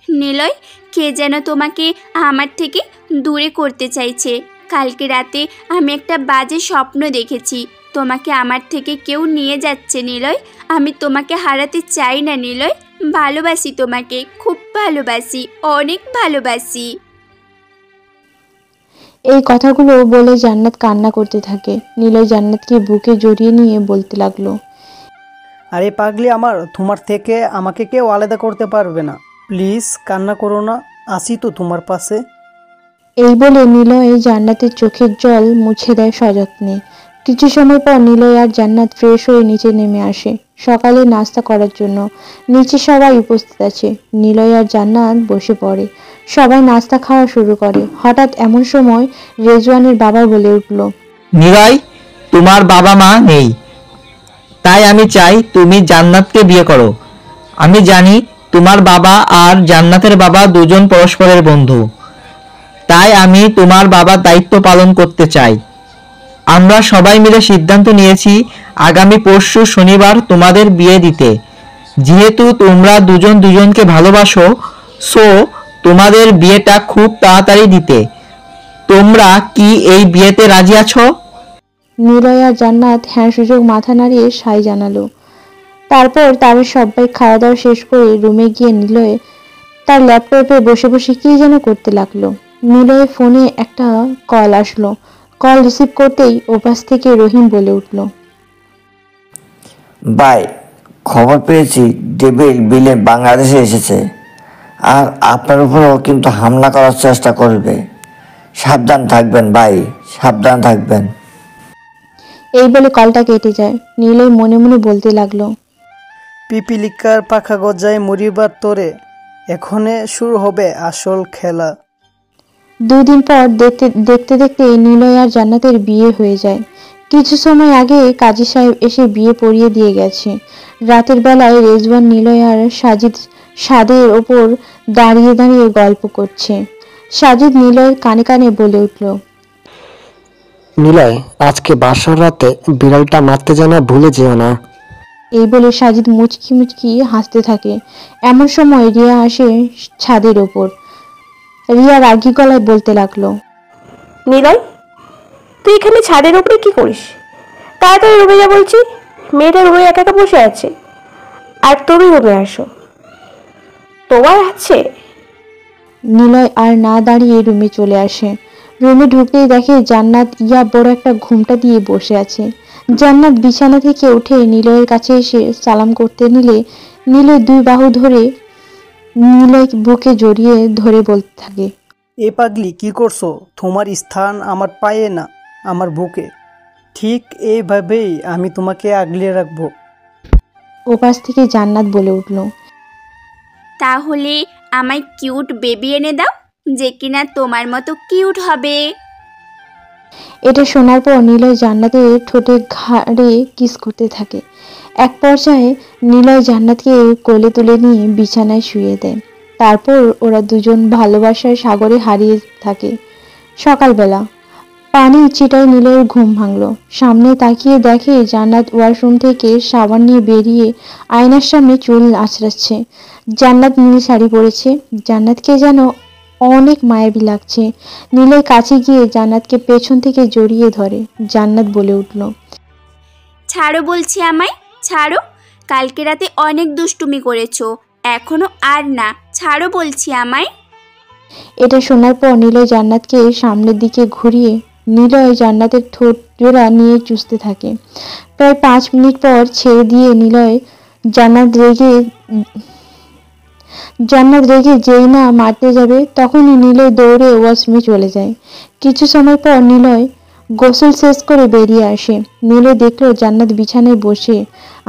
নিলয়, কে যেন তোমাকে আমার থেকে দূরে করতে চাইছে। কালকে রাতে আমি একটা বাজে স্বপ্ন দেখেছি, তোমাকে আমার থেকে কেউ নিয়ে যাচ্ছে। নিলয়, আমি তোমাকে হারাতে চাই না। নিলয়, ভালোবাসি তোমাকে, খুব ভালোবাসি, অনেক ভালোবাসি। এই কথাগুলো বলে জান্নাত কান্না করতে থাকে। নিলয় জান্নাতকে বুকে জড়িয়ে নিয়ে বলতে লাগলো, আরে পাগলি আমার, তোমার থেকে আমাকে কেউ আলাদা করতে পারবে না। প্লিজ কান্না করো না, আসি তো তোমার পাশে। এই বলে নিলয় জান্নাতের চোখের জল মুছে দেয় সযত্নে। কিছু সময় পর নিলয় আর জান্নাত ফ্রেশ হয়ে নিচে নেমে আসে সকালে নাস্তা করার জন্য। নিচে সবাই উপস্থিত আছে। নিলয় আর জান্নাত বসে পড়ে। সবাই নাস্তা খাওয়া শুরু করে। হঠাৎ এমন সময় রেজওয়ানের বাবা বলে উঠল, নিলয়, তোমার বাবা মা নেই, তাই আমি চাই তুমি জান্নাতকে বিয়ে করো। আমি জানি তোমার বাবা আর জান্নাতের বাবা দুজন পরস্পরের বন্ধু, তাই আমি তোমার বাবার দায়িত্ব পালন করতে চাই। আমরা সবাই মিলে সিদ্ধান্ত নিয়েছি আগামী পরশু শনিবার তোমাদের বিয়ে দিতে। যেহেতু তোমরা দুজন দুজনকে ভালোবাসো, সো তোমাদের বিয়েটা খুব তাড়াতাড়ি দিতে। তোমরা কি এই বিয়েতে রাজি আছো? নিলয় আর জান্নাত হ্যাঁ সুযোগ মাথা নাড়িয়ে সাই জানালো। তারপর তারা সবাই খাওয়া দাওয়া শেষ করে রুমে গিয়ে নিলয় তার ল্যাপটপে বসে বসে কি যেন করতে লাগলো। নিলয়ের ফোনে একটা কল আসলো। কল রিসিভ করতেই ওপাশ থেকে রহিম বলে উঠল, ভাই, খবর পেয়েছি ডেভিল বিলে বাংলাদেশে এসেছে, আর আপনার উপরেও কিন্তু হামলা করার চেষ্টা করবে। সাবধান থাকবেন ভাই, সাবধান থাকবেন। এই বলে কলটা কেটে যায়। নিলয় মনে মনে বলতে লাগলো, পিপিলিকার পাখা গজায় মরিবার তোরে, এখনে শুরু হবে আসল খেলা। 2 দিন পর দেখতে দেখতে দেখতে নিলয় আর জান্নাতের বিয়ে হয়ে যায়। কিছু সময় আগে কাজী সাহেব এসে বিয়ে পড়িয়ে দিয়ে গেছে। রাতের বেলায় রেজওয়ান নিলয় আর সাজিদ ছাদের ওপর দাঁড়িয়ে দাঁড়িয়ে গল্প করছে। সাজিদ নিলয়ের কানে কানে বলে উঠল, নিলয়, আজকে বাসার রাতে বিড়ালটা মারতে জানা ভুলে যেও না। এই বলে সাজিদ মুচকি মুচকি হাসতে থাকে। এমন সময় রিয়া আসে ছাদের ওপর। রিয়া রাগী গলায় বলতে লাগলো, নিলয়, তুই এখানে ছাদের উপরে কি করিস? তাড়াতাড়ি রুমে যা বলছি। মেয়েটা রুমে একা একা বসে আছে, আর তুমি রুমে আসো। তোমার আছে? নিলয় আর না দাঁড়িয়ে রুমে চলে আসে। রুমে ঢুকতেই দেখে জান্নাত ইয়া বড় একটা ঘুমটা দিয়ে বসে আছে। জান্নাত বিছানা থেকে উঠে নিলয়ের কাছে এসে সালাম করতে নিলে নিলয় 2 বাহু ধরে নিলয় বুকে জড়িয়ে ধরে বলতে থাকে, এ পাগলি কি করছো? তোমার স্থান আমার পায়ে না, আমার বুকে। ঠিক এইভাবেই আমি তোমাকে আগলে রাখবো। ওপাশ থেকে জান্নাত বলে উঠল, তাহলে আমায় কিউট বেবি এনে দাও, যে কিনা তোমার মতো কিউট হবে। এটা শোনার পর নিলয় জান্নাতের ঠোঁটে ঘাড়ে কিস করতে থাকে। এক পর্যায়ে নিলয় জান্নাতকে কোলে তুলে নিয়ে বিছানায় শুয়ে দেয়। তারপর ওরা দুজন ভালোবাসার সাগরে হারিয়ে থাকে। সকালবেলা পানি ছিটায় নিলয়ের ঘুম ভাঙল। সামনে তাকিয়ে দেখে জান্নাত ওয়াশরুম থেকে সাবান নিয়ে বেরিয়ে আয়নার সামনে চুল আঁচড়াচ্ছে। জান্নাত নীল শাড়ি পরেছে। জান্নাতকে যেন অনেক মায়াবী লাগছে। নিলয় কাছে গিয়ে জান্নাতকে পেছন থেকে জড়িয়ে ধরে। জান্নাত বলে উঠল, ছাড়ো বলছি আমায়, ছাড়ো। কালকে রাতে অনেক দুষ্টুমি করেছো, এখনো আর না। ছাড়ো বলছি আমায়। এটা শোনার পর নিলয় জান্নাতকে সামনের দিকে ঘুরিয়ে নিলয় জান্নাতের ঠোঁট জোড়া নিয়ে চুষতে থাকে। প্রায় 5 মিনিট পর ছেড়ে দিয়ে নিলয় জান্নাত রেগে যেই না মারতে যাবে তখনই নিলয় দৌড়ে ওয়াশরুমে চলে যায়। কিছু সময় পর নিলয় গোসল শেষ করে বেরিয়ে আসে। নিলয় দেখলো জান্নাত বিছানায় বসে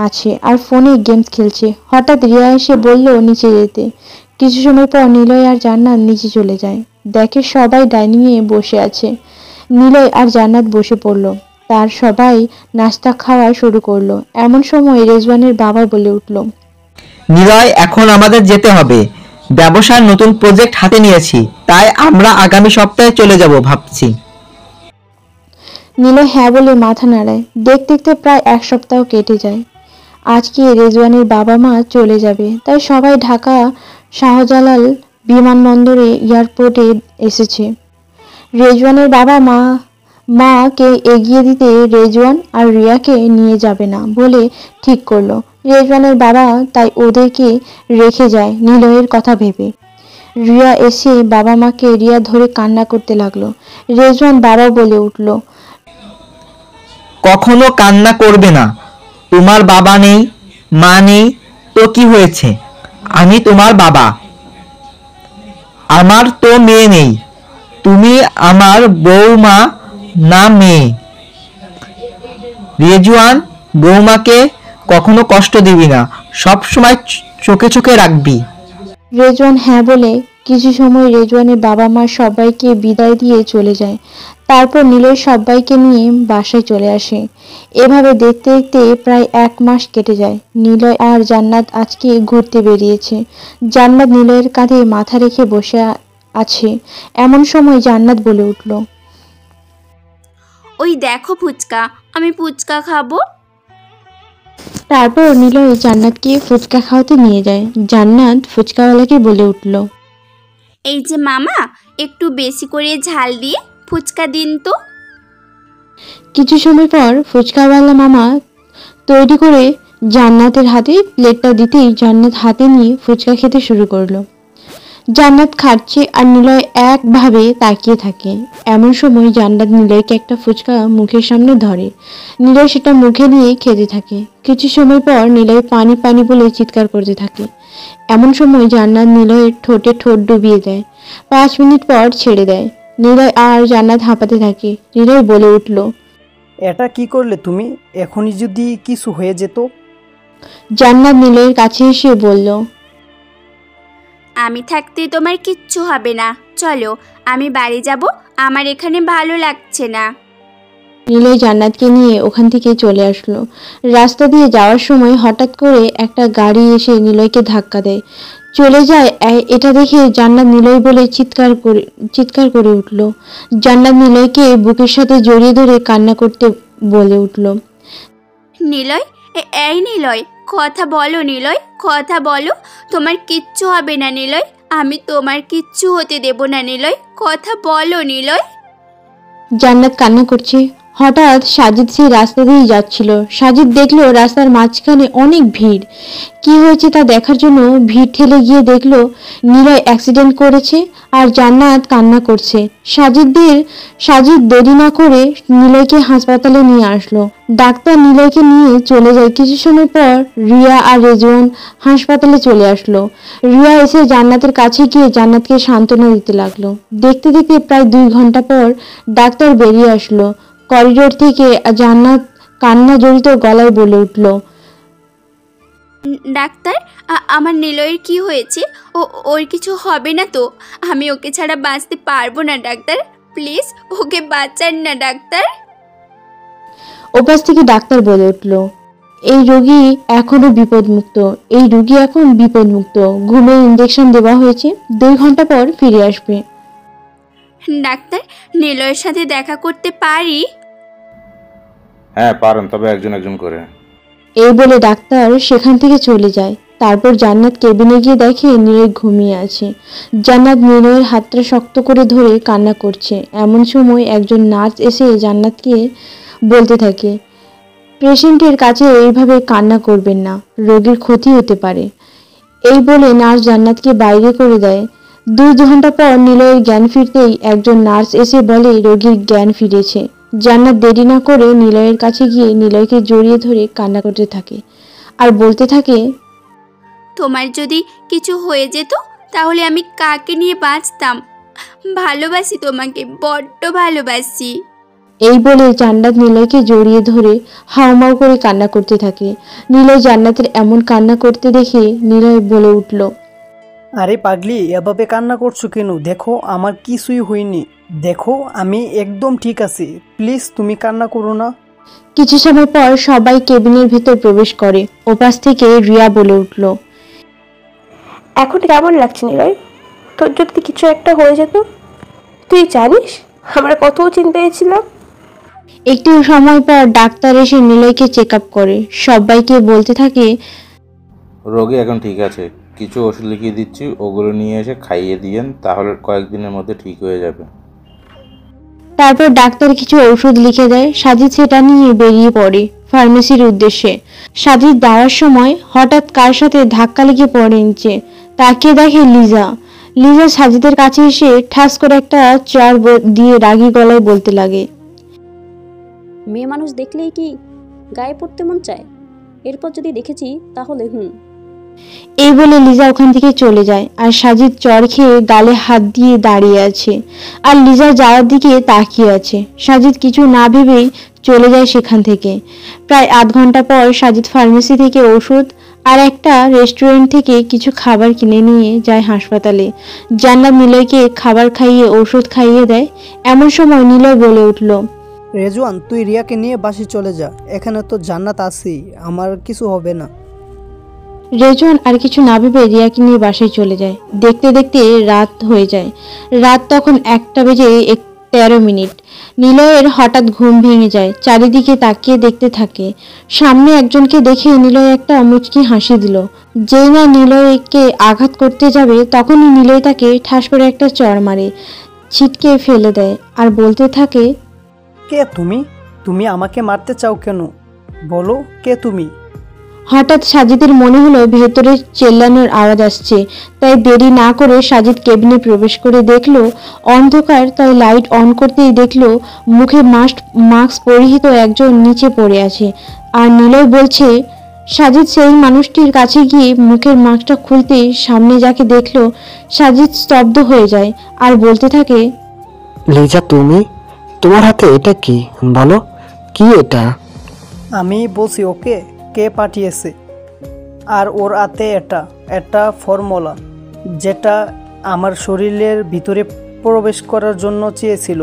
আছে আর ফোনে গেমস খেলছে। হঠাৎ রিয়া এসে বলল নিচে যেতে। কিছু সময় পর নিলয় আর জান্নাত নিচে চলে যায়। দেখে সবাই ডাইনিংয়ে বসে আছে। নিলয় আর জান্নাত বসে পড়ল। তার সবাই নাস্তা খাওয়া শুরু করলো। এমন সময় রেজওয়ানের বাবা বলে উঠল, নিলয়, এখন আমাদের যেতে হবে। ব্যবসার নতুন প্রজেক্ট হাতে নিয়েছি, তাই আমরা আগামী সপ্তাহে চলে যাব ভাবছি। নিলয় হ্যাঁ বলে মাথা নাড়ায়। দেখতে দেখতে প্রায় 1 সপ্তাহ কেটে যায়। আজকে রেজওয়ানের বাবা মা চলে যাবে, তাই সবাই ঢাকা শাহজালাল বিমানবন্দরে এয়ারপোর্টে এসেছে। রেজওয়ানের বাবা মাকে এগিয়ে দিতে রেজওয়ান আর রিয়াকে নিয়ে যাবে না বলে ঠিক করলো। রেজওয়ানের বাবা তাই ওদেরকে রেখে যায় নিলয়ের কথা ভেবে। রিয়া এসে বাবা মাকে রিয়া ধরে কান্না করতে লাগলো। রেজওয়ান বাবা বলে উঠল, কখনো কান্না করবে না, তোমার বাবা নেই, মা নেই তো কি হয়েছে, আমি তোমার বাবা। আমার তো মেয়ে নেই, তুমি আমার বৌমা না মেয়ে। রেজওয়ান, বৌমাকে কখনো কষ্ট দিবি না, সব সময় চোখে চোখে রাখবি। রেজওয়ান হ্যাঁ বলে কিছু সময় রেজওয়ানের বাবা মা সবাইকে বিদায় দিয়ে চলে যায়। তারপর নিলয় সবাইকে নিয়ে বাসায় চলে আসে। এভাবে দেখতে দেখতে প্রায় 1 মাস কেটে যায়। নিলয় আর জান্নাত আজকে ঘুরতে বেরিয়েছে। জান্নাত নিলয়ের কাঁধে মাথা রেখে বসে আছে। এমন সময় জান্নাত বলে উঠল, ওই দেখো ফুচকা, আমি ফুচকা খাবো। তারপর নিলয় জান্নাতকে ফুচকা খাওয়াতে নিয়ে যায়। জান্নাত ফুচকাওয়ালাকে বলে উঠল, এই যে মামা, একটু বেশি করে ঝাল দিয়ে ফুচকা দিন তো। কিছু সময় পর ফুচকাওয়ালা মামা তৈরি করে জান্নাতের হাতে প্লেটটা দিতেই জান্নাত হাতে নিয়ে ফুচকা খেতে শুরু করলো। জান্নাত খাচ্ছে আর নিলয় একভাবে তাকিয়ে থাকে। এমন সময় জান্নাত নিলয়কে একটা ফুচকা মুখের সামনে ধরে। নিলয় সেটা মুখে নিয়ে খেতে থাকে। কিছু সময় পর নিলয় পানি পানি বলে চিৎকার করতে থাকে। এমন সময় জান্নাত নিলয়ের ঠোঁটে ঠোঁট ডুবিয়ে দেয়। 5 মিনিট পর ছেড়ে দেয়। নিলয় আর জান্নাত হাঁপাতে থাকে। নিলয় বলে উঠল, এটা কি করলে তুমি? এখনই যদি কিছু হয়ে যেত। জান্নাত নিলয়ের কাছে এসে বলল, আমি থাকতে তোমার কিচ্ছু হবে না, চলো আমি বাড়ি যাব, আমার এখানে ভালো লাগছে না। নিলয় জান্নাতকে নিয়ে ওখান থেকে চলে আসলো। রাস্তা দিয়ে যাওয়ার সময় হঠাৎ করে একটা গাড়ি এসে নিলয়কে ধাক্কা দেয়, চলে যায়। এটা দেখে জান্নাত নিলয় বলে চিৎকার করে উঠল। জান্নাত নিলয়কে বুকের সাথে জড়িয়ে ধরে কান্না করতে বলে উঠল, নিলয়, এই নিলয়, কথা বলো নিলয়, কথা বলো, তোমার কিচ্ছু হবে না নিলয়, আমি তোমার কিচ্ছু হতে দেব না নিলয়, কথা বলো নিলয়। জান্নাত কান্না করছে। হঠাৎ সাজিদ সেই রাস্তা দিয়ে যাচ্ছিল। সাজিদ দেখলো রাস্তার মাঝখানে অনেক ভিড়। কি হয়েছে তা দেখার জন্য ভিড় ঠেলে গিয়ে দেখলো নিলয় অ্যাক্সিডেন্ট করেছে আর জান্নাত কান্না করছে। সাজিদ দেরি না করে নিলয়কে হাসপাতালে নিয়ে আসলো। ডাক্তার নিলয়কে নিয়ে চলে যায়। কিছু সময় পর রিয়া আর রেজওয়ান হাসপাতালে চলে আসলো। রিয়া এসে জান্নাতের কাছে গিয়ে জান্নাতকে সান্ত্বনা দিতে লাগলো। দেখতে দেখতে প্রায় 2 ঘন্টা পর ডাক্তার বেরিয়ে আসলো। করিডোর থেকে জান্নাত কান্না জড়িত গলায় বলে উঠল, ডাক্তার, আমার নিলয়ের কি হয়েছে? ওর কিছু হবে না তো? আমি ওকে ছাড়া বাঁচতে পারবো না ডাক্তার, প্লিজ ওকে বাঁচান না ডাক্তার। ওপাশ থেকে ডাক্তার বলে উঠল, এই রোগী এখন বিপদমুক্ত। ঘুমের ইঞ্জেকশন দেওয়া হয়েছে, 2 ঘন্টা পর ফিরে আসবে। ডাক্তার, নিলয়ের সাথে দেখা করতে পারি? হ্যাঁ পারেন, তবে একজন করে। এই বলে ডাক্তার সেখান থেকে চলে যায়। তারপর জান্নাত কেবিনে গিয়ে দেখে নিলয় ঘুমিয়ে আছে। জান্নাত নিলয়ের হাতটা শক্ত করে ধরে কান্না করছে। এমন সময় একজন নার্স এসে জান্নাতকে বলতে থাকে, পেশেন্টের কাছে এইভাবে কান্না করবেন না, রোগীর ক্ষতি হতে পারে। এই বলে নার্স জান্নাতকে বাইরে করে দেয়। 2 ঘন্টা পর নিলয়ের জ্ঞান ফিরতেই একজন নার্স এসে বলে রোগীর জ্ঞান ফিরেছে। জান্নাত দেরি না করে নিলয়ের কাছে গিয়ে নিলয়কে জড়িয়ে ধরে কান্না করতে থাকে আর বলতে থাকে, তোমার যদি কিছু হয়ে যেত তাহলে আমি কাকে নিয়ে বাঁচতাম? ভালোবাসি তোমাকে, বড্ড ভালোবাসি। এই বলে জান্নাত নিলয়কে জড়িয়ে ধরে হাউমাউ করে কান্না করতে থাকে। নিলয় জান্নাতের এমন কান্না করতে দেখে নিলয় বলে উঠল, আরে পাগলি, এভাবে কান্না করছো কেন? দেখো আমার কিছুই হয়নি, দেখো আমি একদম ঠিক আছি, প্লিজ তুমি কান্না করো না। কিছু সময় পর সবাই কেবিনের ভিতর প্রবেশ করে। ওপাশ থেকে রিয়া বলে উঠল, এখন কেমন লাগছে নিলয়? তোর যদি কিছু একটা হয়ে যেত, তুই জানিস আমরা কত চিন্তায় ছিলাম। একটু সময় পর ডাক্তার এসে নিলয়কে চেক আপ করে, সবাইকে বলতে থাকে, রোগী এখন ঠিক আছে, কিছু ওষুধ লিখিয়ে দিচ্ছি, ওগুলো নিয়ে এসে খাইয়ে দিয়েন, তাহলে কয়েকদিনের মধ্যে ঠিক হয়ে যাবে। তারপর ডাক্তার কিছু ওষুধ লিখে দেয়। সাজিদ সেটা নিয়ে বেরিয়ে পড়ে ফার্মেসির উদ্দেশ্যে। সাজিদ যাওয়ার সময় হঠাৎ কার সাথে ধাক্কা লেগে পড়ে নিচে। তাকিয়ে দেখে লিজা। লিজা সাজিদের কাছে এসে ঠাস করে একটা চার দিয়ে রাগী গলায় বলতে লাগে, মেয়ে মানুষ দেখলেই কি গায়ে পড়তে মন চায়? এরপর যদি দেখেছি তাহলে এই বলে লিজা ওখান থেকে চলে যায়। আর সাজিদ চড় খেয়ে গালে হাত দিয়ে দাঁড়িয়ে আছে আর লিজা যাওয়ার দিকে তাকিয়ে আছে। সাজিদ কিছু না ভেবেই চলে যায় সেখান থেকে। প্রায় আধ ঘন্টা পর সাজিদ ফার্মেসি থেকে ওষুধ আর একটা রেস্টুরেন্ট থেকে কিছু খাবার কিনে নিয়ে যায় হাসপাতালে। জান্নাত নিলয়কে খাবার খাইয়ে ওষুধ খাইয়ে দেয়। এমন সময় নিলয় বলে উঠল, রেজওয়ান, তুই রিয়াকে নিয়ে বাসে চলে যা, এখানে তো জান্নাত আছেই, আমার কিছু হবে না। রেজওয়ান আর কিছু না ভেবে রিয়াকে নিয়ে বাসায় চলে যায়। দেখতে দেখতে রাত হয়ে যায়। রাত তখন 1:13। নিলয়ের হঠাৎ ঘুম ভেঙে যায়। চারিদিকে তাকিয়ে দেখতে থাকে। সামনে একজনকে দেখে নিলয় একটা মুচকি হাসি দিল। যেই না নিলয়কে আঘাত করতে যাবে তখনই নিলয় তাকে ঠাস করে একটা চড় মারে, ছিটকে ফেলে দেয় আর বলতে থাকে, কে তুমি? তুমি আমাকে মারতে চাও কেন? বলো, কে তুমি? হঠাৎ সাজিদের মনে হলো ভেতরে চেল্লানোর আওয়াজ আসছে। তাই দেরি না করে সাজিদ কেবিনে প্রবেশ করে দেখলো অন্ধকার। তাই লাইট অন করতেই দেখলো মুখে মাস্ক পরিহিত একজন নিচে পড়ে আছে। আর নিলয় বলছে। সাজিদ সেই মানুষটির কাছে গিয়ে মুখের মাস্কটা খুলতেই সামনে যাকে দেখলো সাজিদ স্তব্ধ হয়ে যায় আর বলতে থাকে, লিজা, তুমি? তোমার হাতে এটা কি? বলো, কি এটা? আমি বলছি ওকে কে পাঠিয়েছে। আর ওর হাতে এটা ফর্মুলা, যেটা আমার শরীরের ভিতরে প্রবেশ করার জন্য চেয়েছিল।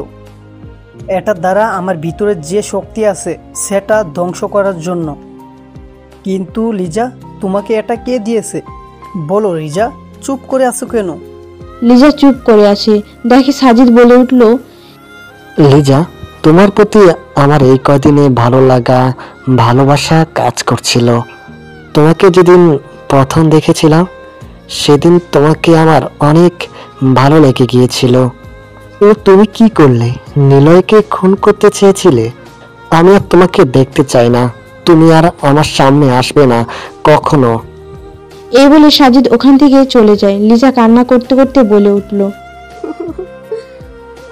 এটার দ্বারা আমার ভিতরে যে শক্তি আছে সেটা ধ্বংস করার জন্য। কিন্তু লিজা, তোমাকে এটা কে দিয়েছে? বলো লিজা, চুপ করে আছো কেন? লিজা চুপ করে আছে। দেখে সাজিদ বলে উঠল, লিজা, তোমার প্রতি আমার এই কদিনে ভালো লাগা, ভালোবাসা কাজ করছিল। তোমাকে যেদিন প্রথম দেখেছিলাম সেদিন তোমাকে আমার অনেক ভালো লেগে গিয়েছিল। ও তুমি কি করলে? নিলয়কে খুন করতে চেয়েছিলে। আমি আর তোমাকে দেখতে চাই না। তুমি আর আমার সামনে আসবে না কখনো। এই বলে সাজিদ ওখান থেকে চলে যায়। লিজা কান্না করতে করতে বলে উঠল,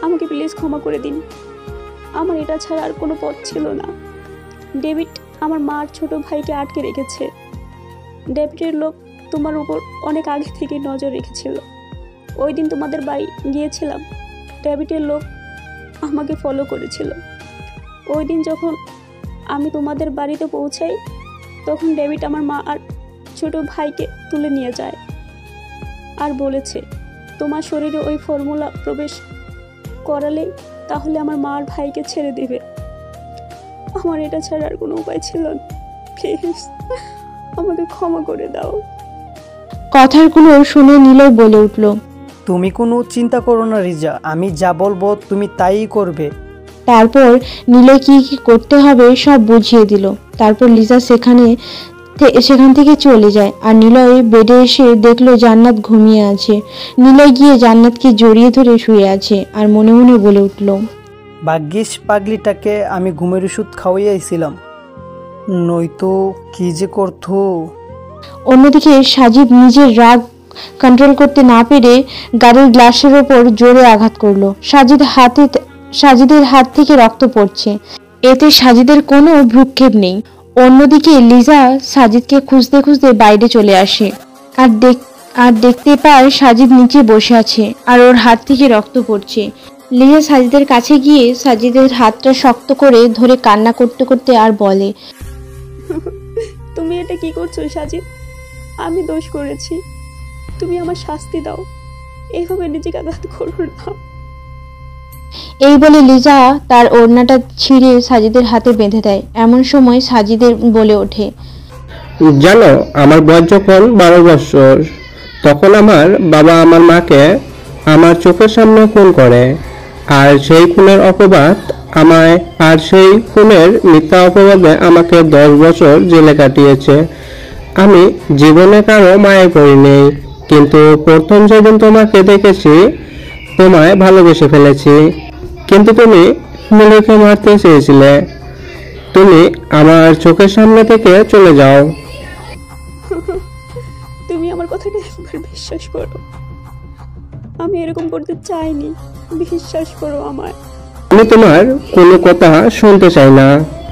আমাকে প্লিজ ক্ষমা করে দিন। আমার এটা ছাড়া আর কোনো পথ ছিল না। ডেভিড আমার মার ছোট ভাইকে আটকে রেখেছে। ডেভিডের লোক তোমার উপর অনেক আগে থেকে নজর রেখেছিল। ওই দিন তোমাদের বাড়ি গিয়েছিলাম, ডেভিডের লোক আমাকে ফলো করেছিল। ওই দিন যখন আমি তোমাদের বাড়িতে পৌঁছাই তখন ডেভিড আমার মা আর ছোট ভাইকে তুলে নিয়ে যায় আর বলেছে, তোমার শরীরে ওই ফর্মুলা প্রবেশ করালে তাহলে আমার মা আর ভাইকে ছেড়ে দেবে। আমার এটা ছাড়া আর কোনো উপায় ছিল না। প্লিজ আমাকে ক্ষমা করে দাও। কথাগুলো শুনে নিলয় বলে উঠল, তুমি কোনো চিন্তা করো না রিজা, আমি যা বলবো তুমি তাই করবে। তারপর নিলয় কি কি করতে হবে সব বুঝিয়ে দিল। তারপর লিজা সেখান থেকে চলে যায়। আর নিলয় বেডে এসে দেখলো জান্নাত ঘুমিয়ে আছে। নিলয় গিয়ে জান্নাতকে জড়িয়ে ধরে শুয়ে আছে আর মনে মনে বলে উঠল, ভাগ্যিস পাগলিটাকে আমি ঘুমের ওষুধ খাওয়াইছিলাম, নয়তো কি যে করতো। অন্যদিকে সাজিদ নিজের রাগ কন্ট্রোল করতে না পেরে গাড়ির গ্লাসের ওপর জোরে আঘাত করলো। সাজিদের হাত থেকে রক্ত পড়ছে। এতে সাজিদের কোনো ভ্রুক্ষেপ নেই। অন্যদিকে লিজা সাজিদকে খুঁজতে খুঁজতে বাইরে চলে আসে আর দেখতে পায় সাজিদ নিচে বসে আছে আর ওর হাত থেকে রক্ত পড়ছে। লিজা সাজিদের কাছে গিয়ে সাজিদের হাতটা শক্ত করে ধরে কান্না করতে করতে আর বলে, তুমি এটা কি করছো সাজিদ? আমি দোষ করেছি, তুমি আমার শাস্তি দাও। এইভাবে নিজেকে আঘাত করো না। এই বলে লিজা তার ওড়নাটা ছিঁড়ে সাজিদের হাতে বেঁধে দেয়। এমন সময় সাজিদের বলে ওঠে, জানো, আমার বয়স যখন 12 বছর তখন আমার বাবা আমার মাকে আমার চোখের সামনে খুন করে, আর সেই খুনের অপবাদ আমায় আর সেই খুনের মিথ্যা অপবাদে আমাকে 10 বছর জেলে কাটিয়েছে। আমি জীবনে কারো মায়ে পড়িনি, কিন্তু প্রথম যেদিন তোমাকে দেখেছি তোমায় ভালোবেসে ফেলেছি। কিন্তু তুমি নিলয়কে মারতে চেয়েছিলে। তুমি আমার চোখের সামনে থেকে চলে যাও। তুমি আমার কথাটা একবার বিশ্বাস করো, আমি এরকম করতে চাইনি, বিশ্বাস করো আমায়। আমি তোমার কোনো কথা শুনতে চাই না,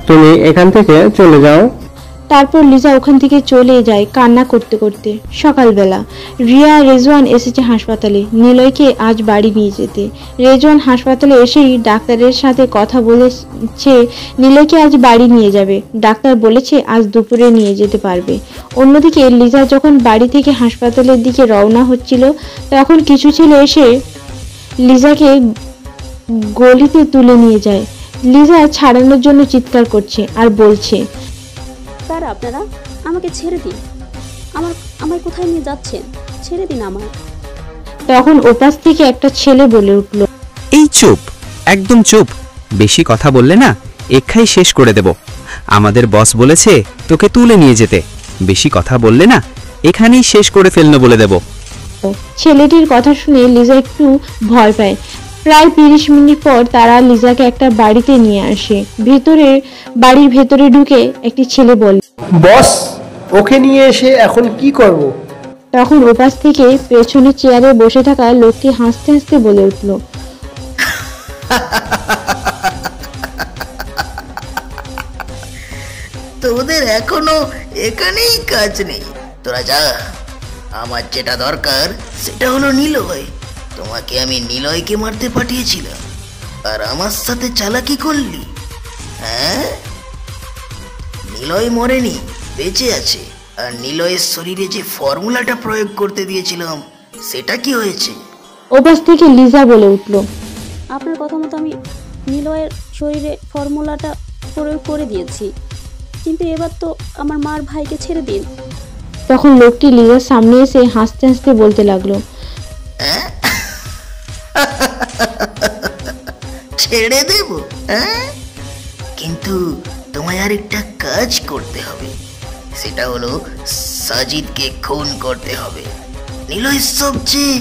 তুমি এখান থেকে চলে যাও। তারপর লিজা ওখান থেকে চলে যায় কান্না করতে করতে। সকালবেলা রিয়া রেজওয়ান এসেছে হাসপাতালে নিলয়কে আজ বাড়ি নিয়ে যেতে। রেজওয়ান হাসপাতালে এসেই ডাক্তারের সাথে কথা বলেছে নিলয়কে আজ বাড়ি নিয়ে যাবে। ডাক্তার বলেছে আজ দুপুরে নিয়ে যেতে পারবে। অন্যদিকে লিজা যখন বাড়ি থেকে হাসপাতালের দিকে রওনা হচ্ছিল তখন কিছু ছেলে এসে লিজাকে গলিতে তুলে নিয়ে যায়। লিজা ছাড়ানোর জন্য চিৎকার করছে আর বলছে, তারা আপনারা আমাকে ছেড়ে দিন, আমায় কোথায় নিয়ে যাচ্ছেন, ছেড়ে দিন আমায়। তখন ওপাশ থেকে একটা ছেলে বলে উঠল, এই চুপ, একদম চুপ, বেশি কথা বললে না এখাই শেষ করে দেব। আমাদের বস বলেছে তোকে তুলে নিয়ে যেতে, বেশি কথা বললে না এখানেই শেষ করে ফেলনো বলে দেব। ছেলেটির কথা শুনে লিজা একটু ভয় পায়। প্রায় 30 মিনিট পর তারা লিজাকে একটা বাড়িতে নিয়ে আসে। বাড়ির ভেতরে ঢুকে একটি ছেলে বলে, বস ওকে নিয়ে এসে এখন কি করব? তখন ওপাশ থেকে পেছনে চেয়ারে বসে থাকা লোকটি হাসতে হাসতে বলে উঠল, তোদের এখনো এখানেই কাজ নেই, তোরা যা। আমার যেটা দরকার সেটা হলো নিলয়। তোমাকে আমি নিলয়কে মারতে পাঠিয়েছিলাম আর আমার সাথে চালাকি করলি। হ্যাঁ, নিলয় মরেনি, বেঁচে আছে। আর নিলয়ের শরীরে যে ফর্মুলাটা প্রয়োগ করতে দিয়েছিলাম সেটা কি হয়েছে? ওপাশ থেকে লিজা বলে উঠল, আপনার কথা মতো আমি নিলয়ের শরীরে ফর্মুলাটা প্রয়োগ করে দিয়েছি, কিন্তু এবার তো আমার মার ভাইকে ছেড়ে দিন। তখন লোকটি লিজার সামনে এসে হাসতে হাসতে বলতে লাগলো, ছেড়ে দেব? হ্যাঁ, কিন্তু তোমায় আর একটা কাজ করতে হবে, সেটা হলো সাজিদকে খুন করতে হবে। নিলয় সবচেয়ে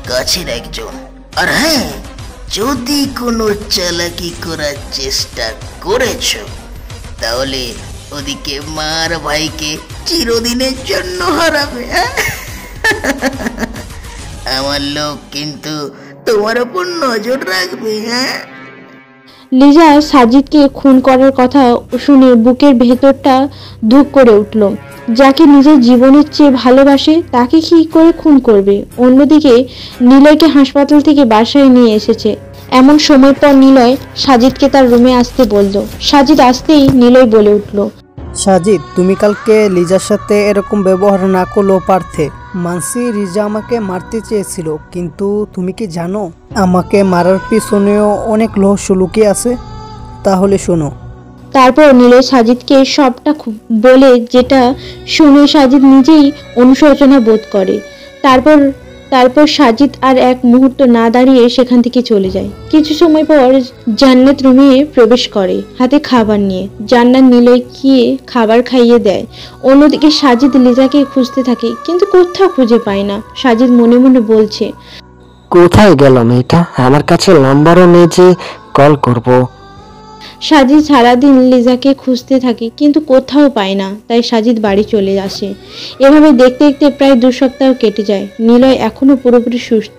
কাছের একজন। আর হ্যাঁ, যদি কোনো চালাকি করার চেষ্টা করেছ তাহলে ওদিকে মার ভাইকে চিরদিনের জন্য হারাবে। আমার লোক কিন্তু তোমার উপর নজর রাখবে। হ্যাঁ, লিজা সাজিদকে খুন করার কথা শুনে বুকের ভেতরটা ধুক করে উঠল। যাকে নিজের জীবনের চেয়ে ভালোবাসে তাকে কি করে খুন করবে? অন্যদিকে নিলয়কে হাসপাতাল থেকে বাসায় নিয়ে এসেছে। এমন সময় পর নিলয় সাজিদকে তার রুমে আসতে বলল। সাজিদ আসতেই নিলয় বলে উঠল, সাজিদ, তুমি কালকে লিজার সাথে এরকম ব্যবহার না করলেও পারতে। মানসি রিজা আমাকে মারতে চেয়েছিল, কিন্তু তুমি কি জানো আমাকে মারার পিছনেও অনেক রহস্য লুকিয়ে আছে? তাহলে শোনো। তারপর নিলয় সাজিদকে সবটা বলে, যেটা শুনে সাজিদ নিজেই অনুশোচনা বোধ করে। তারপর সাজিদ আর এক মুহূর্ত না দাঁড়িয়ে সেখান থেকে চলে যায়। কিছু সময় পর জান্নাত রুমে প্রবেশ করে হাতে খাবার নিয়ে। জান্নাত নিলয় গিয়ে খাবার খাইয়ে দেয়। অন্যদিকে সাজিদ লিজাকে খুঁজতে থাকে, কিন্তু কোথাও খুঁজে পায় না। সাজিদ মনে মনে বলছে, কোথায় গেল মেয়েটা? আমার কাছে নাম্বারও নেই যে কল করব। সাজিদ সারাদিন লিজাকে খুঁজতে থাকে, কিন্তু কোথাও পায় না। তাই সাজিদ বাড়ি চলে আসে। এভাবে দেখতে দেখতে প্রায় 2 সপ্তাহ কেটে যায়। নিলয় এখনো পুরোপুরি সুস্থ।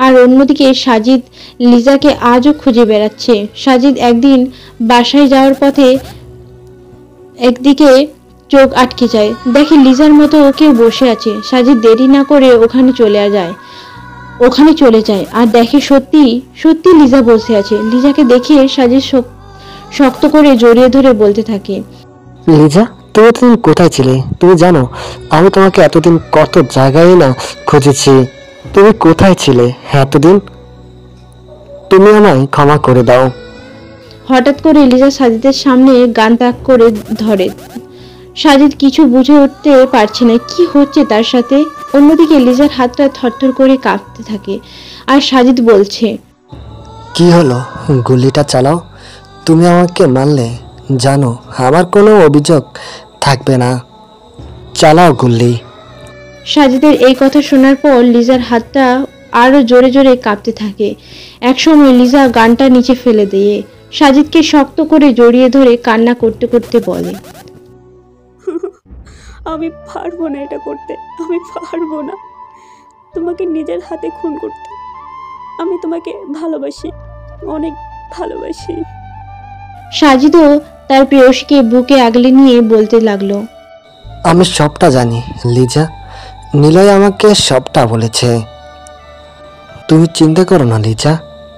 আর অন্যদিকে সাজিদ লিজাকে আজও খুঁজে বেড়াচ্ছে। সাজিদ একদিন বাসায় যাওয়ার পথে একদিকে চোখ আটকে যায়, দেখে লিজার মতো কেউ বসে আছে। সাজিদ দেরি না করে ওখানে চলে যায় আর দেখে সত্যি লিজা বসে আছে। লিজাকে দেখে সাজিদ শক্ত করে জড়িয়ে ধরে বলতে থাকে, লিজা, তুমি এতদিন কোথায় ছিলে? তুমি জানো আমি তোমাকে এতদিন কত জায়গায় না খুঁজেছি। তুমি কোথায় ছিলে এতদিন? তুমি আমায় ক্ষমা করে দাও। হঠাৎ করে লিজা সাজিদের সামনে গান তাক করে ধরে। সাজিদ কিছু বুঝে উঠতে পারছে না কি হচ্ছে তার সাথে। অন্যদিকে লিজার হাতটা থরথর করে কাঁপতে থাকে আর সাজিদ বলছে, কি হলো? গুলিটা চালাও। তুমি আমাকে মারলে, জানো আমার কোনো অভিযোগ থাকবে না। চালাও গুলি। সাজিদের এই কথা শোনার পর লিজার হাতটা আরো জোরে জোরে কাঁপতে থাকে। একসময় লিজা গানটা নিচে ফেলে দিয়ে সাজিদকে শক্ত করে জড়িয়ে ধরে কান্না করতে করতে বলে, আমি পারবো না এটা করতে, আমি পারবো না তোমাকে নিজের হাতে খুন করতে। আমি তোমাকে ভালোবাসি, অনেক ভালোবাসি। সাজিদও তার প্রেয়সীকে বুকে আগলে নিয়ে বলতে লাগলো, আমি সবটা জানি লিজা, নিলয় আমাকে সবটা বলেছে। তুমি চিন্তা করো না লিজা,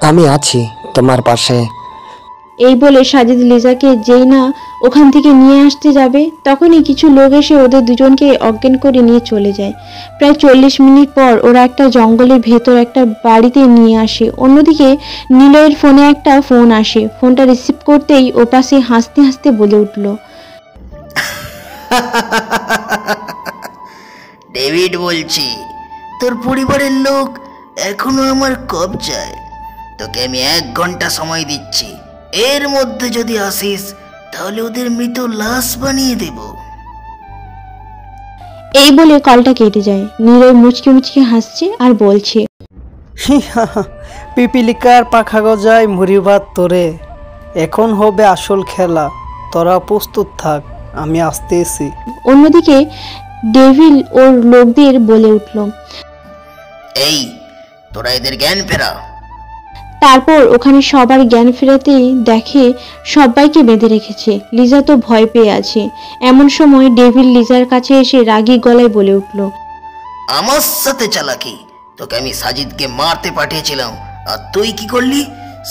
আমি আছি তোমার পাশে। এই বলে সাজিদ লিজাকে যেই না ওখান থেকে নিয়ে আসতে যাবে তখনই কিছু লোক এসে ওদের দুজনকে অজ্ঞান করে নিয়ে চলে যায়। প্রায় 40 মিনিট পর ওরা একটা জঙ্গলের ভেতর একটা বাড়িতে নিয়ে আসে। অন্যদিকে নিলয়ের ফোনে একটা ফোন আসে। ফোনটা রিসিভ করতেই ওপাশে হাসতে হাসতে বলে উঠল, ডেভিড বলছি, তোর পরিবারের লোক এখনো আমার কবজায়। তোকে আমি 1 ঘন্টা সময় দিচ্ছি, এর মধ্যে যদি আসিস তাহলে ওদের মৃত লাশ বানিয়ে দেব। এই বলে কলটা কেটে যায়। নিলয় মুচকি মুচকি হাসছে আর বলছে, পিপিলিকার পাখা গজায় মুড়ি ভাত তোরে, এখন হবে আসল খেলা, তোরা প্রস্তুত থাক, আমি আসতেছি। অন্যদিকে ডেভিল ওর লোকদের বলে উঠল, এই তোরা এদের জ্ঞান ফেরা। তারপর ওখানে সবার জ্ঞান ফেরাতেই দেখে সবাইকে বেঁধে রেখেছে। লিজা তো ভয় পেয়ে আছে। এমন সময় ডেভিল লিজার কাছে এসে রাগী গলায় বলে উঠল, আমার সাথে চালাকি, তোকে আমি সাজিদকে মারতে পাঠিয়েছিলাম আর তুই কি করলি?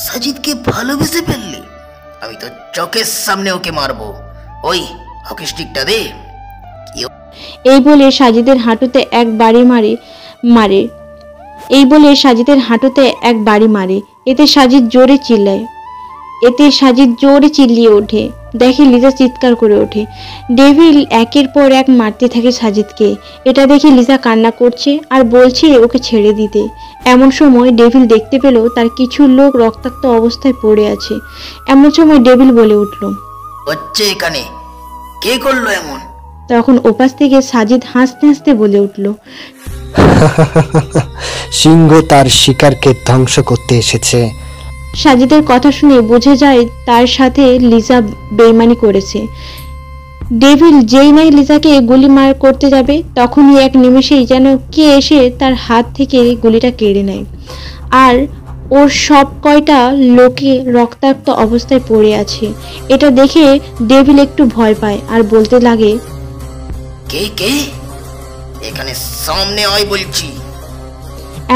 সাজিদকে ভালোবেসে ফেললি। আমি তো চোখের সামনে ওকে মারবো। ওই হকি স্টিকটা দে। এই বলে সাজিদের হাঁটুতে এক বাড়ি মারে। এতে সাজিদ জোরে চিল্লিয়ে ওঠে। দেখে লিজা চিৎকার করে ওঠে। ডেভিল একের পর এক মারতে থাকে সাজিদকে। এটা দেখে লিজা কান্না করছে আর বলছে ওকে ছেড়ে দিতে। এমন সময় ডেভিল দেখতে পেল তার কিছু লোক রক্তাক্ত অবস্থায় পড়ে আছে। এমন সময় ডেভিল বলে উঠল, হচ্ছে এখানে কে করলো এমন? তখন ওপাশ থেকে সাজিদ হাসতে হাসতে বলে উঠল, সিংহ তার শিকারকে ধ্বংস করতে এসেছে। সাজিদের কথা শুনে বোঝা যায় তার সাথে লিজা বেইমানি করেছে। ডেভিল যেই নাই লিজাকে গুলি মার করতে যাবে তখনই এক নিমেষেই যেন কে এসে তার হাত থেকে গুলিটা কেড়ে নেয়। আর ওর সব কয়টা লোকে রক্তাক্ত অবস্থায় পড়ে আছে। এটা দেখে ডেভিল একটু ভয় পায় আর বলতে লাগে, কে কে এখানে সামনে আয় বলছি।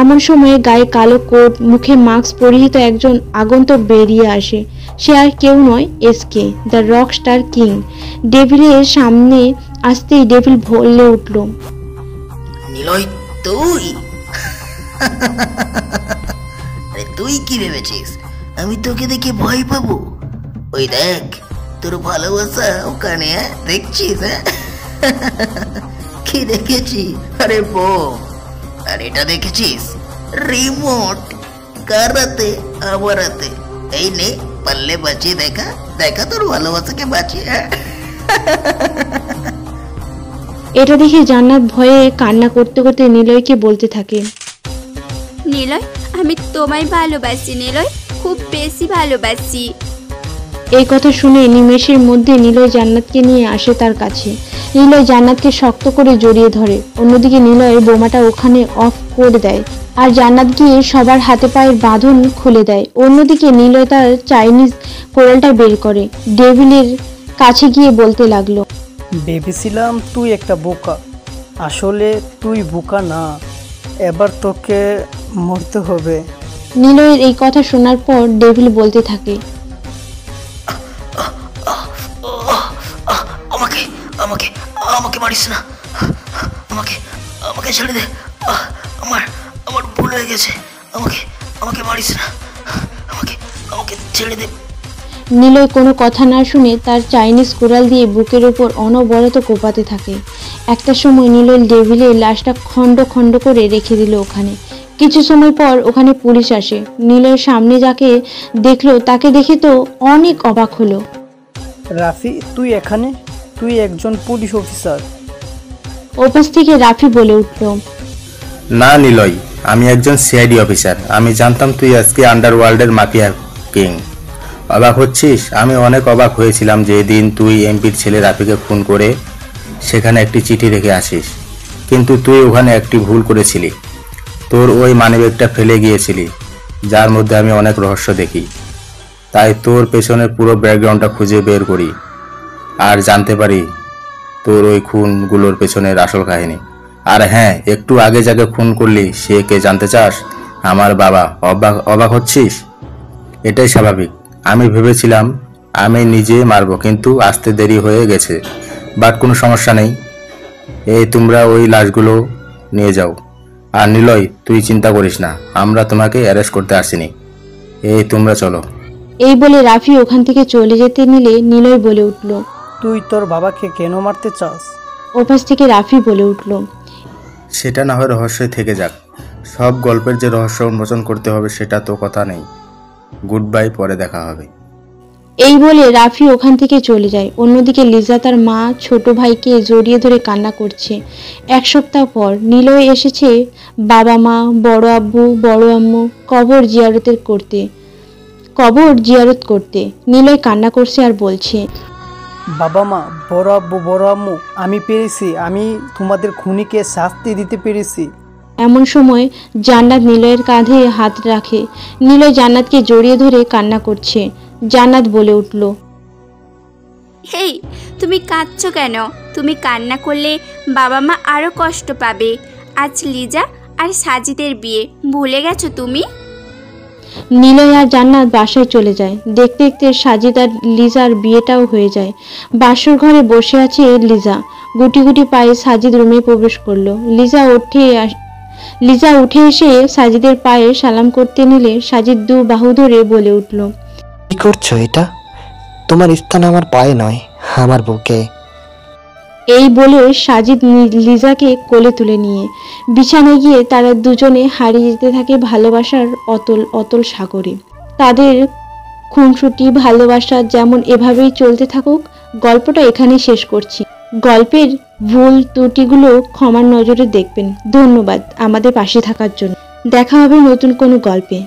এমন সময় গায়ে কালো কোট, মুখে মাস্ক পরিহিত একজন আগন্তুক বেরিয়ে আসে। সে আর কেউ নয়, SK, the rock star king. ডেভিলের সামনে আসতেই ডেভিল বলে উঠল, নিলয় তুই? আরে তুই কি ভেবেছিস আমি তোকে দেখে ভয় পাবো? ওই দেখ তোর ভালোবাসা ওখানে, দেখছিস? কি দেখেছি? আরে বোম। আর এটা দেখেছিস? রিমোট। কার হাতে? আমার হাতে। এই নে, পারলে বাঁচিয়ে দেখা, দেখা তোর ভালোবাসাকে বাঁচিয়ে। এটা দেখে জান্নাত ভয়ে কান্না করতে করতে নিলয়কে বলতে থাকে, নিলয়, আমি তোমায় ভালোবাসি নিলয়, খুব বেশি ভালোবাসি। এই কথা শুনে নিমেষের মধ্যে নিলয় জান্নাতকে নিয়ে আসে তার কাছে। নিলয় জান্নাতকে শক্ত করে জড়িয়ে ধরে। অন্যদিকে নিলয় বোমাটা ওখানে অফ করে দেয় আর জান্নাত গিয়ে সবার হাতে পায়ের বাঁধন খুলে দেয়। অন্যদিকে নিলয় তার চাইনিজ কোরালটা বের করে ডেভিলের কাছে গিয়ে বলতে লাগলো, ভেবেছিলাম তুই একটা বোকা, আসলে তুই বোকা না, এবার তোকে মরতে হবে। নিলয়ের এই কথা শোনার পর ডেভিল বলতে থাকে, আমাকে আমাকে আমাকে মারিস না, আমাকে আমাকে ছেড়ে দে। আমার আমার ভুল হয়ে গেছে, আমাকে আমাকে মারিস না, আমাকে আমাকে ছেড়ে দে। নিলয় কোনো কথা না শুনে তার চাইনিজ কুড়াল দিয়ে বুকের উপর অনবরত কোপাতে থাকে। একটা সময় নিলয় টেবিলের লাশটা খণ্ড খণ্ড করে রেখে দিল ওখানে। কিছু সময় পর ওখানে পুলিশ আসে। নিলয়ের সামনে যাকে দেখলো তাকে দেখে তো অনেক অবাক হলো। রাফি, তুই এখানে? তুই একজন পুলিশ অফিসার? ওপাশ থেকে রাফি বলে উঠল, না নিলয়, আমি একজন সিআইডি অফিসার। আমি জানতাম তুই আজকে আন্ডারওয়ার্ল্ডের মাফিয়া কিং। অবাক হচ্ছিস? আমি অনেক অবাক হয়েছিলাম যেদিন তুই এমপির ছেলে রাফিকে খুন করে সেখানে একটি চিঠি রেখে আসিস, কিন্তু তুই ওখানে একটি ভুল করেছিলি। তোর ওই মানিব্যাগটা ফেলে গিয়েছিলি, যার মধ্যে আমি অনেক রহস্য দেখি। তাই তোর পেছনের পুরো ব্যাকগ্রাউন্ডটা খুঁজে বের করি আর জানতে পারি তোর ওই খুনগুলোর পেছনের আসল কাহিনী। আর হ্যাঁ, একটু আগে যাকে খুন করলি সে কে জানতে চাস? আমার বাবা। অবাক হচ্ছিস? এটাই স্বাভাবিক। আমি ভেবেছিলাম আমি নিজে মারবো, কিন্তু আসতে দেরি হয়ে গেছে। বাট কোনো সমস্যা নেই, এই তোমরা ওই লাশগুলো নিয়ে যাও। আর নিলয়, তুই চিন্তা করিস না, আমরা তোমাকে অ্যারেস্ট করতে আসিনি। এই তোমরা চলো। এই বলে রাফি ওখান থেকে চলে যেতে নিলে নিলয় বলে উঠল, তুই তোর বাবাকে কেন মারতে চাস? ওপাশ থেকে রাফি বলে উঠল, সেটা না হয় রহস্যই থেকে যাক। সব গল্পের যে রহস্য উন্মোচন করতে হবে সেটা তো কথা নেই। গুড বাই, পরে দেখা হবে। এই বলে রাফি ওখান থেকে চলে যায়। অন্যদিকে লিজা তার মা ছোট ভাইকে জড়িয়ে ধরে কান্না করছে। এক সপ্তাহ পর নিলয় এসেছে বাবা মা, বড় আব্বু, বড় আম্মু কবর জিয়ারত করতে। নিলয় কান্না করছে আর বলছে, বাবা মা, বড় আব্বু, বড় আম্মু, আমি পেরেছি। আমি তোমাদের খুনিকে শাস্তি দিতে পেরেছি। এমন সময় জান্নাত নিলয়ের কাঁধে হাত রাখে। নিলয় জান্নাতকে জড়িয়ে ধরে কান্না করছে। জান্নাত বলে উঠল, হেই, তুমি কাঁদছো কেন? তুমি কান্না করলে বাবা মা আরও কষ্ট পাবে। আজ লিজা আর সাজিদের বিয়ে, ভুলে গেছো তুমি? নিলয় আর জান্নাত বাসায় চলে যায়। দেখতে দেখতে সাজিদ আর লিজার বিয়েটাও হয়ে যায়। বাসর ঘরে বসে আছে লিজা। গুটি গুটি পায়ে সাজিদ রুমে প্রবেশ করলো। লিজা উঠে এসে সাজিদের পায়ে সালাম করতে নিলে সাজিদ দু বাহু ধরে বলে উঠল, কি করছো এটা? তোমার স্থান আমার পায়ে নয়, আমার বুকে। এই বলে সাজিদ লিজাকে কোলে তুলে নিয়ে বিছানায় গিয়ে তারা দুজনে হারিয়ে যেতে থাকে ভালোবাসার অতল অতল সাগরে। তাদের খুনসুটি ভালোবাসা যেমন এভাবেই চলতে থাকুক। গল্পটা এখানেই শেষ করছি। গল্পের ভুল ত্রুটিগুলো ক্ষমার নজরে দেখবেন। ধন্যবাদ আমাদের পাশে থাকার জন্য। দেখা হবে নতুন কোনো গল্পে।